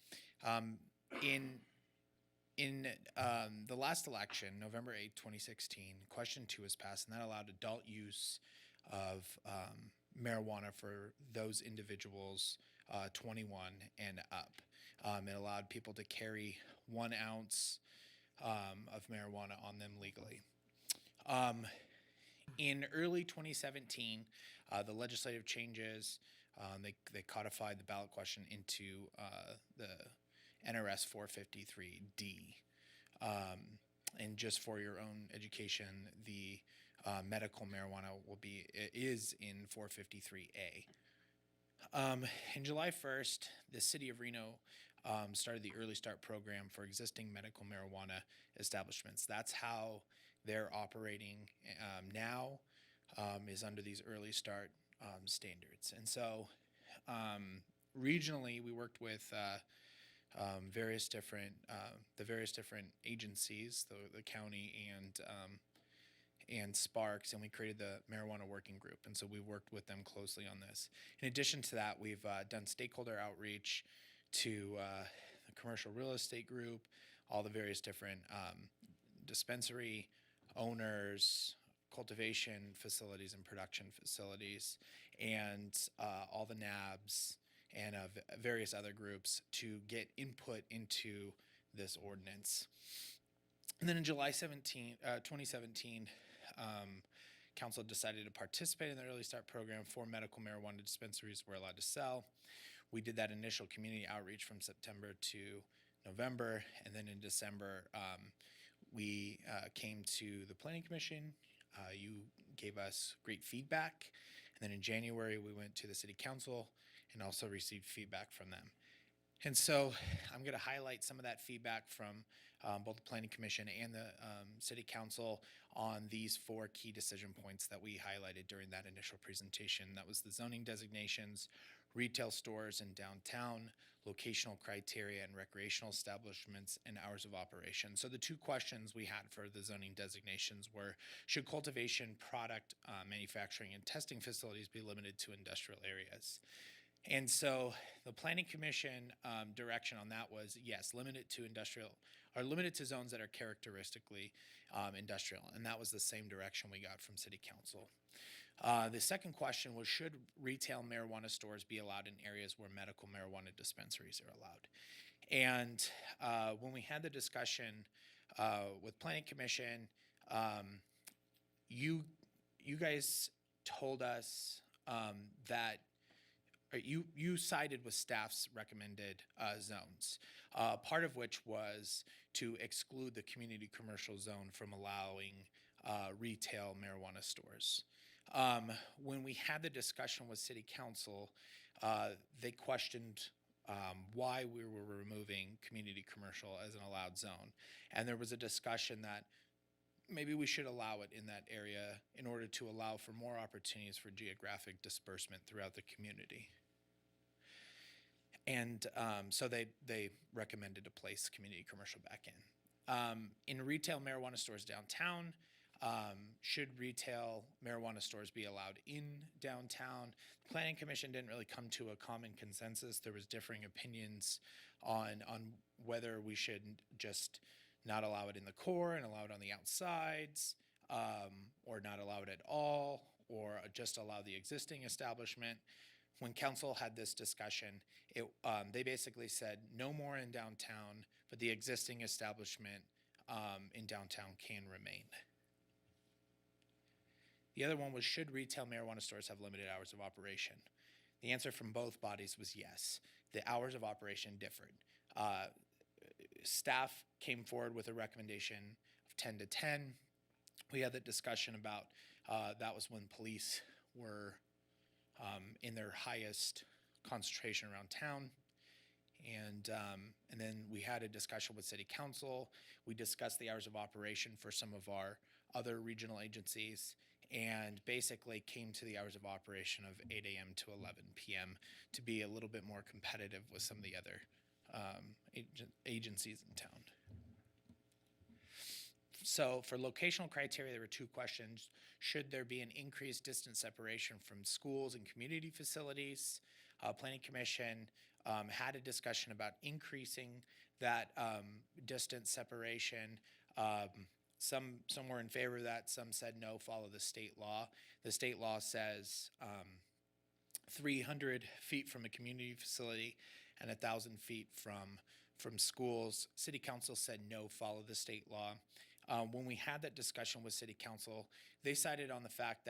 In the last election, November 8, 2016, Question 2 was passed, and that allowed adult use of marijuana for those individuals 21 and up. It allowed people to carry 1 ounce of marijuana on them legally. In early 2017, the legislative changes, they codified the ballot question into the NRS 453D. And just for your own education, the medical marijuana is in 453A. In July 1st, the city of Reno started the Early Start program for existing medical marijuana establishments. That's how they're operating now, is under these Early Start standards. And so regionally, we worked with various different agencies, the county and Sparks, and we created the marijuana working group. And so we worked with them closely on this. In addition to that, we've done stakeholder outreach to the commercial real estate group, all the various different dispensary owners, cultivation facilities and production facilities, and all the NABs and various other groups to get input into this ordinance. And then in July 2017, Council decided to participate in the Early Start program. 4 medical marijuana dispensaries were allowed to sell. We did that initial community outreach from September to November, and then in December, we came to the Planning Commission. You gave us great feedback, and then in January, we went to the City Council and also received feedback from them. And so I'm going to highlight some of that feedback from both the Planning Commission and the City Council on these 4 key decision points that we highlighted during that initial presentation. That was the zoning designations, retail stores in downtown, locational criteria and recreational establishments, and hours of operation. So the 2 questions we had for the zoning designations were, should cultivation, product, manufacturing, and testing facilities be limited to industrial areas? And so the Planning Commission direction on that was, yes, limited to zones that are characteristically industrial. And that was the same direction we got from City Council. The second question was, should retail marijuana stores be allowed in areas where medical marijuana dispensaries are allowed? And when we had the discussion with Planning Commission, you guys told us that you sided with staff's recommended zones, part of which was to exclude the community commercial zone from allowing retail marijuana stores. When we had the discussion with City Council, they questioned why we were removing community commercial as an allowed zone. And there was a discussion that maybe we should allow it in that area in order to allow for more opportunities for geographic disbursement throughout the community. And so they recommended to place community commercial back in. In retail marijuana stores downtown, should retail marijuana stores be allowed in downtown? The Planning Commission didn't really come to a common consensus. There was differing opinions on whether we should just not allow it in the core and allow it on the outsides, or not allow it at all, or just allow the existing establishment. When council had this discussion, they basically said no more in downtown, but the existing establishment in downtown can remain. The other one was, should retail marijuana stores have limited hours of operation? The answer from both bodies was yes. The hours of operation differed. Staff came forward with a recommendation of 10 to 10. We had the discussion about that was when police were in their highest concentration around town. And then we had a discussion with City Council. We discussed the hours of operation for some of our other regional agencies, and basically came to the hours of operation of 8 a.m. to 11 p.m. to be a little bit more competitive with some of the other agencies in town. So for locational criteria, there were two questions. Should there be an increased distance separation from schools and community facilities? Planning Commission had a discussion about increasing that distance separation. Some were in favor of that, some said no, follow the state law. The state law says 300 feet from a community facility and 1,000 feet from schools. City Council said no, follow the state law. When we had that discussion with City Council, they cited on the fact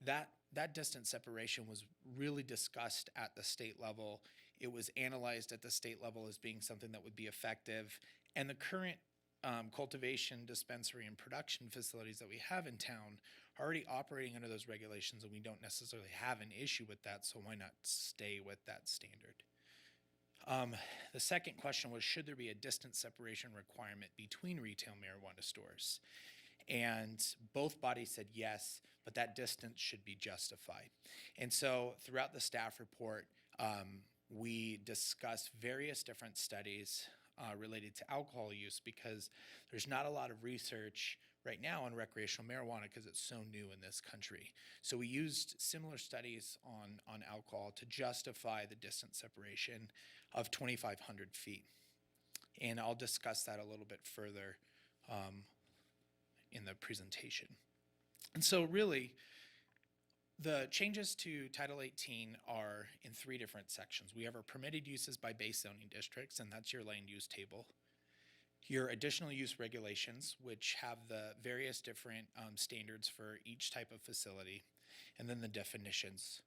that distance separation was really discussed at the state level. It was analyzed at the state level as being something that would be effective. And the current cultivation, dispensary, and production facilities that we have in town are already operating under those regulations, and we don't necessarily have an issue with that, so why not stay with that standard? The second question was, should there be a distance separation requirement between retail marijuana stores? And both bodies said yes, but that distance should be justified. And so throughout the staff report, we discussed various different studies related to alcohol use, because there's not a lot of research right now on recreational marijuana because it's so new in this country. So we used similar studies on alcohol to justify the distance separation of 2,500 feet. And I'll discuss that a little bit further in the presentation. And so really, the changes to Title 18 are in three different sections. We have our permitted uses by base zoning districts, and that's your land use table. Your additional use regulations, which have the various different standards for each type of facility, and then the definitions.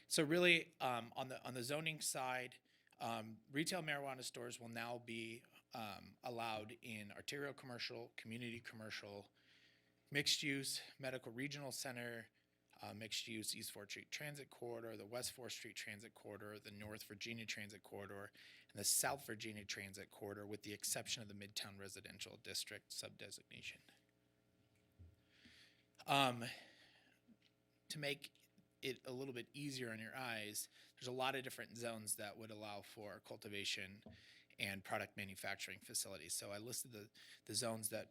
So really, on the zoning side, retail marijuana stores will now be allowed in arterial commercial, community commercial, mixed use, medical regional center, mixed use East 4th Street Transit Corridor, the West 4th Street Transit Corridor, the North Virginia Transit Corridor, and the South Virginia Transit Corridor, with the exception of the Midtown Residential District subdesignation. To make it a little bit easier on your eyes, there's a lot of different zones that would allow for cultivation and product manufacturing facilities. So I listed the zones that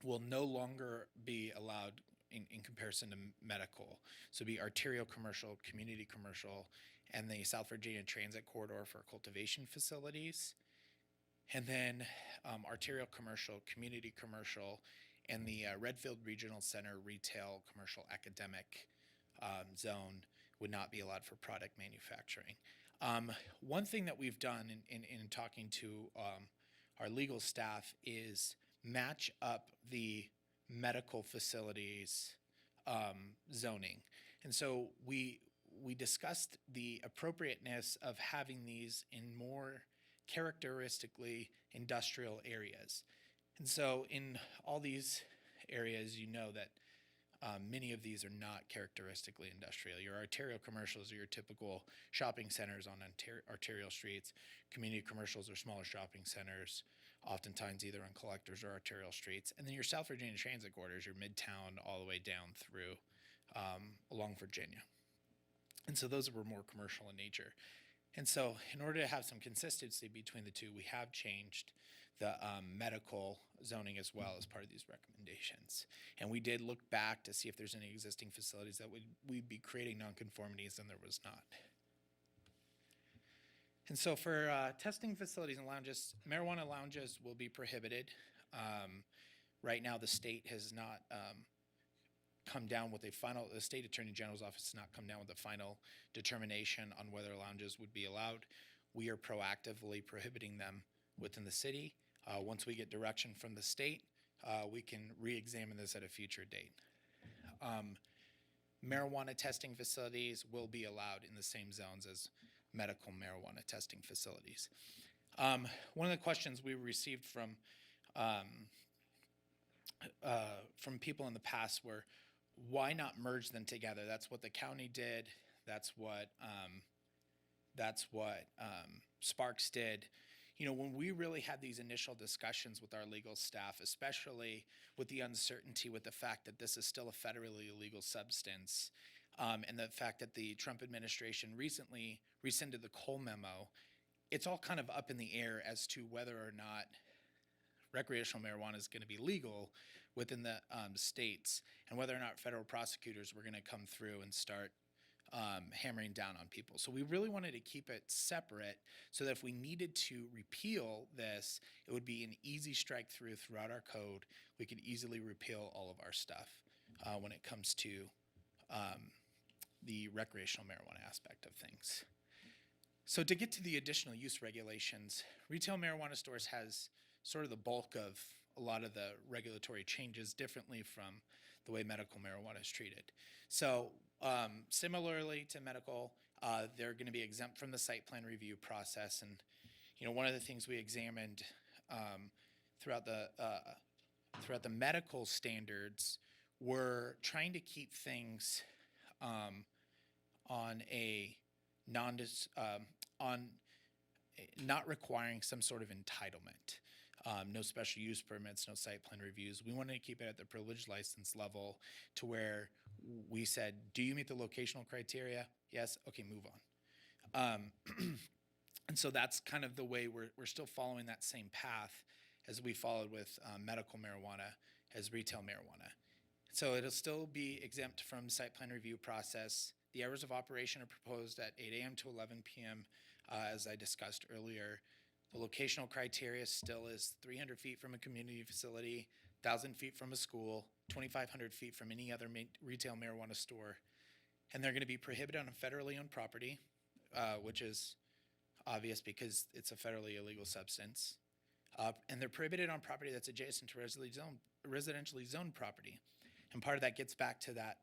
will no longer be allowed in comparison to medical. So be arterial commercial, community commercial, and the South Virginia Transit Corridor for cultivation facilities. And then arterial commercial, community commercial, and the Redfield Regional Center retail commercial academic zone would not be allowed for product manufacturing. One thing that we've done in talking to our legal staff is match up the medical facilities zoning. And so we discussed the appropriateness of having these in more characteristically industrial areas. And so in all these areas, you know that many of these are not characteristically industrial. Your arterial commercials are your typical shopping centers on arterial streets. Community commercials are smaller shopping centers, oftentimes either on collectors or arterial streets. And then your South Virginia Transit Corridor is your midtown all the way down through along Virginia. And so those were more commercial in nature. And so in order to have some consistency between the two, we have changed the medical zoning as well as part of these recommendations. And we did look back to see if there's any existing facilities that we'd be creating nonconformities, and there was not. And so for testing facilities and lounges, marijuana lounges will be prohibited. Right now, the state has not come down with the state attorney general's office has not come down with a final determination on whether lounges would be allowed. We are proactively prohibiting them within the city. Once we get direction from the state, we can re-examine this at a future date. marijuana testing facilities will be allowed in the same zones as medical marijuana testing facilities. One of the questions we received from people in the past were, why not merge them together? That's what the county did. That's what Sparks did. You know, when we really had these initial discussions with our legal staff, especially with the uncertainty with the fact that this is still a federally illegal substance, and the fact that the Trump administration recently rescinded the Cole memo, it's all kind of up in the air as to whether or not recreational marijuana is going to be legal within the states, and whether or not federal prosecutors were going to come through and start hammering down on people. So we really wanted to keep it separate so that if we needed to repeal this, it would be an easy strike through throughout our code. We could easily repeal all of our stuff when it comes to the recreational marijuana aspect of things. So to get to the additional use regulations, retail marijuana stores has sort of the bulk of a lot of the regulatory changes differently from the way medical marijuana is treated. So similarly to medical, they're going to be exempt from the site plan review process. And, you know, one of the things we examined throughout the medical standards were trying to keep things on a not requiring some sort of entitlement. No special use permits, no site plan reviews. We wanted to keep it at the privileged license level to where we said, do you meet the locational criteria? Yes? Okay, move on. And so that's kind of the way we're still following that same path as we followed with medical marijuana as retail marijuana. So it'll still be exempt from site plan review process. The hours of operation are proposed at 8 a.m. to 11 p.m. As I discussed earlier. The locational criteria still is 300 feet from a community facility, 1,000 feet from a school, 2,500 feet from any other retail marijuana store. And they're going to be prohibited on federally owned property, which is obvious because it's a federally illegal substance. And they're prohibited on property that's adjacent to residentially zoned property. And part of that gets back to that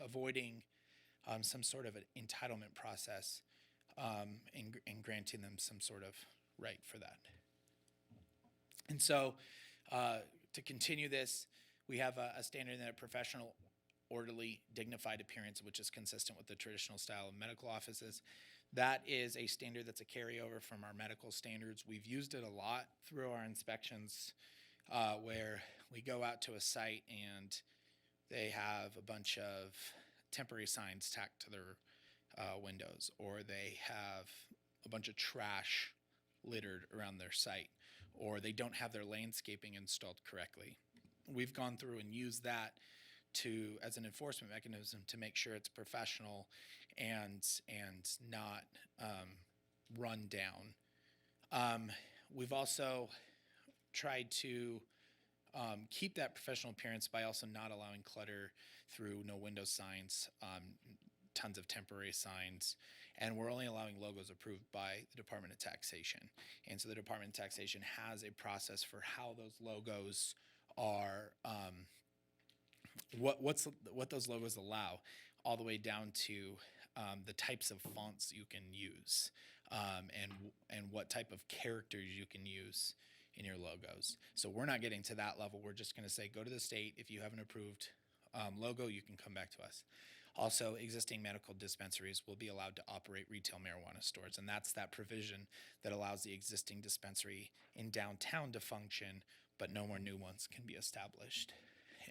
avoiding some sort of an entitlement process and granting them some sort of right for that. And so to continue this, we have a standard in a professional, orderly, dignified appearance, which is consistent with the traditional style of medical offices. That is a standard that's a carryover from our medical standards. We've used it a lot through our inspections where we go out to a site and they have a bunch of temporary signs tacked to their windows, or they have a bunch of trash littered around their site, or they don't have their landscaping installed correctly. We've gone through and used that as an enforcement mechanism to make sure it's professional and not run down. We've also tried to keep that professional appearance by also not allowing clutter through no window signs, tons of temporary signs, and we're only allowing logos approved by the Department of Taxation. And so the Department of Taxation has a process for how those logos are, what those logos allow, all the way down to the types of fonts you can use, and what type of characters you can use in your logos. So we're not getting to that level. We're just going to say, go to the state. If you have an approved logo, you can come back to us. Also, existing medical dispensaries will be allowed to operate retail marijuana stores, and that's that provision that allows the existing dispensary in downtown to function, but no more new ones can be established.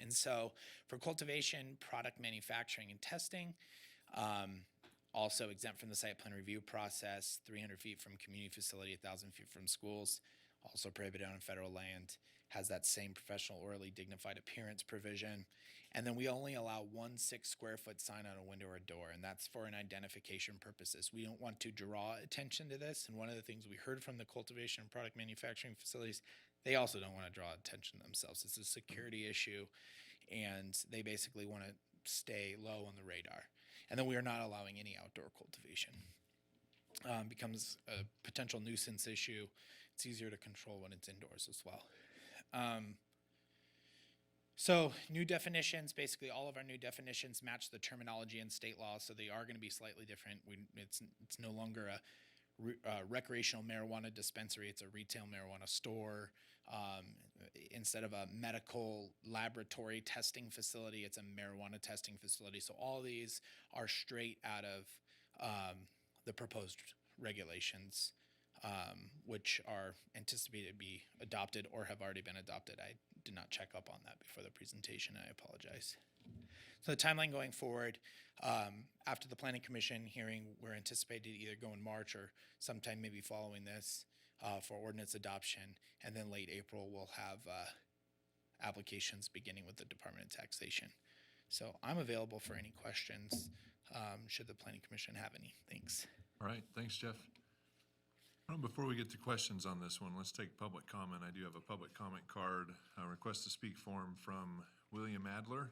And so for cultivation, product manufacturing, and testing, also exempt from the site plan review process, 300 feet from community facility, 1,000 feet from schools, also prohibited on federal land, has that same professional, orally dignified appearance provision. And then we only allow 1 6 square foot sign on a window or door, and that's for an identification purposes. We don't want to draw attention to this, and one of the things we heard from the cultivation and product manufacturing facilities, they also don't want to draw attention to themselves. It's a security issue, and they basically want to stay low on the radar. And then we are not allowing any outdoor cultivation. Becomes a potential nuisance issue. It's easier to control when it's indoors as well. So new definitions, basically all of our new definitions match the terminology in state law, so they are going to be slightly different. It's no longer a recreational marijuana dispensary, it's a retail marijuana store. Instead of a medical laboratory testing facility, it's a marijuana testing facility. So all these are straight out of the proposed regulations, which are anticipated to be adopted or have already been adopted. I did not check up on that before the presentation. I apologize. So the timeline going forward, after the Planning Commission hearing, we're anticipated to either go in March or sometime maybe following this for ordinance adoption. And then late April, we'll have applications beginning with the Department of Taxation. So I'm available for any questions should the Planning Commission have any. Thanks. All right, thanks, Jeff. Before we get to questions on this one, let's take public comment. I do have a public comment card, a request to speak form from William Adler.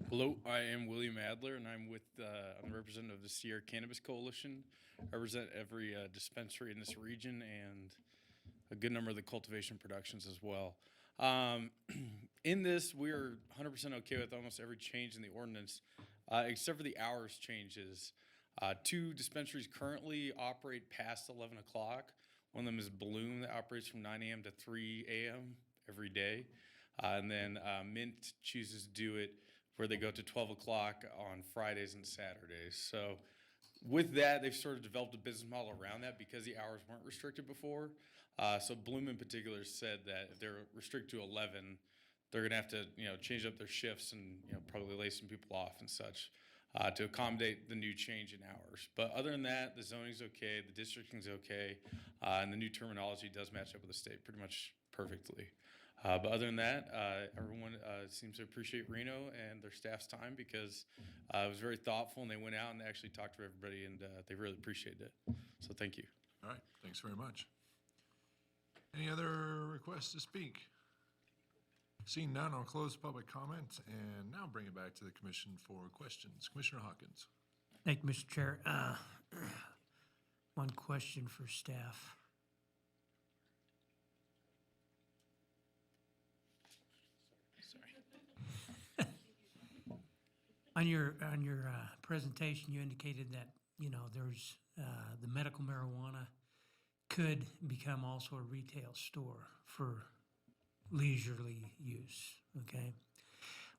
Hello, I am William Adler, and I'm I'm the representative of the Sierra Cannabis Coalition. I represent every dispensary in this region and a good number of the cultivation productions as well. In this, we're 100% okay with almost every change in the ordinance, except for the hours changes. 2 dispensaries currently operate past 11 o'clock. One of them is Bloom that operates from 9 a.m. to 3 a.m. every day. And then Mint chooses to do it where they go to 12 o'clock on Fridays and Saturdays. So with that, they've sort of developed a business model around that because the hours weren't restricted before. So Bloom in particular said that if they're restricted to 11, they're gonna have to, change up their shifts and, probably lay some people off and such to accommodate the new change in hours. But other than that, the zoning's okay, the districting's okay, and the new terminology does match up with the state pretty much perfectly. But other than that, everyone seems to appreciate Reno and their staff's time because it was very thoughtful and they went out and they actually talked to everybody and they really appreciated it. So thank you. All right, thanks very much. Any other requests to speak? Seeing none, I'll close public comment and now bring it back to the commission for questions. Commissioner Hawkins. Thank you, Mr. Chair. One question for staff. On your presentation, you indicated that, there's, the medical marijuana could become also a retail store for leisurely use, okay?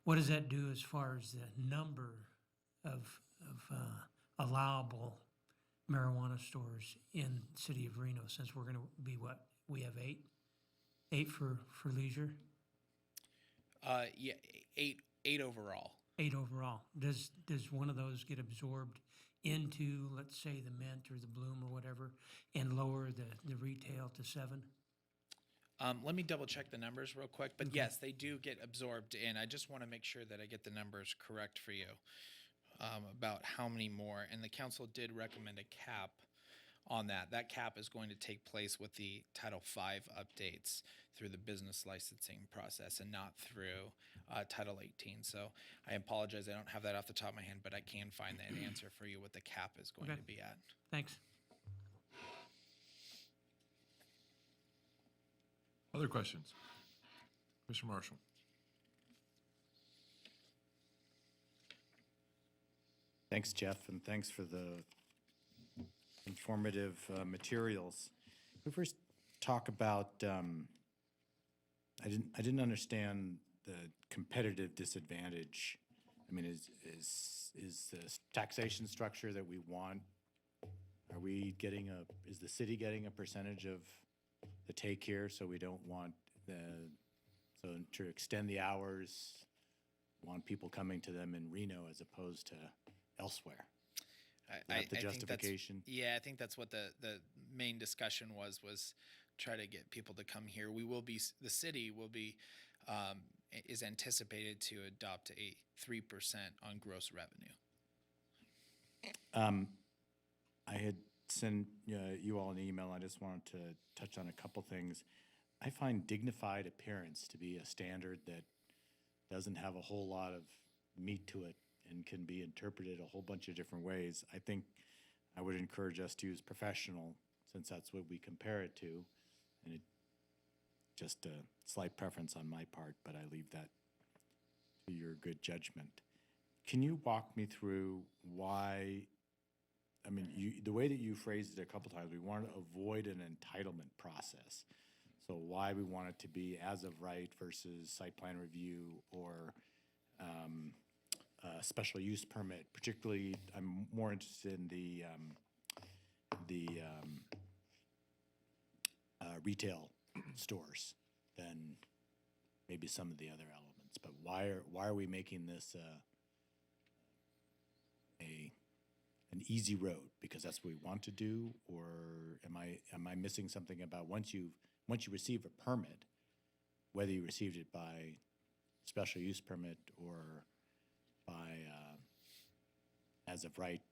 What does that do as far as the number of allowable marijuana stores in the city of Reno, since we're gonna be we have 8? 8 for leisure? Yeah, eight overall. 8 overall. Does one of those get absorbed into, let's say, the Mint or the Bloom or whatever, and lower the retail to 7? Let me double check the numbers real quick, but yes, they do get absorbed in. I just want to make sure that I get the numbers correct for you about how many more. And the council did recommend a cap on that. That cap is going to take place with the Title V updates through the business licensing process and not through Title 18. So I apologize, I don't have that off the top of my head, but I can find that answer for you what the cap is going to be at. Thanks. Other questions? Commissioner Marshall. Thanks, Jeff, and thanks for the informative materials. We first talk about, I didn't understand the competitive disadvantage. I mean, is the taxation structure that we want, are we getting is the city getting a percentage of the take here? So we don't want so to extend the hours, want people coming to them in Reno as opposed to elsewhere. I The justification. I think that's what the main discussion was try to get people to come here. The city will be, is anticipated to adopt a 3% on gross revenue. I had sent you all an email. I just wanted to touch on a couple things. I find dignified appearance to be a standard that doesn't have a whole lot of meat to it and can be interpreted a whole bunch of different ways. I think I would encourage us to use professional, since that's what we compare it to, And it, just a slight preference on my part, but I leave that to your good judgment. Can you walk me through why, I mean, the way that you phrased it a couple times, we want to avoid an entitlement process. So why we want it to be as of right versus site plan review or special use permit. Particularly, I'm more interested in the retail stores than maybe some of the other elements. But why are we making this an easy road because that's what we want to do, or am I missing something about once you receive a permit, whether you received it by special use permit or by as of right,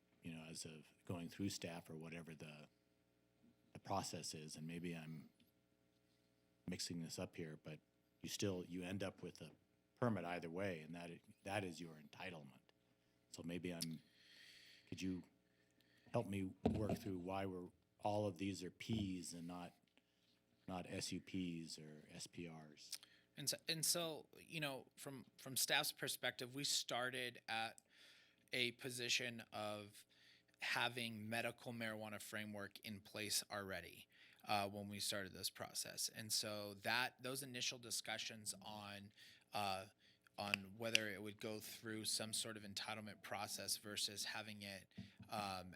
as of going through staff or whatever the process is, and maybe I'm mixing this up here, but you end up with a permit either way, and that is your entitlement. So maybe could you help me work through why all of these are Ps and not SUPs or SPRs? And so from staff's perspective, we started at a position of having medical marijuana framework in place already when we started this process. And so those initial discussions on whether it would go through some sort of entitlement process versus having it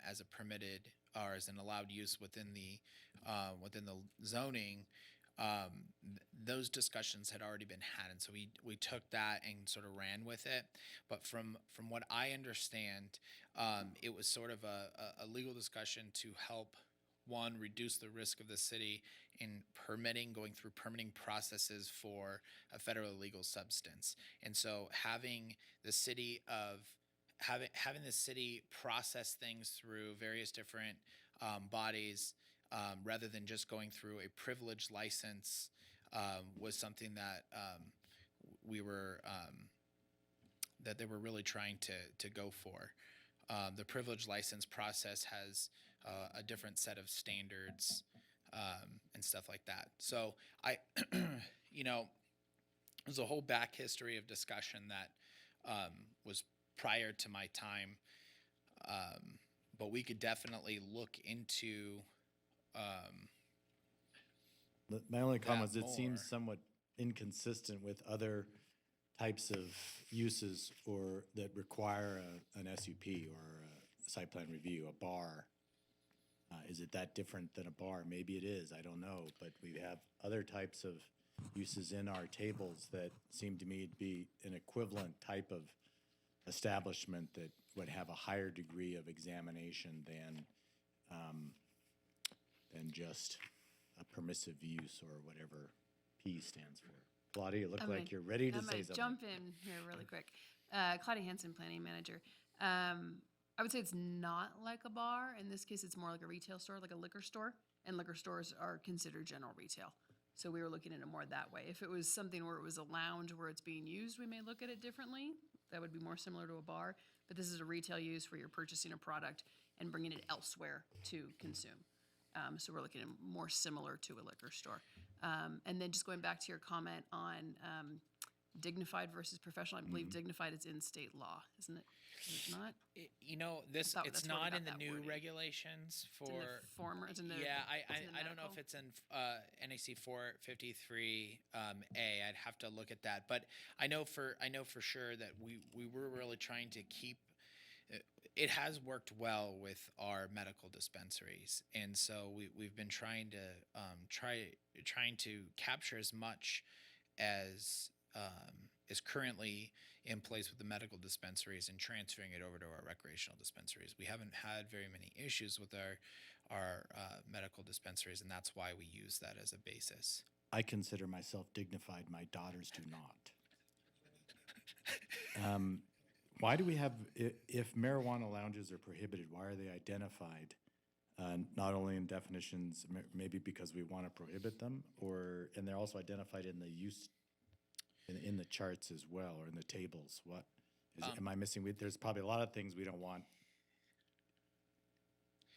as a permitted or as an allowed use within the zoning, those discussions had already been had, and so we took that and sort of ran with it. But from what I understand, it was sort of a legal discussion to help, one, reduce the risk of the city in going through permitting processes for a federal illegal substance. And so having the city process things through various different bodies rather than just going through a privileged license was something that that they were really trying to go for. The privileged license process has a different set of standards and stuff like that. So there's a whole back history of discussion that was prior to my time, but we could definitely look into. My only comment is it more. seems somewhat inconsistent with other types of uses that require an SUP or a site plan review, a bar. Is it that different than a bar? Maybe it is, I don't know, but we have other types of uses in our tables that seem to me to be an equivalent type of establishment that would have a higher degree of examination than just a permissive use or whatever P stands for. Claudia, you look like you're ready to say something. Jump in here really quick. Claudia Hansen, planning manager. I would say it's not like a bar. In this case, it's more like a retail store, like a liquor store, and liquor stores are considered general retail. So we were looking at it more that way. If it was something where it was a lounge where it's being used, we may look at it differently. That would be more similar to a bar. But this is a retail use where you're purchasing a product and bringing it elsewhere to consume. So we're looking at more similar to a liquor store. And then just going back to your comment on dignified versus professional, I believe dignified is in state law, isn't it? Is it not? It's that's where we not got in the that new wording. regulations for. It's in the former, it's in the. Yeah, it's in the I don't know medical. if it's in NAC 453 A. I'd have to look at that, but I know for sure that we were really trying to keep. It has worked well with our medical dispensaries, and so we've been trying to capture as much as is currently in place with the medical dispensaries and transferring it over to our recreational dispensaries. We haven't had very many issues with our medical dispensaries, and that's why we use that as a basis. I consider myself dignified. My daughters do not. Why do we have, if marijuana lounges are prohibited, why are they identified? Not only in definitions, maybe because we want to prohibit them, and they're also identified in the use, in the charts as well, or in the tables. What am I missing? There's probably a lot of things we don't want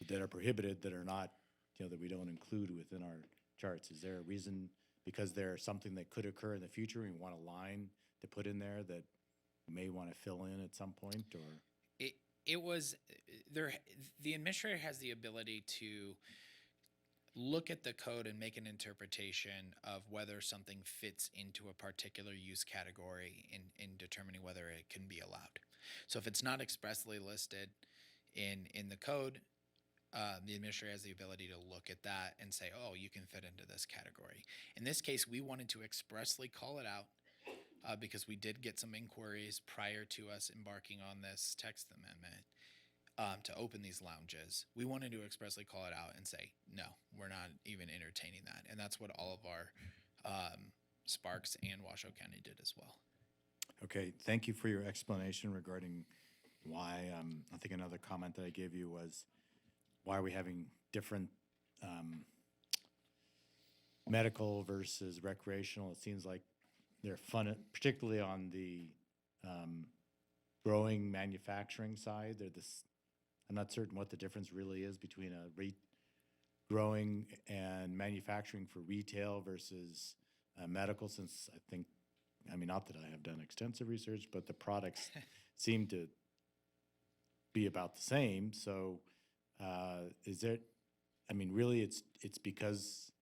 that are prohibited that are not, that we don't include within our charts? Is there a reason, because there's something that could occur in the future, and you want a line to put in there that you may want to fill in at some point, or? It was there. The administrator has the ability to look at the code and make an interpretation of whether something fits into a particular use category in determining whether it can be allowed. So if it's not expressly listed in the code, the administrator has the ability to look at that and say, oh, you can fit into this category. In this case, we wanted to expressly call it out because we did get some inquiries prior to us embarking on this text amendment to open these lounges. We wanted to expressly call it out and say, no, we're not even entertaining that. And that's what all of our Sparks and Washoe County did as well. Okay, thank you for your explanation regarding why. I think another comment that I gave you was, why are we having different medical versus recreational? It seems like they're fun, particularly on the growing manufacturing side. They're this. I'm not certain what the difference really is between a growing and manufacturing for retail versus medical, since I mean, not that I have done extensive research, but the products seem to be about the same. So is there, I mean, really it's because,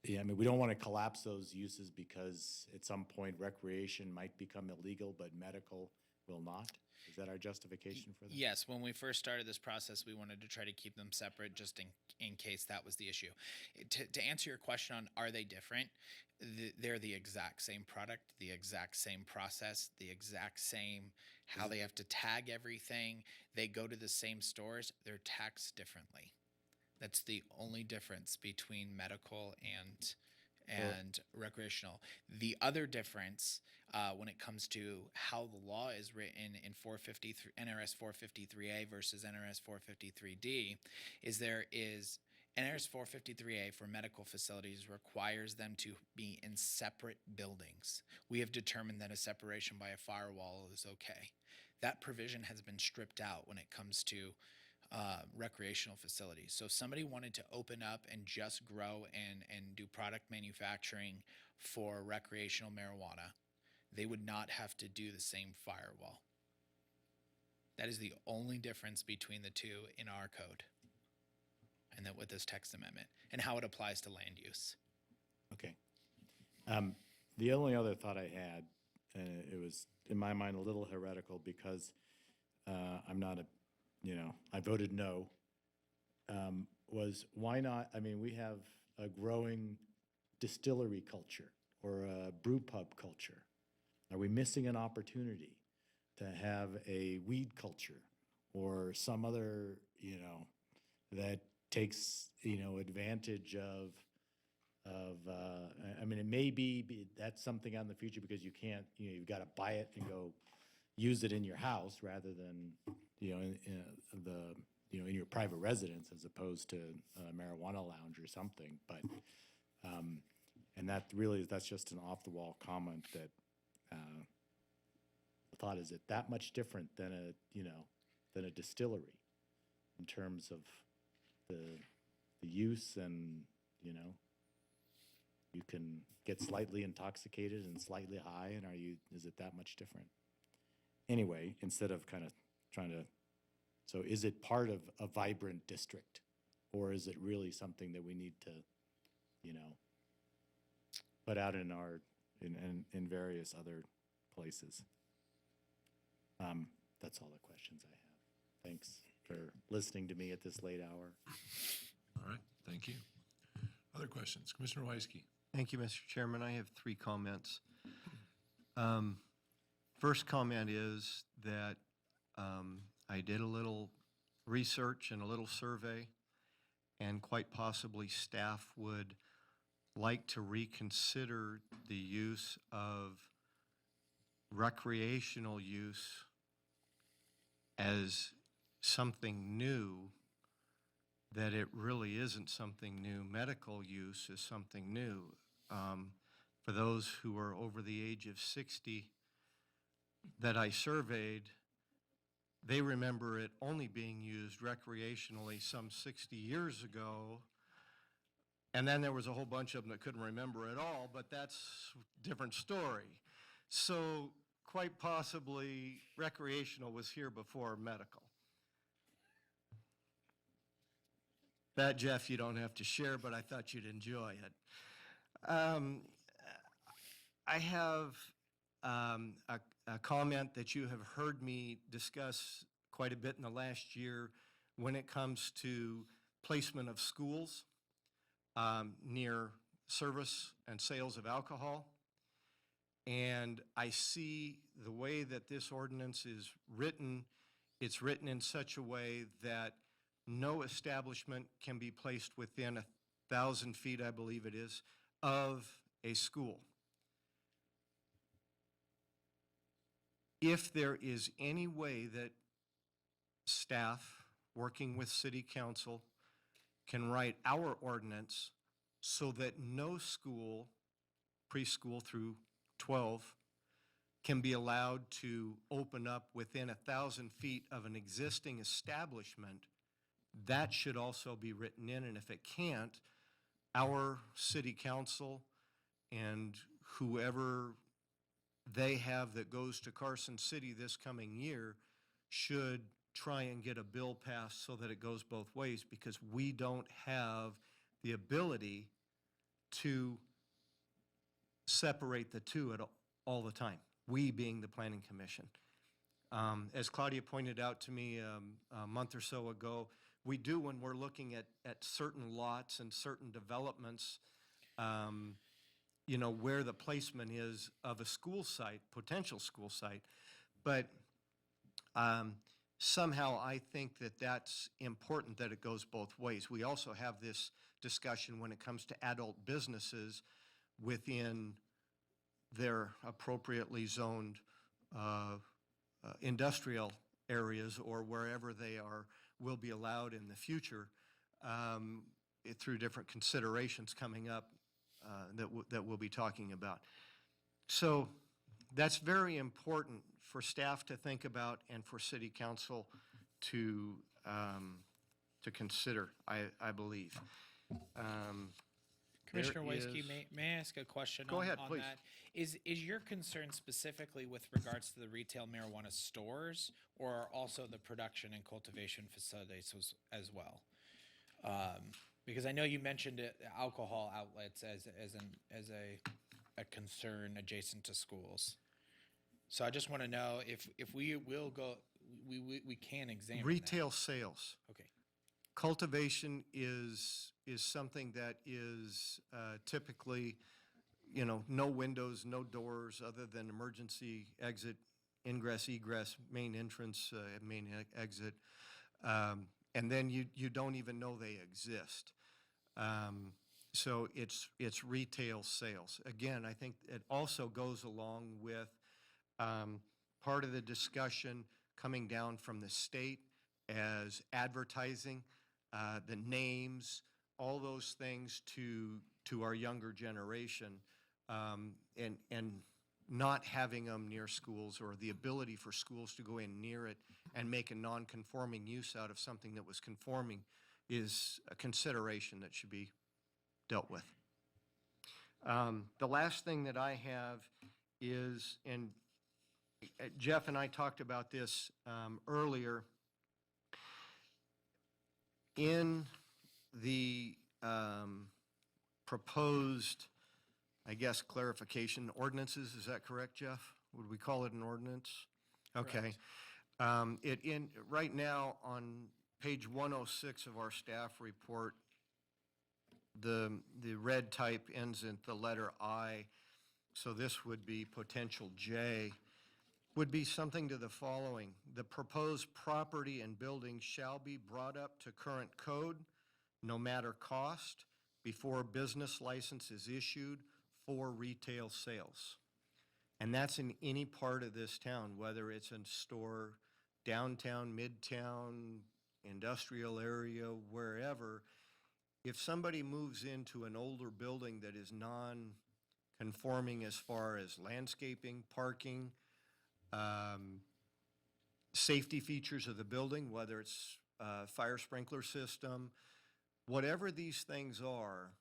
yeah, I mean, we don't want to collapse those uses because at some point recreation might become illegal, but medical will not? Is that our justification for that? Yes, when we first started this process, we wanted to try to keep them separate just in case that was the issue. To answer your question on are they different, they're the exact same product, the exact same process, the exact same how they have to tag everything. They go to the same stores, they're taxed differently. That's the only difference between medical and recreational. The other difference when it comes to how the law is written in NRS 453A versus NRS 453D is there is NRS 453A for medical facilities requires them to be in separate buildings. We have determined that a separation by a firewall is okay. That provision has been stripped out when it comes to recreational facilities. So if somebody wanted to open up and just grow and do product manufacturing for recreational marijuana, they would not have to do the same firewall. That is the only difference between the two in our code and that with this text amendment and how it applies to land use. Okay. The only other thought I had, it was in my mind a little heretical because I'm not a, I voted no, was why not, I mean, we have a growing distillery culture or a brew pub culture. Are we missing an opportunity to have a weed culture or some other, that takes, advantage of, I mean, it may be that's something on the future because you can't, you've got to buy it and go use it in your house rather than, in your private residence as opposed to a marijuana lounge or something. But, and that's just an off the wall comment that, the thought, is it that much different than a distillery in terms of the use and, you can get slightly intoxicated and slightly high, and is it that much different? Anyway, instead of kind of trying to, so is it part of a vibrant district, or is it really something that we need to, put out in in various other places? That's all the questions I have. Thanks for listening to me at this late hour. All right, thank you. Other questions? Commissioner Weisky. Thank you, Mr. Chairman. I have 3 comments. First comment is that I did a little research and a little survey, and quite possibly staff would like to reconsider the use of recreational use as something new, that it really isn't something new. Medical use is something new. For those who are over the age of 60 that I surveyed, they remember it only being used recreationally some 60 years ago, And then there was a whole bunch of them that couldn't remember at all, but that's a different story. So quite possibly recreational was here before medical. That, Jeff, you don't have to share, but I thought you'd enjoy it. I have a comment that you have heard me discuss quite a bit in the last year when it comes to placement of schools near service and sales of alcohol. And I see the way that this ordinance is written, it's written in such a way that no establishment can be placed within 1,000 feet, I believe it is, of a school. If there is any way that staff working with city council can write our ordinance so that no school, preschool through 12, can be allowed to open up within 1,000 feet of an existing establishment, that should also be written in. And if it can't, our city council and whoever they have that goes to Carson City this coming year should try and get a bill passed so that it goes both ways, because we don't have the ability to separate the two at all the time, we being the Planning Commission. As Claudia pointed out to me a month or so ago, we do when we're looking at certain lots and certain developments, where the placement is of a school site, potential school site. But somehow I think that that's important that it goes both ways. We also have this discussion when it comes to adult businesses within their appropriately zoned industrial areas or wherever they will be allowed in the future through different considerations coming up that we'll be talking about. So that's very important for staff to think about and for city council to consider, I believe. Commissioner there Weisky, is- may I ask a question Go on, ahead, on please. that? Is your concern specifically with regards to the retail marijuana stores or also the production and cultivation facilities as well? Because I know you mentioned alcohol outlets as a concern adjacent to schools. So I just want to know if we will go, we can examine that. Retail sales. Okay. Cultivation is something that is typically, no windows, no doors other than emergency exit, ingress, egress, main entrance, main exit. And then you don't even know they exist. So it's retail sales. Again, I think it also goes along with part of the discussion coming down from the state as advertising, the names, all those things to our younger generation, and not having them near schools or the ability for schools to go in near it and make a non-conforming use out of something that was conforming is a consideration that should be dealt with. The last thing that I have is, and Jeff and I talked about this earlier, in the proposed, I guess, clarification ordinances, is that correct, Jeff? Would we call it an ordinance? Okay. Right now, on page 106 of our staff report, the red type ends in the letter I, so this would be potential J, would be something to the following. The proposed property and building shall be brought up to current code, no matter cost, before a business license is issued for retail sales. And that's in any part of this town, whether it's a store downtown, midtown, industrial area, wherever. If somebody moves into an older building that is non-conforming as far as landscaping, parking, safety features of the building, whether it's fire sprinkler system, whatever these things are,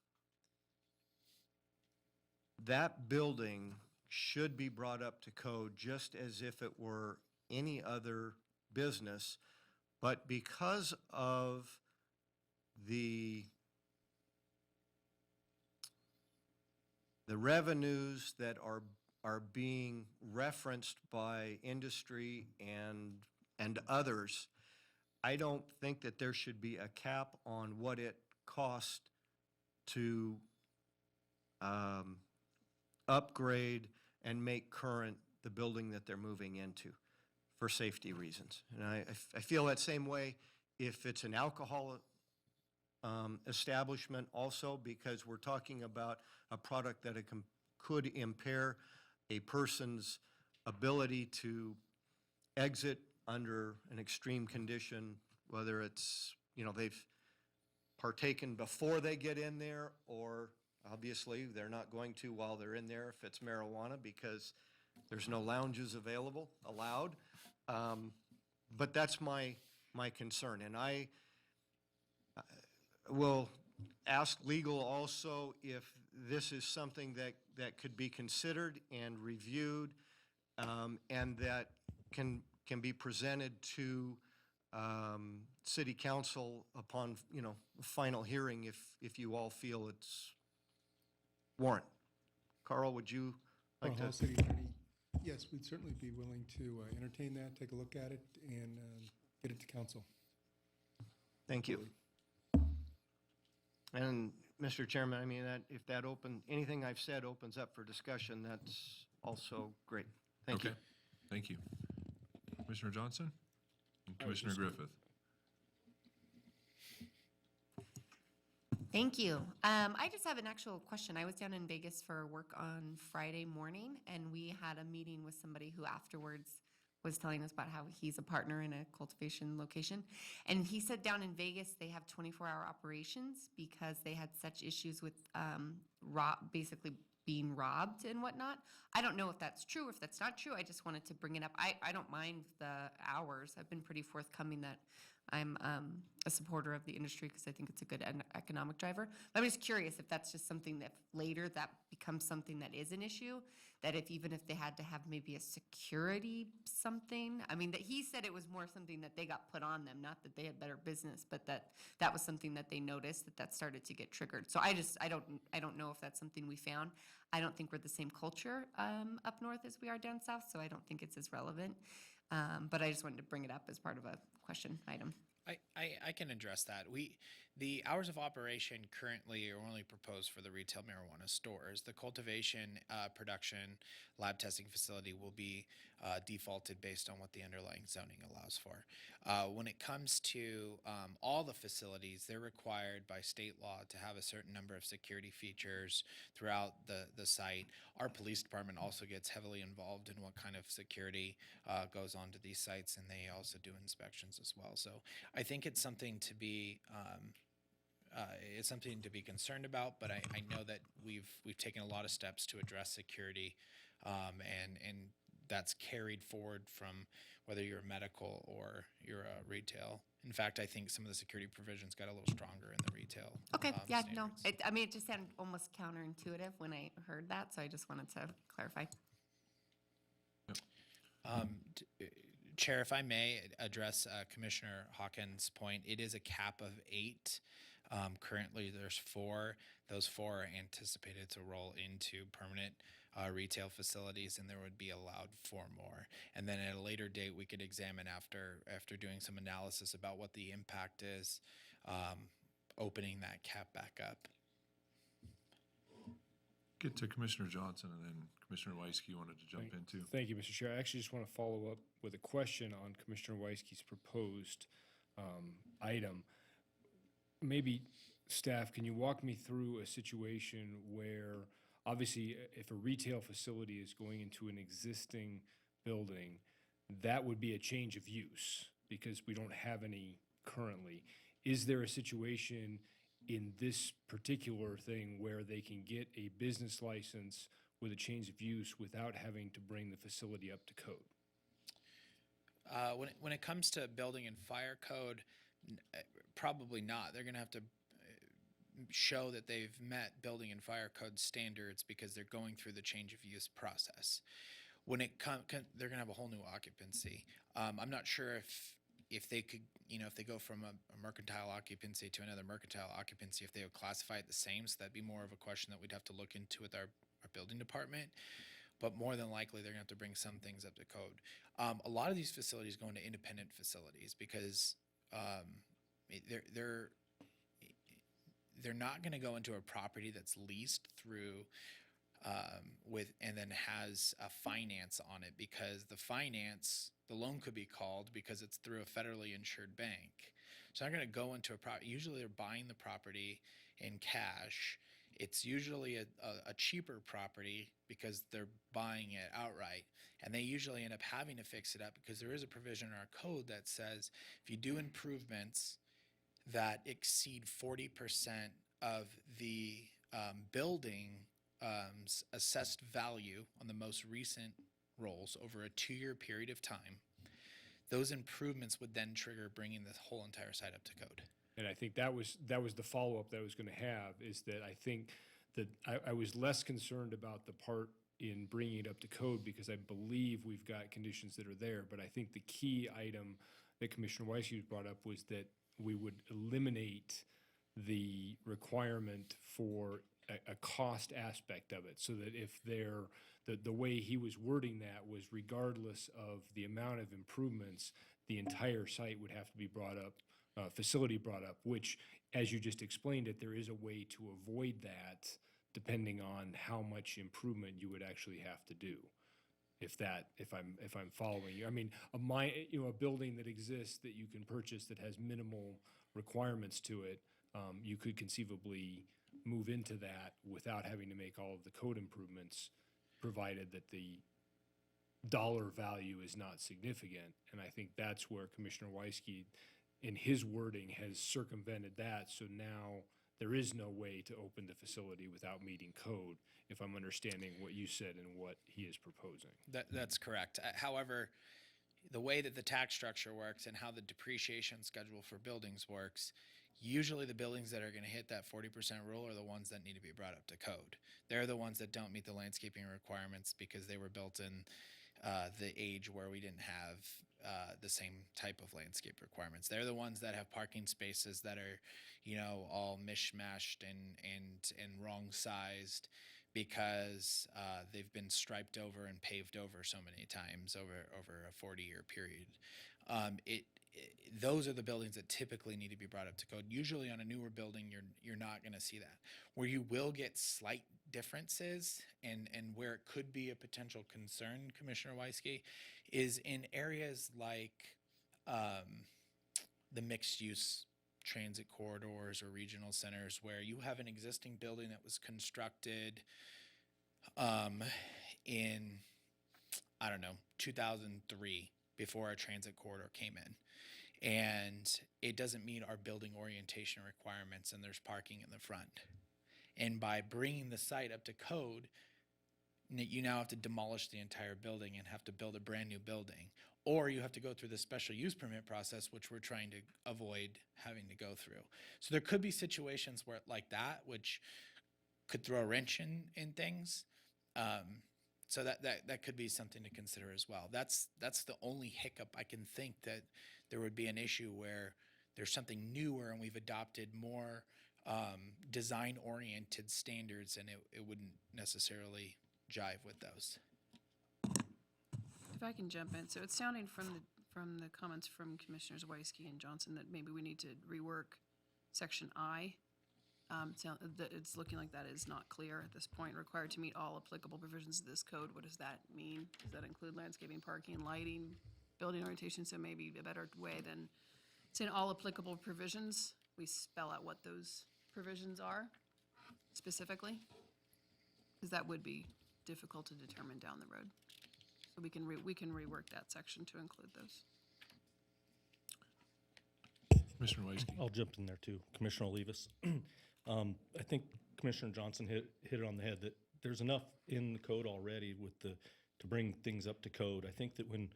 that building should be brought up to code just as if it were any other business. But because of the revenues that are being referenced by industry and others, I don't think that there should be a cap on what it costs to upgrade and make current the building that they're moving into for safety reasons. And I feel that same way if it's an alcohol establishment also, because we're talking about a product that could impair a person's ability to exit under an extreme condition, whether it's, they've partaken before they get in there, or obviously they're not going to while they're in there if it's marijuana, because there's no lounges allowed. But that's my concern. And I will ask legal also if this is something that could be considered and reviewed, and that can be presented to city council upon, final hearing if you all feel it's warrant. Carl, would you like to? City Attorney, yes, we'd certainly be willing to entertain that, take a look at it, and get it to council. Thank you. And Mr. Chairman, I mean, that if anything I've said opens up for discussion, that's also great. Thank you. Okay, thank you. Commissioner Johnson and Commissioner Griffith. Thank you. I just have an actual question. I was down in Vegas for work on Friday morning, and we had a meeting with somebody who afterwards was telling us about how he's a partner in a cultivation location. And he said down in Vegas, they have 24-hour operations because they had such issues with basically being robbed and whatnot. I don't know if that's true or if that's not true. I just wanted to bring it up. I don't mind the hours. I've been pretty forthcoming that I'm a supporter of the industry because I think it's a good economic driver. But I'm just curious if that's just something that later that becomes something that is an issue, that even if they had to have maybe a security something, I mean, that he said it was more something that they got put on them, not that they had better business, but that was something that they noticed that started to get triggered. So I don't know if that's something we found. I don't think we're the same culture up north as we are down south, so I don't think it's as relevant. But I just wanted to bring it up as part of a question item. I can address that. The hours of operation currently are only proposed for the retail marijuana stores. The cultivation, production, lab testing facility will be defaulted based on what the underlying zoning allows for. When it comes to all the facilities, they're required by state law to have a certain number of security features throughout the site. Our police department also gets heavily involved in what kind of security goes onto these sites, and they also do inspections as well. So I think it's something to be concerned about, but I know that we've taken a lot of steps to address security, and that's carried forward from whether you're medical or you're a retail. In fact, I think some of the security provisions got a little stronger in the retail. Okay, yeah, standards. no, it just sounded almost counterintuitive when I heard that, so I just wanted to clarify. Chair, if I may address Commissioner Hawkins' point, it is a cap of 8. Currently, there's 4. Those 4 are anticipated to roll into permanent retail facilities, and there would be allowed 4 more. And then at a later date, we could examine after doing some analysis about what the impact is, opening that cap back up. Get to Commissioner Johnson, and then Commissioner Weisky wanted to jump in too. Thank you, Mr. Chair. I actually just want to follow up with a question on Commissioner Weisky's proposed item. Maybe staff, can you walk me through a situation where, obviously, if a retail facility is going into an existing building, that would be a change of use because we don't have any currently. Is there a situation in this particular thing where they can get a business license with a change of use without having to bring the facility up to code? When it comes to building and fire code, probably not. They're going to have to show that they've met building and fire code standards because they're going through the change of use process. When it they're gonna have a whole new occupancy. I'm not sure if they could, if they go from a mercantile occupancy to another mercantile occupancy, if they would classify it the same. So that'd be more of a question that we'd have to look into with our building department. But more than likely, they're gonna have to bring some things up to code. A lot of these facilities go into independent facilities because they're not going to go into a property that's leased through and then has a finance on it, because the loan could be called because it's through a federally insured bank. So they're going to go into a property. Usually they're buying the property in cash. It's usually a cheaper property because they're buying it outright. And they usually end up having to fix it up because there is a provision in our code that says if you do improvements that exceed 40% of the building's assessed value on the most recent rolls over a 2-year period of time, those improvements would then trigger bringing the whole entire site up to code. And I think that was the follow-up that I was going to have, is that I think that I was less concerned about the part in bringing it up to code because I believe we've got conditions that are there. But I think the key item that Commissioner Weisky brought up was that we would eliminate the requirement for a cost aspect of it, so that if the way he was wording that was regardless of the amount of improvements, the entire site would have to be brought up, facility brought up, which, as you just explained it, there is a way to avoid that depending on how much improvement you would actually have to do. If I'm following you, I mean, a building that exists that you can purchase that has minimal requirements to it, you could conceivably move into that without having to make all of the code improvements, provided that the dollar value is not significant. And I think that's where Commissioner Weisky, in his wording, has circumvented that. So now there is no way to open the facility without meeting code, if I'm understanding what you said and what he is proposing. That's correct. However, the way that the tax structure works and how the depreciation schedule for buildings works, usually the buildings that are going to hit that 40% rule are the ones that need to be brought up to code. They're the ones that don't meet the landscaping requirements because they were built in the age where we didn't have the same type of landscape requirements. They're the ones that have parking spaces that are, all mishmashed and wrong sized because they've been striped over and paved over so many times over a 40-year period. Those are the buildings that typically need to be brought up to code. Usually on a newer building, you're not going to see that. Where you will get slight differences and where it could be a potential concern, Commissioner Weisky, is in areas like the mixed-use transit corridors or regional centers, where you have an existing building that was constructed in, 2003, before our transit corridor came in. And it doesn't meet our building orientation requirements, and there's parking in the front. And by bringing the site up to code, you now have to demolish the entire building and have to build a brand new building. Or you have to go through the special use permit process, which we're trying to avoid having to go through. So there could be situations where like that, which could throw a wrench in things. So that could be something to consider as well. That's the only hiccup I can think that there would be an issue where there's something newer and we've adopted more design-oriented standards, and it wouldn't necessarily jive with those. If I can jump in, so it's sounding from the comments from Commissioners Weisky and Johnson that maybe we need to rework Section I. It's looking like that is not clear at this point. Required to meet all applicable provisions of this code. What does that mean? Does that include landscaping, parking, lighting, building orientation? So maybe a better way than saying all applicable provisions, we spell out what those provisions are specifically, because that would be difficult to determine down the road. So we can rework that section to include those. Commissioner Weisky. I'll jump in there too. Commissioner Olivas. I think Commissioner Johnson hit it on the head that there's enough in the code already to bring things up to code. I think that when,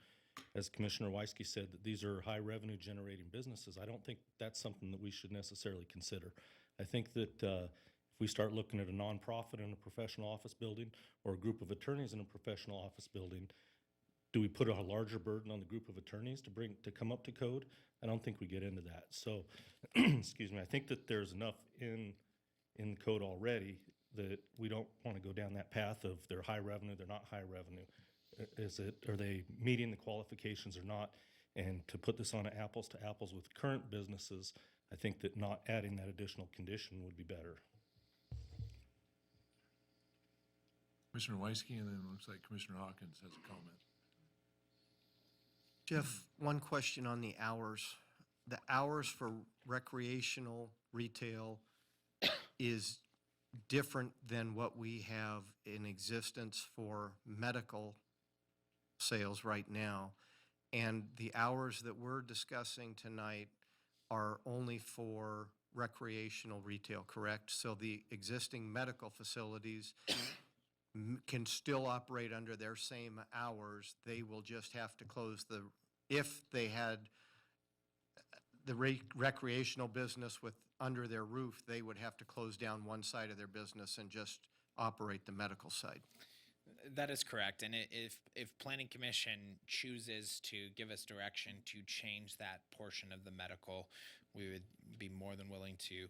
as Commissioner Weisky said, that these are high revenue generating businesses, I don't think that's something that we should necessarily consider. I think that if we start looking at a nonprofit in a professional office building or a group of attorneys in a professional office building, do we put a larger burden on the group of attorneys to come up to code? I don't think we get into that. So, excuse me, I think that there's enough in the code already that we don't want to go down that path of they're high revenue, they're not high revenue. Are they meeting the qualifications or not? And to put this on apples to apples with current businesses, I think that not adding that additional condition would be better. Commissioner Weisky, and then it looks like Commissioner Hawkins has a comment. Jeff, one question on the hours. The hours for recreational retail is different than what we have in existence for medical sales right now. And the hours that we're discussing tonight are only for recreational retail, correct? So the existing medical facilities can still operate under their same hours. They will just have to close if they had the recreational business under their roof, they would have to close down one side of their business and just operate the medical side. That is correct. And if Planning Commission chooses to give us direction to change that portion of the medical, we would be more than willing to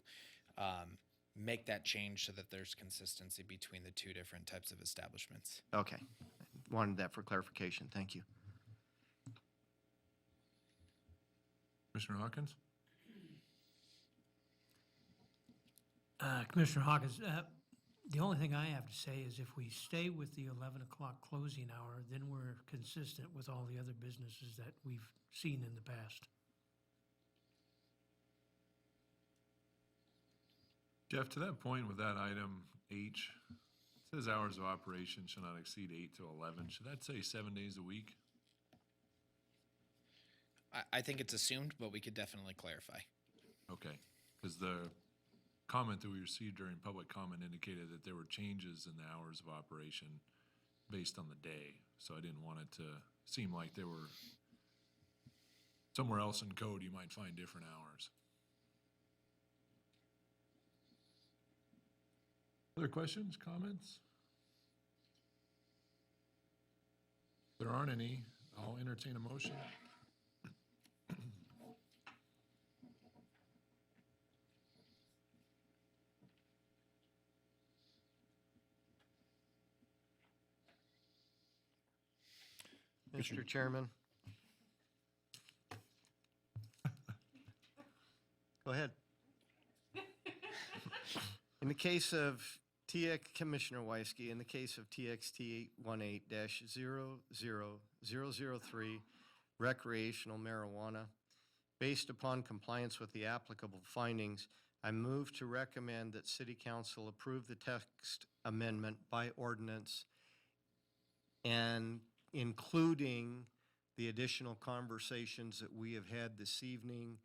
make that change so that there's consistency between the two different types of establishments. Okay. Wanted that for clarification. Thank you. Commissioner Hawkins? Commissioner Hawkins, the only thing I have to say is if we stay with the 11 o'clock closing hour, then we're consistent with all the other businesses that we've seen in the past. Jeff, to that point with that item H, it says hours of operation shall not exceed 8 to 11. Should that say 7 days a week? I think it's assumed, but we could definitely clarify. Okay, because the comment that we received during public comment indicated that there were changes in the hours of operation based on the day. So I didn't want it to seem like there were somewhere else in code you might find different hours. Other questions, comments? If there aren't any, I'll entertain a motion. Mr. Chairman. Go ahead. In the case of Commissioner Weisky, in the case of TXT 18-00003, recreational marijuana, based upon compliance with the applicable findings, I move to recommend that City Council approve the text amendment by ordinance and including the additional conversations that we have had this evening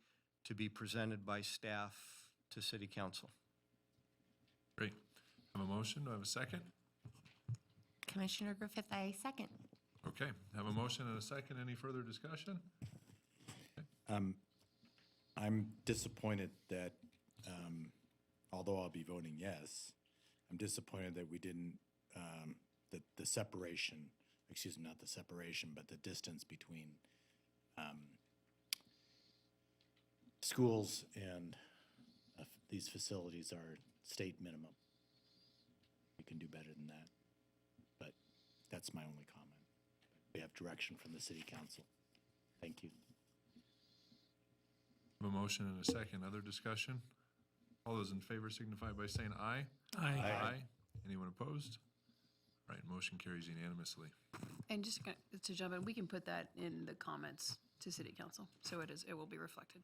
to be presented by staff to City Council. Great. I have a motion. Do I have a second? Commissioner Griffith, I second. Okay. Have a motion and a second. Any further discussion? I'm disappointed that, although I'll be voting yes, I'm disappointed that we didn't, that the separation, excuse me, not the separation, but the distance between schools and these facilities are state minimum. We can do better than that, but that's my only comment. We have direction from the City Council. Thank you. Have a motion and a second. Other discussion? All those in favor signify by saying aye. Aye. Aye. Anyone opposed? All right, motion carries unanimously. And just to jump in, we can put that in the comments to City Council, so it will be reflected.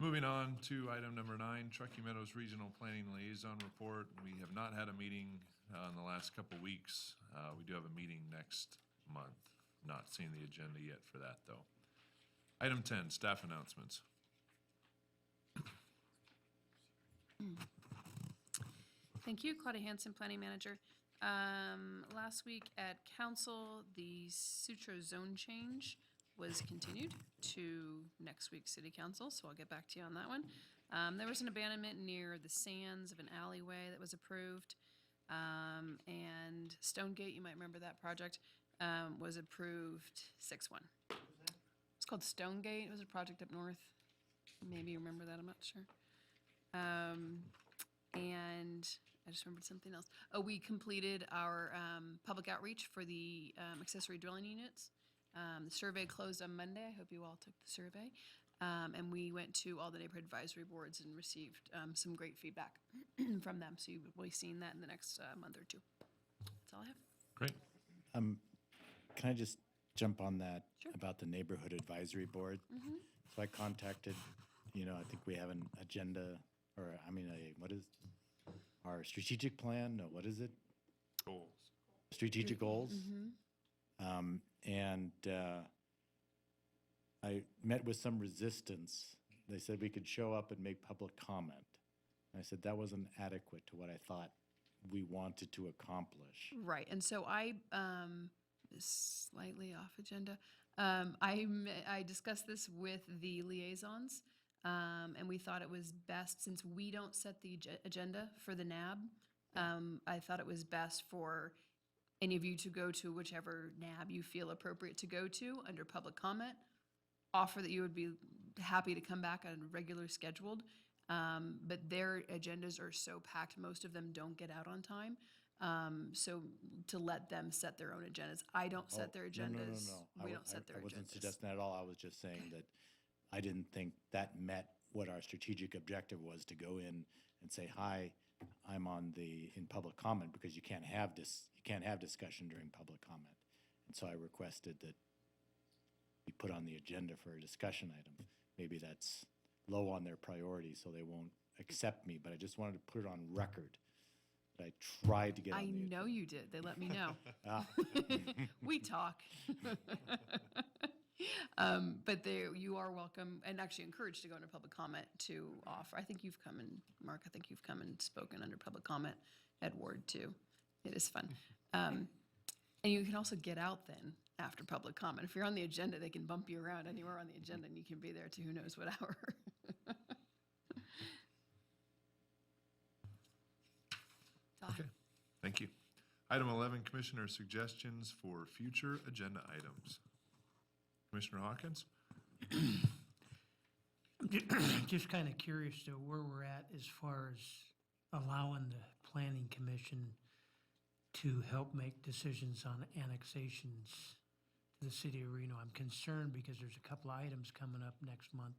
Moving on to item number 9, Truckee Meadows Regional Planning Liaison Report. We have not had a meeting in the last couple weeks. We do have a meeting next month. Not seeing the agenda yet for that, though. Item 10, staff announcements. Thank you, Claudia Hanson, Planning Manager. Last week at Council, the Sutro zone change was continued to next week's city council, so I'll get back to you on that one. There was an abandonment near the sands of an alleyway that was approved. And Stonegate, you might remember that project, was approved 6-1. It's called Stonegate. It was a project up north. Maybe you remember that, I'm not sure. And I just remembered something else. Oh, we completed our public outreach for the accessory dwelling units. The survey closed on Monday. I hope you all took the survey. And we went to all the neighborhood advisory boards and received some great feedback from them. So you will be seeing that in the next month or two. That's all I have. Great. Can I just jump on that Sure. about the neighborhood advisory board? So I contacted, I think we have an agenda, or what is our strategic plan? No, what is it? Goals. Strategic goals. And I met with some resistance. They said we could show up and make public comment. And I said that wasn't adequate to what I thought we wanted to accomplish. Right. And so I, slightly off agenda, I discussed this with the liaisons, and we thought it was best, since we don't set the agenda for the NAB, I thought it was best for any of you to go to whichever NAB you feel appropriate to go to under public comment, offer that you would be happy to come back on regular scheduled, but their agendas are so packed, most of them don't get out on time. So to let them set their own agendas. I don't set their agendas. No. We don't set their I wasn't agendas. suggesting that at all. I was just saying that I didn't think that met what our strategic objective was, to go in and say, hi, I'm in public comment, because you can't have discussion during public comment. And so I requested that we put on the agenda for a discussion item. Maybe that's low on their priority, so they won't accept me, but I just wanted to put it on record that I tried to get on the agenda. I know you did. They let me know. Ah. We talk. But you are welcome and actually encouraged to go into public comment to offer. I think you've come and, Mark, I think you've come and spoken under public comment at Ward too. It is fun. And you can also get out then after public comment. If you're on the agenda, they can bump you around anywhere on the agenda and you can be there to who knows what hour. Okay, thank you. Item 11, Commissioner suggestions for future agenda items. Commissioner Hawkins? Just kind of curious to where we're at as far as allowing the planning commission to help make decisions on annexations to the city of Reno. I'm concerned because there's a couple of items coming up next month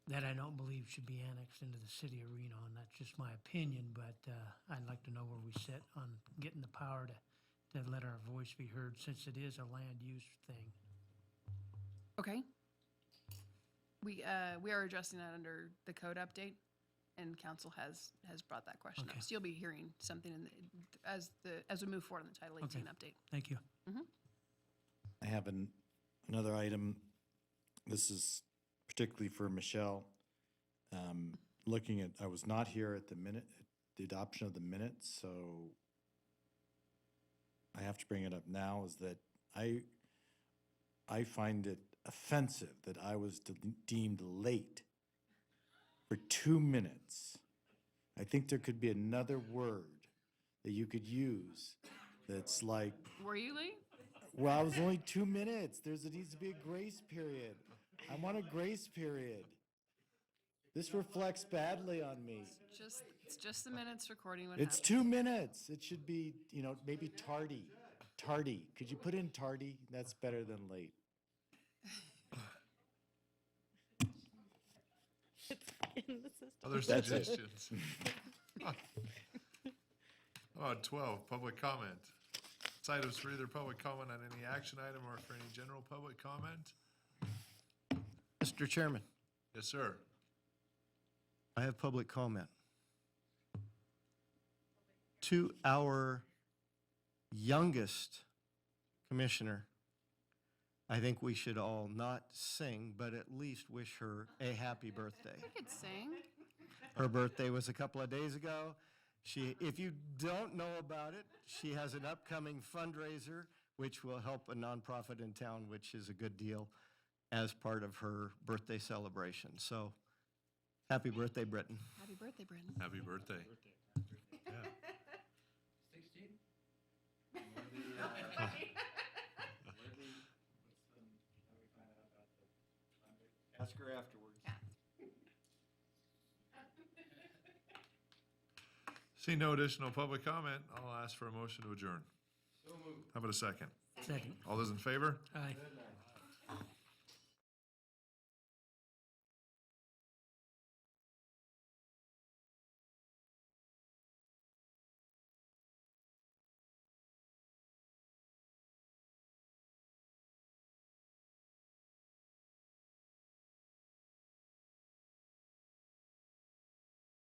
that I don't believe should be annexed into the city of Reno, and that's just my opinion, but I'd like to know where we sit on getting the power to let our voice be heard, since it is a land use thing. Okay. We are addressing that under the code update, and council has brought that question up. Okay. So you'll be hearing something as we move forward on the Title 18 Okay. update. Thank you. I have another item. This is particularly for Michelle. Looking at, I was not here at the adoption of the minutes, so I have to bring it up now, is that I find it offensive that I was deemed late for 2 minutes. I think there could be another word that you could use that's like, Were you late? well, it was only 2 minutes. There needs to be a grace period. I want a grace period. This reflects badly on me. It's just the minutes recording what It's happened. 2 minutes. It should be, maybe tardy. Tardy. Could you put in tardy? That's better than late. In the system. Other That's it. suggestions? How about 12, public comment? This item's for either public comment on any action item or for any general public comment. Mr. Chairman, Yes, sir. I have public comment. To our youngest commissioner, I think we should all not sing, but at least wish her a happy birthday. I could sing. Her birthday was a couple of days ago. If you don't know about it, she has an upcoming fundraiser which will help a nonprofit in town, which is a good deal, as part of her birthday celebration. So, happy birthday, Britton. Happy birthday, Brandon. Happy birthday. Yeah. Ask her afterwards. See no additional public comment, I'll ask for a motion to adjourn. How about a second? Second. All those in favor? Aye.